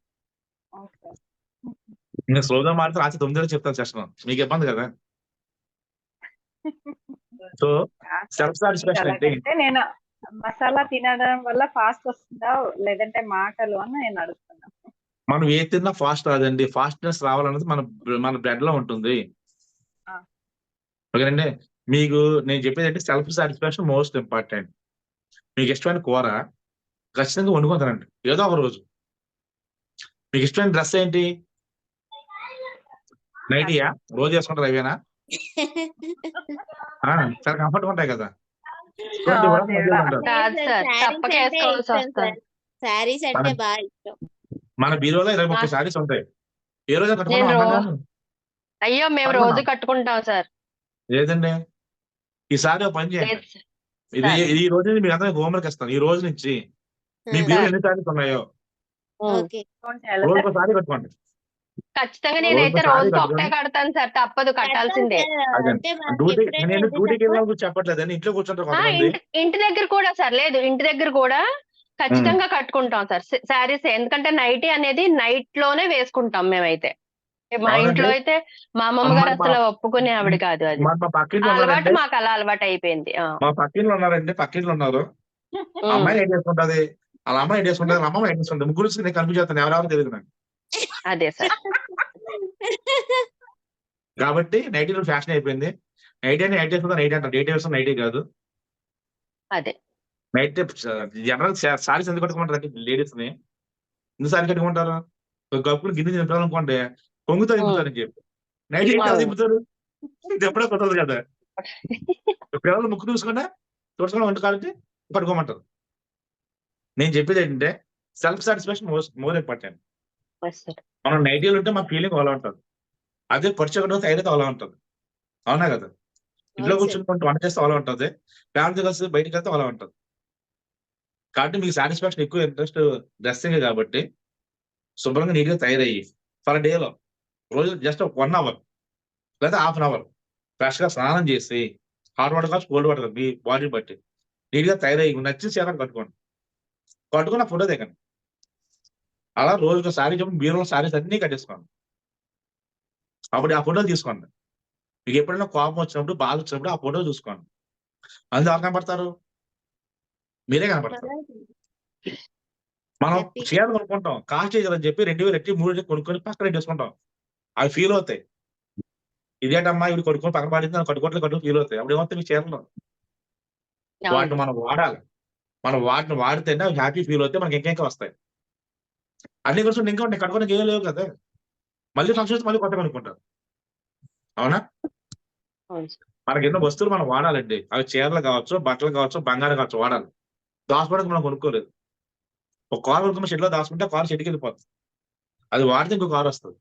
నేను స్లోగా మాట్లాడితే రాత్రి 9 చెప్తాను సెషన్, మీకు ఇబ్బంది కదా. సో సెల్ఫ్ సాటిస్ఫాక్షన్ అంటే నేను మసాలా తినడం వల్ల ఫాస్ట్ వస్తుందా లేదంటే మాటలు అని నేను అడుగుతున్నాను. మనం ఏ తిన్నా ఫాస్ట్ రాదండి, ఫాస్ట్నెస్ రావాలన్నది మన బ్లడ్ లో ఉంటుంది. ఓకేనండి, మీకు నేను చెప్పేది అంటే సెల్ఫ్ సాటిస్ఫాక్షన్ మోస్ట్ ఇంపార్టెంట్. మీకు ఇష్టమైన కూర ఖచ్చితంగా వండుకుంటారండి ఏదో ఒక రోజు. మీకు ఇష్టమైన డ్రెస్ ఏంటి? నైటీయా? రోజు వేసుకుంటారు అవేనా? చాలా కంఫర్ట్ ఉంటాయి కదా. శారీస్ అంటే బాగా ఇష్టం. మన బీరోలో 20-30 శారీస్ ఉంటాయి, ఏ రోజు కట్టుకుంటాం? అయ్యో మేము రోజు కట్టుకుంటాం సార్. లేదండి, ఈసారి ఒక పని చేయండి, ఈ రోజు మీకు అందరూ హోంవర్క్ ఇస్తాను. ఈ రోజు నుంచి మీ బీరో ఎన్ని శారీస్ ఉన్నాయో రోజు ఒకసారి కట్టుకోండి. ఖచ్చితంగా నేనైతే రోజు ఒకటే కడతాను సార్, తప్పదు, కట్టాల్సిందే. నేను డ్యూటీకి వెళ్ళినప్పుడు చెప్పట్లేదండి, ఇంట్లో కూర్చుంటారు. ఇంటి దగ్గర కూడా సార్, లేదు ఇంటి దగ్గర కూడా ఖచ్చితంగా కట్టుకుంటాం సార్ శారీస్. ఎందుకంటే నైటీ అనేది నైట్ లోనే వేసుకుంటాం మేమైతే. మా ఇంట్లో అయితే మా అమ్మమ్మ గారు అసలు ఒప్పుకునే ఆవిడ కాదు, అది అలవాటు మాకు అలా అలవాటు అయిపోయింది. మా పక్కింట్లో ఉన్నారండి, పక్కింట్లో ఉన్నారు, అమ్మాయి ఏం చేసుకుంటది, అలా అమ్మాయి ఏం చేసుకుంటది, అమ్మాయి ఏం చేసుకుంటది, ముగ్గురు నేను కన్ఫ్యూజ్ చేస్తాను, ఎవరెవరు తెలియదు నాకు. అదే సార్. కాబట్టి నైటీ ఫ్యాషన్ అయిపోయింది. నైట్ అని నైట్ వేసుకుంటా, నైట్ అంటారు, డేట్ వేసుకుని నైటీ కాదు. అదే నైట్ జనరల్ సారీస్ ఎందుకు కట్టుకుంటారు అంటే లేడీస్ ని ఎందుకు సారీ కట్టుకుంటారు? గప్పులు గిన్నె తింటారనుకోండి, పొంగుతో దింపుతారని చెప్పి. నైట్ ఏంటో దింపుతారు, ఇది ఎప్పుడో కుదరదు కదా. పిల్లలు ముక్కు చూసుకుంటే తుడుచుకుని వంటకాలకి పట్టుకోమంటారు. నేను చెప్పేది ఏంటంటే సెల్ఫ్ సాటిస్ఫాక్షన్ మోర్ ఇంపార్టెంట్. మనం నైటీలు ఉంటే మన ఫీలింగ్ అలా ఉంటుంది, అదే పరుచుకుంటే అయితే అలా ఉంటుంది. అవునా కదా? ఇంట్లో కూర్చుని వంట చేస్తే అలా ఉంటుంది, ఫ్యామిలీ కలిసి బయటకు వెళ్తే అలా ఉంటుంది. కాబట్టి మీకు సాటిస్ఫాక్షన్ ఎక్కువ ఇంట్రెస్ట్ డ్రెస్సింగ్ కాబట్టి శుభ్రంగా నీట్గా తయారయ్యి ఫర్ డేలో రోజు జస్ట్ 1 అవర్ లేదా హాఫ్ అన్ అవర్ ఫ్రెష్ గా స్నానం చేసి హాట్ వాటర్ కావచ్చు కోల్డ్ వాటర్ మీ బాడీ బట్టి నీట్గా తయారయ్యి నచ్చిన చీరలు కట్టుకున్న ఫోటో దిగండి. అలా రోజుకు సారీ చెప్పి బీరులో సారీస్ అన్ని కట్టేసుకోండి. అప్పుడు ఆ ఫోటోలు తీసుకోండి. మీకు ఎప్పుడైనా కోపం వచ్చినప్పుడు బాధ వచ్చినప్పుడు ఆ ఫోటో చూసుకోండి. అందులో ఎవరు కనపడతారు? మీరే కనపడతారు. మనం చీరలు కొనుక్కుంటాం, కాస్ట్ చేయాలని చెప్పి 2000 రెట్టి 3000 కొనుక్కొని పక్కన పెట్టేసుకుంటాం, అవి ఫీల్ అవుతాయి. ఇదేంటమ్మా ఇవి కొనుక్కొని పక్కన పడింది కట్టుకోవట్లేదు ఫీల్ అవుతాయి. అప్పుడు ఏమవుతాయి మీ చీరలు? వాటిని మనం వాడాలి, మనం వాటిని వాడితేనే అవి హ్యాపీ ఫీల్ అవుతాయి, మనకి ఇంకేంకా వస్తాయి. అన్ని కూర్చొని ఇంకా ఉంటాయి, కట్టుకోవడానికి ఏం లేవు కదా, మళ్ళీ ఫంక్షన్ మళ్ళీ కొత్త కొనుక్కుంటారు. అవునా? మనకి ఎన్నో వస్తువులు మనం వాడాలండి, అవి చీరలు కావచ్చు, బట్టలు కావచ్చు, బంగారం కావచ్చు, వాడాలి. దాచుకోవడానికి మనం కొనుక్కోలేదు. ఒక కారు కొనుక్కున్న షెడ్లో దాచుకుంటే కారు షెడ్కి వెళ్ళిపోతుంది, అది వాడితే ఇంకో కారు వస్తుంది.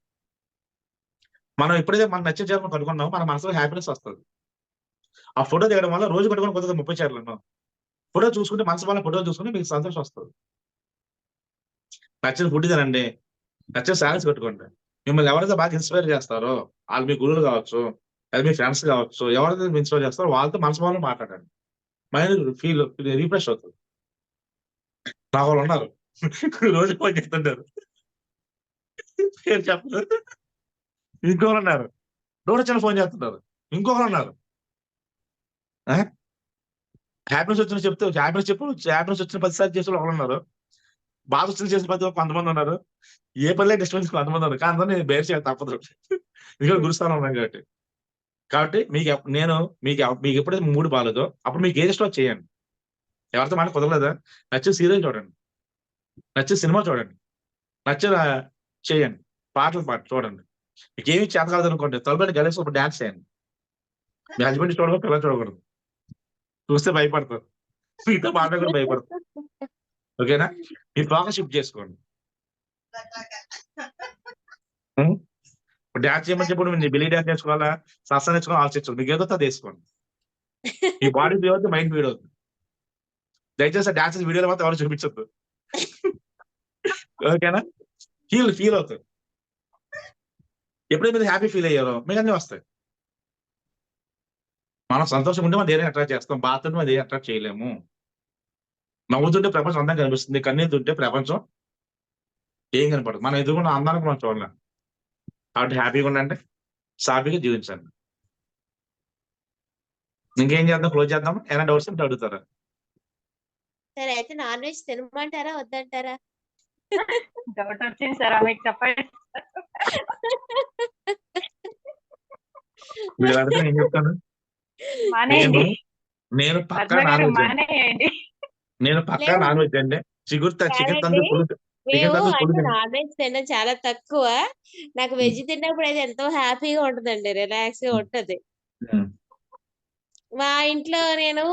మనం ఎప్పుడైతే మనకు నచ్చిన చీరలు కట్టుకున్నామో మన మనసులో హ్యాపీనెస్ వస్తుంది. ఆ ఫోటో దిగడం వల్ల రోజు కట్టుకుని కొద్దిగా 30 చీరలు ఉన్నాం, ఫోటో చూసుకుంటే మనసు వాళ్ళ ఫోటో చూసుకుంటే మీకు సంతోషం వస్తుంది. నచ్చిన ఫుడ్ తినండి, నచ్చిన శారీస్ కట్టుకోండి. మిమ్మల్ని ఎవరైతే బాగా ఇన్స్పైర్ చేస్తారో వాళ్ళు మీ గురువులు కావచ్చు, అది మీ ఫ్రెండ్స్ కావచ్చు, ఎవరైతే ఇన్స్పైర్ చేస్తారో వాళ్ళతో మనసు వాళ్ళు మాట్లాడండి, మైండ్ ఫీల్ రిఫ్రెష్ అవుతుంది. నా వాళ్ళు ఉన్నారు రోజు ఫోన్ చేస్తుంటారు, పేరు చెప్పలేదు, ఇంకొకరు ఉన్నారు రోజు చిన్న ఫోన్ చేస్తుంటారు, ఇంకొకరు ఉన్నారు హ్యాపీనెస్ వచ్చిన చెప్తే హ్యాపీనెస్ వచ్చిన 10 సార్లు చేసే వాళ్ళు ఉన్నారు, బాధ వచ్చిన చేసిన కొంతమంది ఉన్నారు, ఏ పనిలో డిస్టర్బెన్స్ కొంతమంది ఉన్నారు. కానీ అందరూ నేను బేర్ చేయాలి తప్పదు, ఎందుకంటే గురుస్థానం ఉన్నాం కాబట్టి. కాబట్టి మీకు ఎప్పుడైతే మూడు బాగాలేదో అప్పుడు మీకు ఏది ఇష్టం చేయండి. ఎవరితో మాట కుదరలేదా, నచ్చిన సీరియల్ చూడండి, నచ్చిన సినిమా చూడండి, నచ్చిన చేయండి, పాటలు చూడండి. మీకు ఏమి చేత కాదు అనుకోండి, తలబడి కలిసి ఒక డాన్స్ చేయండి. మీ హస్బెండ్ చూడకూడదు, పిల్లలు చూడకూడదు, చూస్తే భయపడతారు, మీతో మాట్లాడకుండా భయపడతారు. ఓకేనా, మీ ఫోకస్ షిఫ్ట్ చేసుకోండి. డాన్స్ చేయమని చెప్పి మీరు బెల్లీ డాన్స్ నేర్చుకోవాలా, సస్తా నేర్చుకోవాలి, ఆలోచించాలి. మీకు ఏదో అది వేసుకోండి. మీ బాడీ ఫీల్ అవుతుంది, మైండ్ ఫీల్ అవుతుంది. దయచేసి డాన్స్ వీడియోలో మాత్రం ఎవరు చూపించద్దు. ఓకేనా, ఫీల్ అవుతుంది. ఎప్పుడైతే మీరు హ్యాపీ ఫీల్ అయ్యారో మీకు అన్నీ వస్తాయి. మనం సంతోషం ఉంటే మనం ఏదైనా అట్రాక్ట్ చేస్తాం, బాధ ఉంటే మనం ఏదైనా అట్రాక్ట్ చేయలేము. నవ్వుతుంటే ప్రపంచం అందంగా కనిపిస్తుంది, కన్నీళ్తుంటే ప్రపంచం ఏం కనపడదు. మనం ఎదుర్కొన్న అందానికి మనం చూడలేం. కాబట్టి హ్యాపీగా ఉండండి, సాఫీగా జీవించండి. ఇంకేం చేద్దాం, క్లోజ్ చేద్దాం. ఏమైనా డౌట్స్ ఉంటే అడుగుతారా? సరే, అయితే నాన్ వెజ్ తినమంటారా వద్దంటారా? డౌట్ వచ్చింది సార్, మీకు చెప్పండి. మీరు అడిగితే నేను చెప్తాను. మానేయండి, నేను పక్కా పద్మ నాన్ గారు వెజ్ అండి. మానేయండి. నేను పక్కా లేదు. నాన్ వెజ్ అండి. చికెన్ కాదండి, తండ్రి మేము అంటే నాన్ వెజ్ తినడం చాలా తక్కువ. నాకు వెజ్ తిన్నప్పుడు అయితే ఎంతో హ్యాపీగా ఉంటదండి, రిలాక్స్ గా ఉంటది. మా ఇంట్లో నేను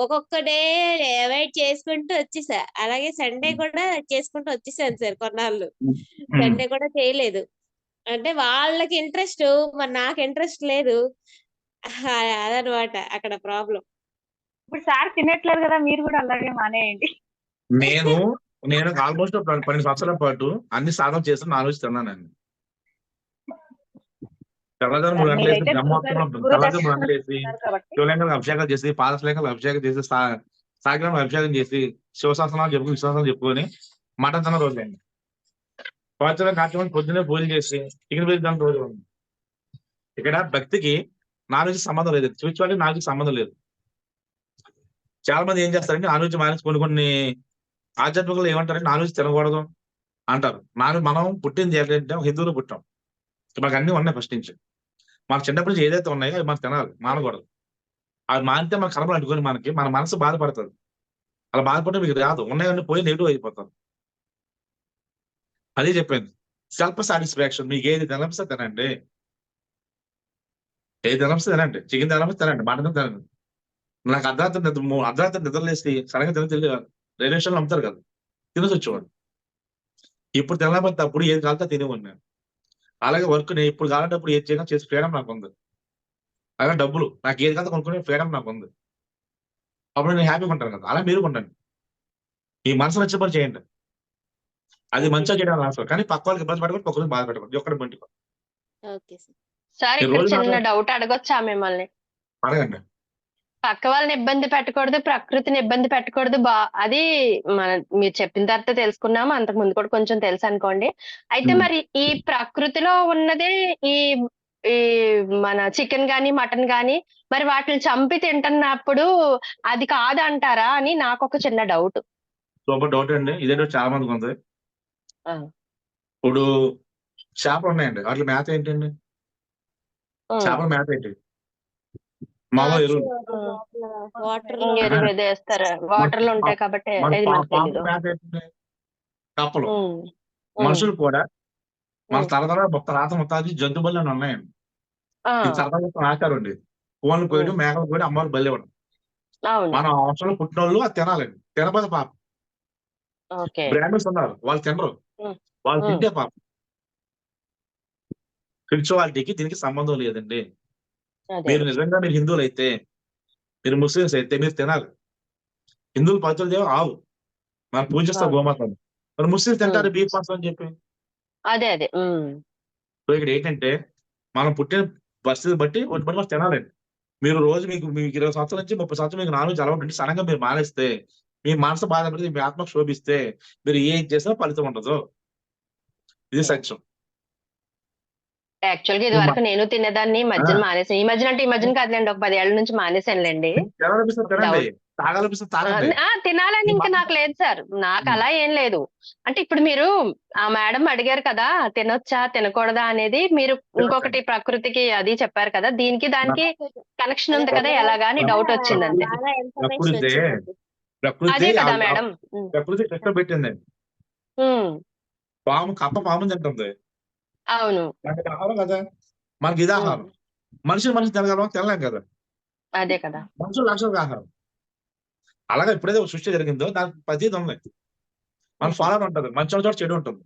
ఒక్కొక్క డే అవాయిడ్ చేసుకుంటూ వచ్చేసా. అలాగే సండే కూడా చేసుకుంటూ వచ్చేసాను సార్ కొన్నాళ్ళు. సండే కూడా చేయలేదు. అంటే వాళ్ళకి ఇంట్రెస్ట్, మరి నాకు ఇంట్రెస్ట్ లేదు. అదనమాట అక్కడ ప్రాబ్లం. ఇప్పుడు సార్ తినట్లేదు కదా, మీరు కూడా అలాగే మానేయండి. నేను ఆల్మోస్ట్ 12 సంవత్సరాల పాటు అన్ని సాధన చేసి నాన్ వెజ్ తిన్నానండి. తెల్లదారు 3 గంటలు వేసి బ్రహ్మోత్సవం ఉంటుంది. తెల్లదారు 3 గంటలు వేసి శివలింగాలకు అభిషేకం చేసి, పాదశలింగాలకు అభిషేకం చేసి, సాగిరం అభిషేకం చేసి, శివశాసనాలు చెప్పుకుని, విశ్వాసాలు చెప్పుకొని మటన్ తిన్న రోజులండి. సంవత్సరం కార్యక్రమం పొద్దున్నే పూజ చేసి చికెన్ బిర్యానీ తిన్న రోజు ఉంది. ఇక్కడ భక్తికి నాన్ వెజ్ సంబంధం లేదు, స్పిరిచువాలిటీ నాన్ వెజ్ సంబంధం లేదు. చాలా మంది ఏం చేస్తారంటే నాన్ వెజ్ మానేసి కొన్ని ఆధ్యాత్మికలు ఏమంటారంటే నాన్ వెజ్ తినకూడదు అంటారు. మనం పుట్టింది ఏంటంటే హిందువులు పుట్టాం, మాకు అన్ని ఉన్నాయి ఫస్ట్ నుంచి. మన చిన్నప్పటి నుంచి ఏదైతే ఉన్నాయో అవి మనం తినాలి, మానకూడదు. అవి మానితే మన కర్మలు అంటుకొని మన మనసు బాధపడుతుంది. అలా బాధపడితే మీకు రాదు, ఉన్నాయన్నీ పోయి నెగిటివ్ అయిపోతారు. అదే చెప్పింది, సెల్ఫ్ సాటిస్ఫాక్షన్. మీకు ఏది తినపిస్తే తినండి, ఏది తినపిస్తే తినండి. చికెన్ తినపిస్తే తినండి, మటన్ తినండి. నాకు అర్ధరాత్రి నిద్రలేసి సడన్గా తిని రైల్వే స్టేషన్లో అమ్ముతారు కదా, తినేసి వచ్చేవాడు. ఇప్పుడు తినలేకపోతే అప్పుడు ఏది కాలితే తినేవాడిని నేను. అలాగే వర్క్ నేను ఇప్పుడు కావాలంటే అప్పుడు ఏది చేయగా చేసి ఫ్రీడమ్ నాకు ఉంది. అలాగే డబ్బులు నాకు ఏది కాదు కొనుక్కునే ఫ్రీడమ్ నాకు ఉంది. అప్పుడు నేను హ్యాపీగా ఉంటాను కదా. అలా మీరు ఉండండి, మీ మనసు నచ్చిన పని చేయండి. అది మంచిగా చేయడం అవసరం, కానీ పక్క వాళ్ళకి ఇబ్బంది పెట్టకూడదు, పక్క బాధ పెట్టకూడదు. ఒక్కడి బండి సార్ ఇక్కడ చిన్న డౌట్ అడగొచ్చా మిమ్మల్ని? అడగండి. పక్క వాళ్ళని ఇబ్బంది పెట్టకూడదు, ప్రకృతిని ఇబ్బంది పెట్టకూడదు. అది మీరు చెప్పిన తర్వాత తెలుసుకున్నాము, అంతకు ముందు కూడా కొంచెం తెలుసు అనుకోండి. అయితే మరి ఈ ప్రకృతిలో ఉన్నదే ఈ ఈ మన చికెన్ గాని మటన్ గాని, మరి వాటిని చంపి తింటున్నప్పుడు అది కాదంటారా అని నాకు ఒక చిన్న డౌట్. సూపర్ డౌట్ అండి, ఇదే డౌట్ చాలా మందికి ఉంది. ఇప్పుడు చేపలు ఉన్నాయండి, వాటి మేత ఏంటండి? చేపల మేత ఏంటి? మామూలు ఎరువులు, ఎరువు వేస్తారు, వాటర్ లో ఉంటాయి కాబట్టి మేత ఏంటండి? కప్పలు. మనుషులు కూడా మన తరతర రాత మొత్తాది జంతు బలి అని ఉన్నాయండి. ఇది తరతర ఆచారం అండి. కోళ్ళు కోయడం, మేకలు కోయడం, అమ్మవారు బలి ఇవ్వడం. మన అవసరం పుట్టిన వాళ్ళు అది తినాలండి, తినబోతే పాపం. బ్రాహ్మణ్స్ ఉన్నారు, వాళ్ళు తినరు, వాళ్ళు తింటే పాపం. స్పిరిచువాలిటీకి దీనికి సంబంధం లేదండి. మీరు నిజంగా మీరు హిందువులు అయితే, మీరు ముస్లిమ్స్ అయితే మీరు తినాలి. హిందువులు పవిత్ర దేవం ఆవు, మనం పూజిస్తాం గోమాతను. మరి ముస్లిమ్స్ తింటారు బీఫ్ మాంసం అని చెప్పి. సో ఇక్కడ ఏంటంటే మనం పుట్టిన పరిస్థితి బట్టి మనం తినాలండి. మీరు రోజు మీకు 20 సంవత్సరాల నుంచి 30 సంవత్సరాలు మీకు నాన్ వెజ్ అలవాటు ఉంటే సడన్గా మీరు మానేస్తే, మీ మనసు బాధపడితే, మీ ఆత్మకు శోభిస్తే, మీరు ఏం చేసినా ఫలితం ఉండదు. ఇది సత్యం. యాక్చువల్గా ఇది వరకు నేను తినేదాన్ని, మధ్యన మానేసాను. ఈ మధ్యన అంటే ఈ మధ్యన కాదులేండి, ఒక 10 ఏళ్ల నుంచి మానేసానులేండి. తినాలనిపిస్తుంది తినండి, తాగాలనిపిస్తుంది తాగండి. తినాలని ఇంకా నాకు లేదు సార్. నాకు అలా ఏం లేదు. అంటే ఇప్పుడు మీరు ఆ మేడం అడిగారు కదా, తినొచ్చా తినకూడదా అనేది. మీరు ఇంకొకటి ప్రకృతికి అది చెప్పారు కదా, దీనికి దానికి కనెక్షన్ ఉంది కదా ఎలాగా అని డౌట్ వచ్చింది అంతే. బాగా ఇన్ఫర్మేషన్ ప్రకృతి వచ్చిందండి. ప్రకృతి అదే కదా ఆ- మేడం. ప్రకృతి కష్టపెట్టిందండి. కప్ప పాము తింటుంది, అవును. మనకి ఆహారం కదా, మనకి ఇది ఆహారం. మనిషి తినగలం, తినలేం కదా. అదే కదా. మనుషులు లక్షలకు ఆహారం. అలాగే ఎప్పుడైతే ఒక సృష్టి జరిగిందో దానికి పద్ధతి ఉంది, మన ఫాలో ఉంటుంది. మంచి చోట చెడు ఉంటుంది.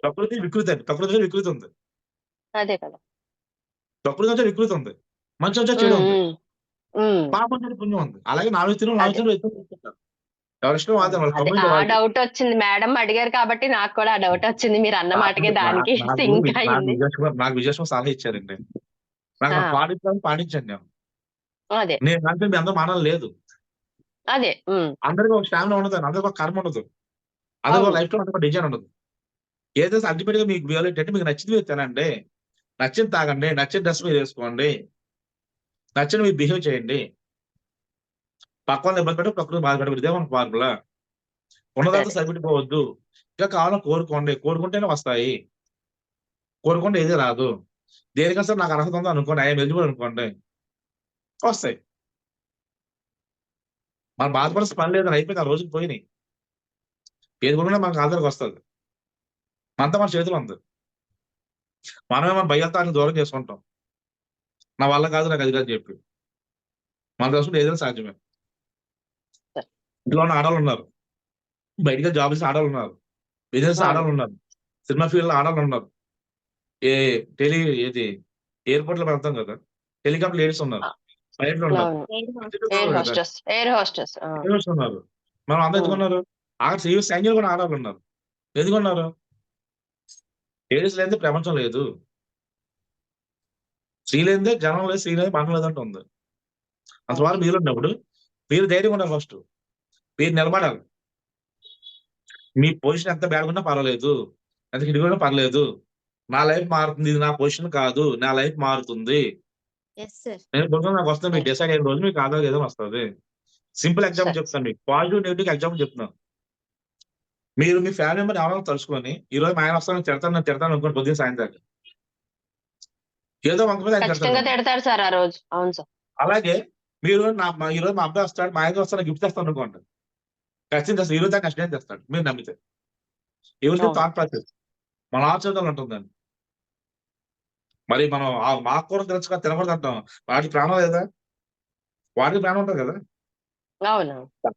ప్రకృతి వికృతి అండి. ప్రకృతిలో వికృతి ఉంది. అదే కదా. ప్రకృతి అంటే వికృతి ఉంది, మంచి వచ్చే చెడు ఉంది, పాపం అంటే పుణ్యం ఉంది. అలాగే నాలుగు తిను నాలుగు తిను ఎవరి ఇష్టం వాదన వాళ్ళ కమ్యూనిటీ ఆ వాళ్ళు. డౌట్ వచ్చింది మేడం అడిగారు కాబట్టి నాకు కూడా ఆ డౌట్ వచ్చింది. మీరు అన్న మాటకి దానికి సింక్ అయింది. నాకు విజయశ్వ సలహా ఇచ్చారండి. నాకు పాటించాను నేను. అదే నేను అంటే మీ అందరూ మానాలి లేదు. అదే. అందరికీ ఒక స్టామినా ఉండదు, అందరికీ ఒక కర్మ ఉండదు, అందరికీ ఒక లైఫ్ స్టైల్ ఒక డిజైన్ ఉండదు. ఏదైతే అల్టిమేట్ గా మీకు ఏంటంటే మీకు నచ్చింది మీరు తినండి, నచ్చింది తాగండి, నచ్చిన డ్రెస్ మీరు వేసుకోండి, నచ్చిన మీరు బిహేవ్ చేయండి. పక్కన ఇబ్బంది పెట్టి ప్రకృతి బాధపడి ఇదే మన ఫార్ములా. ఉన్నదంతా సరిపెట్టుకోవద్దు. ఇంకా కావాలని కోరుకోండి, కోరుకుంటేనే వస్తాయి. కోరుకుంటే ఏది రాదు. దేనికన్నా నాకు అర్హత ఉందో అనుకోండి, ఐఎమ్ ఎలిజిబుల్ అనుకోండి, వస్తాయి. మనం బాధపడాల్సిన పని లేదని అయిపోయింది. ఆ రోజుకి పోయినాయి. ఏది కొనుక్కున్నా మనకు ఆధారకు వస్తుంది. అంతా మన చేతిలో ఉంది. మనమే మన భయాలతో దూరం చేసుకుంటాం. నా వల్ల కాదు, నాకు అది కాదు చెప్పి మన దర్శనం ఏదైనా సాధ్యమే. ఇంట్లో ఉన్న ఆడవాళ్ళు ఉన్నారు, బయటగా జాబ్ చేసే ఆడవాళ్ళు ఉన్నారు, బిజినెస్ ఆడవాళ్ళు ఉన్నారు, సినిమా ఫీల్డ్ లో ఆడవాళ్ళు ఉన్నారు, ఏది ఎయిర్పోర్ట్ లో వెళ్తాం కదా, హెలికాప్టర్ లేడీస్ ఉన్నారు, ఫ్లైట్ లో ఉన్నారు, ఉన్నారు. మనం అందరూ ఎందుకున్నారు? సైన్యులు కూడా ఆడవాళ్ళు ఉన్నారు. ఎందుకున్నారు? లేడీస్ లేనిదే ప్రపంచం లేదు, స్త్రీ లేనిదే జనం లేదు, స్త్రీ లేదు మనం లేదంటే ఉంది. అంతవరకు మీరు ఉన్నప్పుడు మీరు ధైర్యం ఉండాలి. ఫస్ట్ మీరు నిలబడాలి. మీ పొజిషన్ ఎంత బ్యాడ్గా పర్వాలేదు, ఎంత హిడిగా పర్లేదు, నా లైఫ్ మారుతుంది, ఇది నా పొజిషన్ కాదు, నా లైఫ్ మారుతుంది. నేను నాకు వస్తుంది, మీకు డిసైడ్ అయిన రోజు మీకు ఆధార్ ఏదో వస్తుంది. సింపుల్ ఎగ్జాంపుల్ చెప్తాను, మీకు పాజిటివ్ నెగిటివ్ ఎగ్జాంపుల్ చెప్తున్నాను. మీరు మీ ఫ్యామిలీ మెంబర్ ఎవరైనా తలుచుకొని ఈ రోజు మా ఆయన వస్తాను తిడతాను అనుకోండి, పొద్దున్న సాయంత్రం ఏదో వంక మీద ఆయన తిడతారు సార్ ఆ రోజు. అవును సార్. అలాగే మీరు ఈ రోజు మా అబ్బాయి వస్తాడు, మా ఆయన వస్తాను గిఫ్ట్ తెస్తాను అనుకోండి, ఖచ్చితంగా తెస్తాడు. ఈ రోజు దాకా కష్టం తెస్తాడు, మీరు నమ్మితే. ఎవరికి థాట్ ప్రాసెస్ మన ఆచరణలో ఉంటుందండి. మరి మనం మాకు కూడా తినకూడదు అంటాం, వాటికి ప్రాణం లేదా? వాటికి ప్రాణం ఉంటుంది కదా.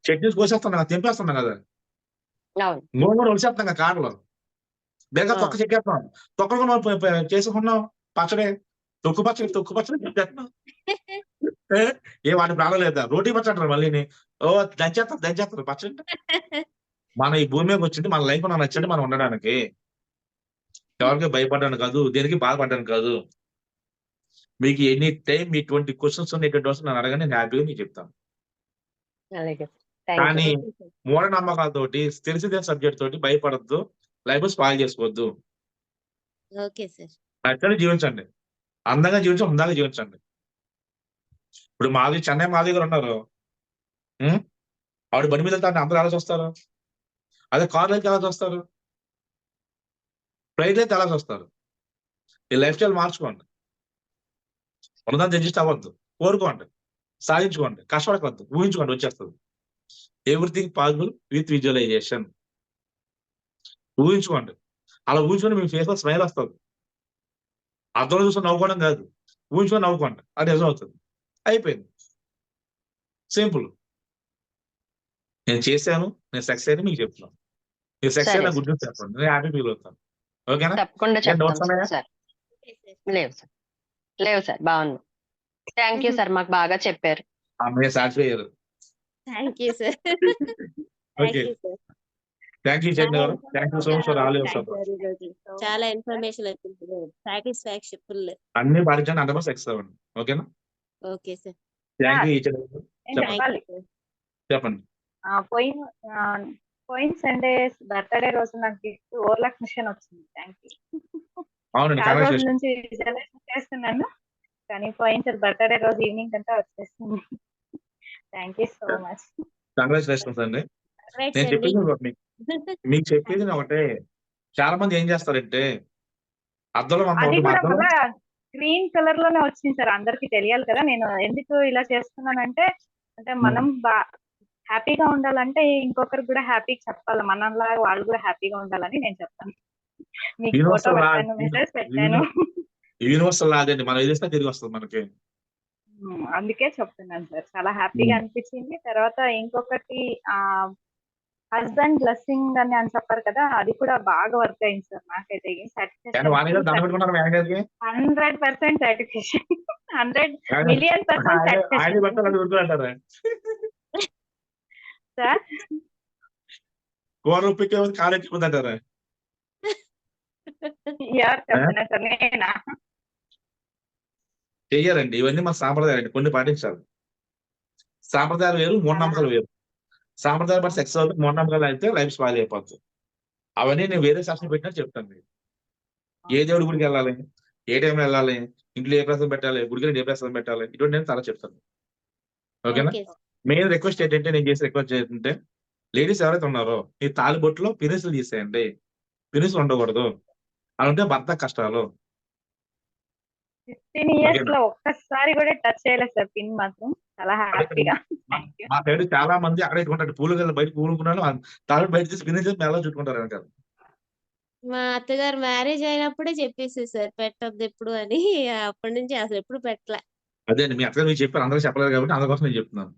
చట్నీస్ కోసేస్తున్నాం కదా, తెంపేస్తున్నాం కదా, గోంగూర ఒలిసేస్తున్నాం కదా కాడలో, బెంగా తొక్క చెక్కేస్తున్నాం, తొక్కలు కూడా చేసుకున్నాం పచ్చడి, తొక్కు పచ్చడి చెప్పేస్తున్నాం. ఏ వాటి ప్రాణం లేదా? రోటీ పచ్చడి అంటారు మళ్ళీ. దంచేస్తారు పచ్చడి. మన ఈ భూమి మీద వచ్చింది మన లైఫ్ నాకు నచ్చండి, మనం ఉండడానికి, ఎవరికి భయపడ్డాను కాదు, దేనికి బాధపడ్డాను కాదు. మీకు ఎనీ టైం మీ 20 క్వశ్చన్స్ నన్ను అడగండి, నేను హ్యాపీగా మీకు చెప్తాను. కానీ మూఢనమ్మకాలతోటి తెలిసిన సబ్జెక్ట్ తోటి భయపడద్దు, లైఫ్ స్పాయిల్ చేసుకోవద్దు. నచ్చని జీవించండి, అందంగా జీవించండి, ఉందాగా జీవించండి. ఇప్పుడు చెన్నై మాధవి గారు ఉన్నారు, ఆవిడ బండి మీద వెళ్తే అందరూ ఎలా చూస్తారు? అదే కార్లు అయితే ఎలా చూస్తారు? ఫ్లైట్ అయితే ఎలా చూస్తారు? ఈ లైఫ్ స్టైల్ మార్చుకోండి, ఉన్నదాన్ని అడ్జస్ట్ అవ్వద్దు, కోరుకోండి, సాధించుకోండి, కష్టపడకవద్దు, ఊహించుకోండి, వచ్చేస్తుంది. Everything possible with visualisation. ఊహించుకోండి, అలా ఊహించుకొని మీ ఫేస్ లో స్మైల్ వస్తుంది. అర్థంలో చూసుకొని నవ్వుకోవడం కాదు, ఊహించుకొని నవ్వుకోండి, అది నిజం అవుతుంది. అయిపోయింది, సింపుల్. నేను చేశాను, నేను సక్సెస్ అయ్యి మీకు చెప్తున్నాను. మీరు సక్సెస్ అయినా గుడ్ న్యూస్ చెప్పండి, నేను హ్యాపీ ఫీల్ అవుతాను. ఓకేనా? లేవు సార్, బాగుంది. థ్యాంక్ యూ సార్, మాకు బాగా చెప్పారు. మీరు సాటిస్ఫై అయ్యారు. థ్యాంక్ యూ చంద్ర గారు, thank you so much for all your support. చాలా ఇన్ఫర్మేషన్ వచ్చింది, సాటిస్ఫాక్షన్ ఫుల్. అన్ని పాటించండి, 100% సక్సెస్ అవ్వండి. ఓకేనా? Okay sir. థ్యాంక్ యూ చెప్పండి. పోయిన సండే బర్త్డే రోజు నాకు గిఫ్ట్ ఓవర్లాక్ మిషన్ వచ్చింది. Thank you. అవునండి, చాలా రోజుల నుంచి రిజర్వేషన్ చేస్తున్నాను, కానీ పోయిన సార్ బర్త్డే రోజు ఈవినింగ్ అంతా వచ్చేసింది. Thank you so much. Congratulations అండి. రైట్ నేను అండి. చెప్పేది మీకు చెప్పేది ఒకటే, చాలా మంది ఏం చేస్తారంటే అద్దంలో మనం అది ఒకటి కూడా అద్దంలో మళ్ళా గ్రీన్ కలర్ లోనే వచ్చింది సార్. అందరికి తెలియాలి కదా నేను ఎందుకు ఇలా చేస్తున్నానంటే, అంటే మనం హ్యాపీగా ఉండాలంటే ఇంకొకరికి కూడా హ్యాపీగా చెప్పాలి. మనలాగా వాళ్ళు కూడా హ్యాపీగా ఉండాలని నేను చెప్తాను. మీకు ఫోటో యూనివర్సల్ లా పెట్టాను, మెసేజ్ పెట్టాను. యూనివర్సల్ లాదండి, మనం ఏది చేస్తే తిరిగి వస్తుంది మనకి. అందుకే చెప్తున్నాను సార్. చాలా హ్యాపీగా అనిపించింది. తర్వాత ఇంకొకటి హస్బెండ్ బ్లెస్సింగ్ అని చెప్పారు కదా, అది కూడా బాగా వర్క్ అయింది సార్. నాకైతే 100% సాటిస్ఫాక్షన్, 100,000,000% సాటిస్ఫాక్షన్ సార్. కూర ఉప్పికే కాలు ఎక్కిపోతుంటారా? ఎవరు చెప్తున్నారు సార్? నేనా? చెయ్యాలండి, ఇవన్నీ మన సాంప్రదాయాలు, కొన్ని పాటించాలి. సాంప్రదాయాలు వేరు, మూఢనమ్మకాలు వేరు. సాంప్రదాయాలు బట్టి సెక్స్ అవుతుంది, మూఢనమ్మకాలు అయితే లైఫ్ స్పాయిల్ అయిపోతుంది. అవన్నీ నేను వేరే సెక్షన్ పెట్టినా చెప్తాను మీకు. ఏ దేవుడి గుడికి వెళ్ళాలి, ఏ టైంలో వెళ్ళాలి, ఇంట్లో ఏ ప్రసాదం పెట్టాలి, గుడికి ఏ ప్రసాదం పెట్టాలి, ఇటువంటి నేను చాలా చెప్తాను. ఓకేనా? మెయిన్ రిక్వెస్ట్ ఏంటంటే, నేను చేసే రిక్వెస్ట్ ఏంటంటే, లేడీస్ ఎవరైతే ఉన్నారో ఈ తాలిబొట్టులో పినిసులు తీసేయండి. పినిసులు ఉండకూడదు, అలా ఉంటే భర్త కష్టాలు. 15 years లో ఒక్కసారి కూడా టచ్ చేయలేదు సార్ పిన్ మాత్రం. చాలా హ్యాపీగా. మా సైడ్ చాలా మంది అక్కడ ఇట్టుకుంటారు, పూలు బయట పూలుకున్నాను తాళి బయట తీసి పిన్ చేసి మెల్ల చుట్టుకుంటారు వెనకాల. మా అత్తగారు మ్యారేజ్ అయినప్పుడే చెప్పేసి సార్ పెట్టొద్దు ఎప్పుడు అని. అప్పటి నుంచి అసలు ఎప్పుడు పెట్టలే. అదే అండి, మీ అత్తగారు మీకు చెప్పారు, అందరూ చెప్పలేదు కాబట్టి అందుకోసం నేను చెప్తున్నాను.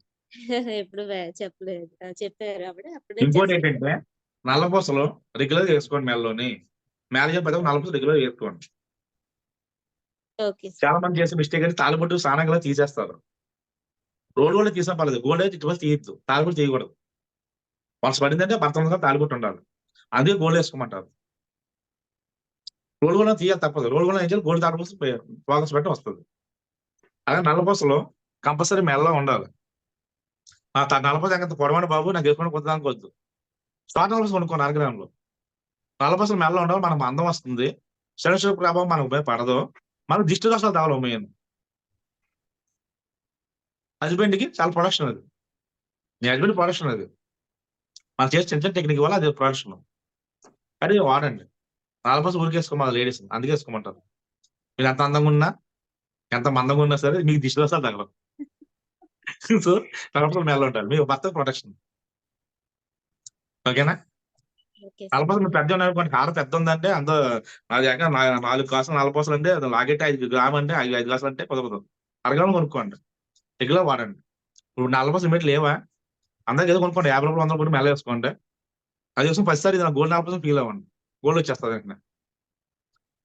ఎప్పుడు చెప్పలేదు, చెప్పారు అప్పుడే. ఇంకోటి ఏంటంటే, నల్లపూసలు రెగ్యులర్ వేసుకోండి మెల్లలోని. మ్యారేజ్ పెద్ద నల్లపూసలు రెగ్యులర్ వేసుకోండి. చాలా మంది చేసే మిస్టేక్ అయితే తాలిబొట్టు స్నానంగా తీసేస్తారు. రోడ్డు కూడా తీసా పర్లేదు, గోల్డ్ అయితే ఇటు తీయద్దు, తాలిబొట్టు తీయకూడదు. వలస పడిందంటే భర్త తాలిబొట్టు ఉండాలి, అందుకే గోల్డ్ వేసుకోమంటారు. రోడ్డు కూడా తీయాలి తప్పదు, రోడ్డు కూడా ఏం చేయాలి, గోల్డ్ తాలిబొట్టు ఫోకస్ పెట్టి వస్తుంది. అలాగే నల్లపూసలు కంపల్సరీ మెల్ల ఉండాలి. నల్లపూస ఎంత పొడవండి బాబు, నాకు వేసుకొని కొద్దానికి వద్దు. స్టార్ట్ నల్లపూస కొనుక్కోండి 1 గ్రాములు. నల్లపూసలు మెల్ల ఉండాలి, మనకు అందం వస్తుంది, శనిశ్వర ప్రభావం మనకు ఉపయోగపడదు, మనకు దిష్టి దోషాలు తాగలేము. మెయిన్ హస్బెండ్ కి చాలా ప్రొడక్షన్ అది, మీ హస్బెండ్ ప్రొడక్షన్ అది, మనం చేసే చిన్న చిన్న టెక్నిక్ వల్ల అది ప్రొడక్షన్. అది వాడండి. నల్లపూస ఊరికి వేసుకోమన్నారు లేడీస్, అందుకే వేసుకోమంటారు. మీరు ఎంత అందంగా ఉన్నా, ఎంత మందంగా ఉన్నా సరే మీకు దిష్టి దోషాలు తగలవు. సో నల్లపూసలు మెల్ల ఉంటారు, మీ భర్త ప్రొడక్షన్. ఓకేనా? నల్లపూసలు మీరు పెద్ద ఉన్నారనుకోండి, హారం పెద్ద ఉందంటే అంత అది 4 కాసులు నల్లపూసలు అంటే అది లాగెట్ 5 గ్రాములు అంటే 5 కాసులు అంటే కుదరదు. 1 గ్రాము కొనుక్కోండి, రెగ్యులర్ వాడండి. ఇప్పుడు నల్లపూసలు మెట్లు లేవా, అందరికి ఏదో కొనుక్కోండి, 50 రూపాయలు 100 రూపాయలు మెల్ల వేసుకోండి. అది వేసుకుని 10 సారి గోల్డ్ నల్లపూసలు ఫీల్ అవ్వండి, గోల్డ్ వచ్చేస్తుంది వెంటనే.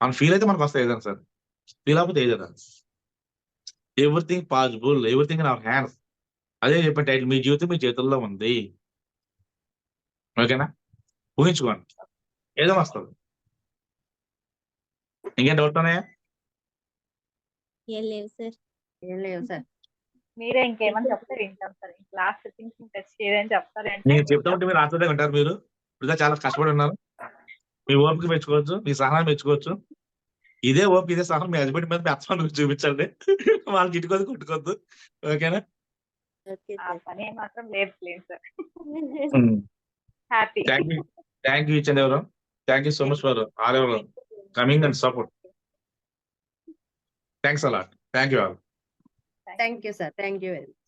మనం ఫీల్ అయితే మనకు వస్తాయి ఏదైనా సార్, ఫీల్ అవ్వకపోతే ఏదైనా. Everything possible, everything in our hands. అదే చెప్పే టైటిల్, మీ జీవితం మీ చేతుల్లో ఉంది. ఓకేనా? ఊహించుకోండి, ఏదో వస్తుంది. ఇంకేం డౌట్ ఉన్నాయా? ఏం లేవు సార్. మీరే ఇంకేమని చెప్తారు వింటాం సార్. లాస్ట్ థింగ్స్ టచ్ చేయదని చెప్తారంటే నేను చెప్తా ఉంటే మీరు ఆశ్చర్యంగా ఉంటారు. మీరు ఇప్పుడు చాలా కష్టపడి ఉన్నారు, మీ ఓపిక మెచ్చుకోవచ్చు, మీ సహనం మెచ్చుకోవచ్చు. ఇదే ఓపిక, ఇదే సహనం మీ హస్బెండ్ మీద మీ అత్తమాను చూపించండి, వాళ్ళకి ఇటుకోదు కొట్టుకోవద్దు. ఓకేనా? పని మాత్రం లేదు sir. Happy. Thank you each and ఎవరో. Thank you so much for all ever coming and support. Thanks a lot. Thank you all. Thank you sir. Thank you very much.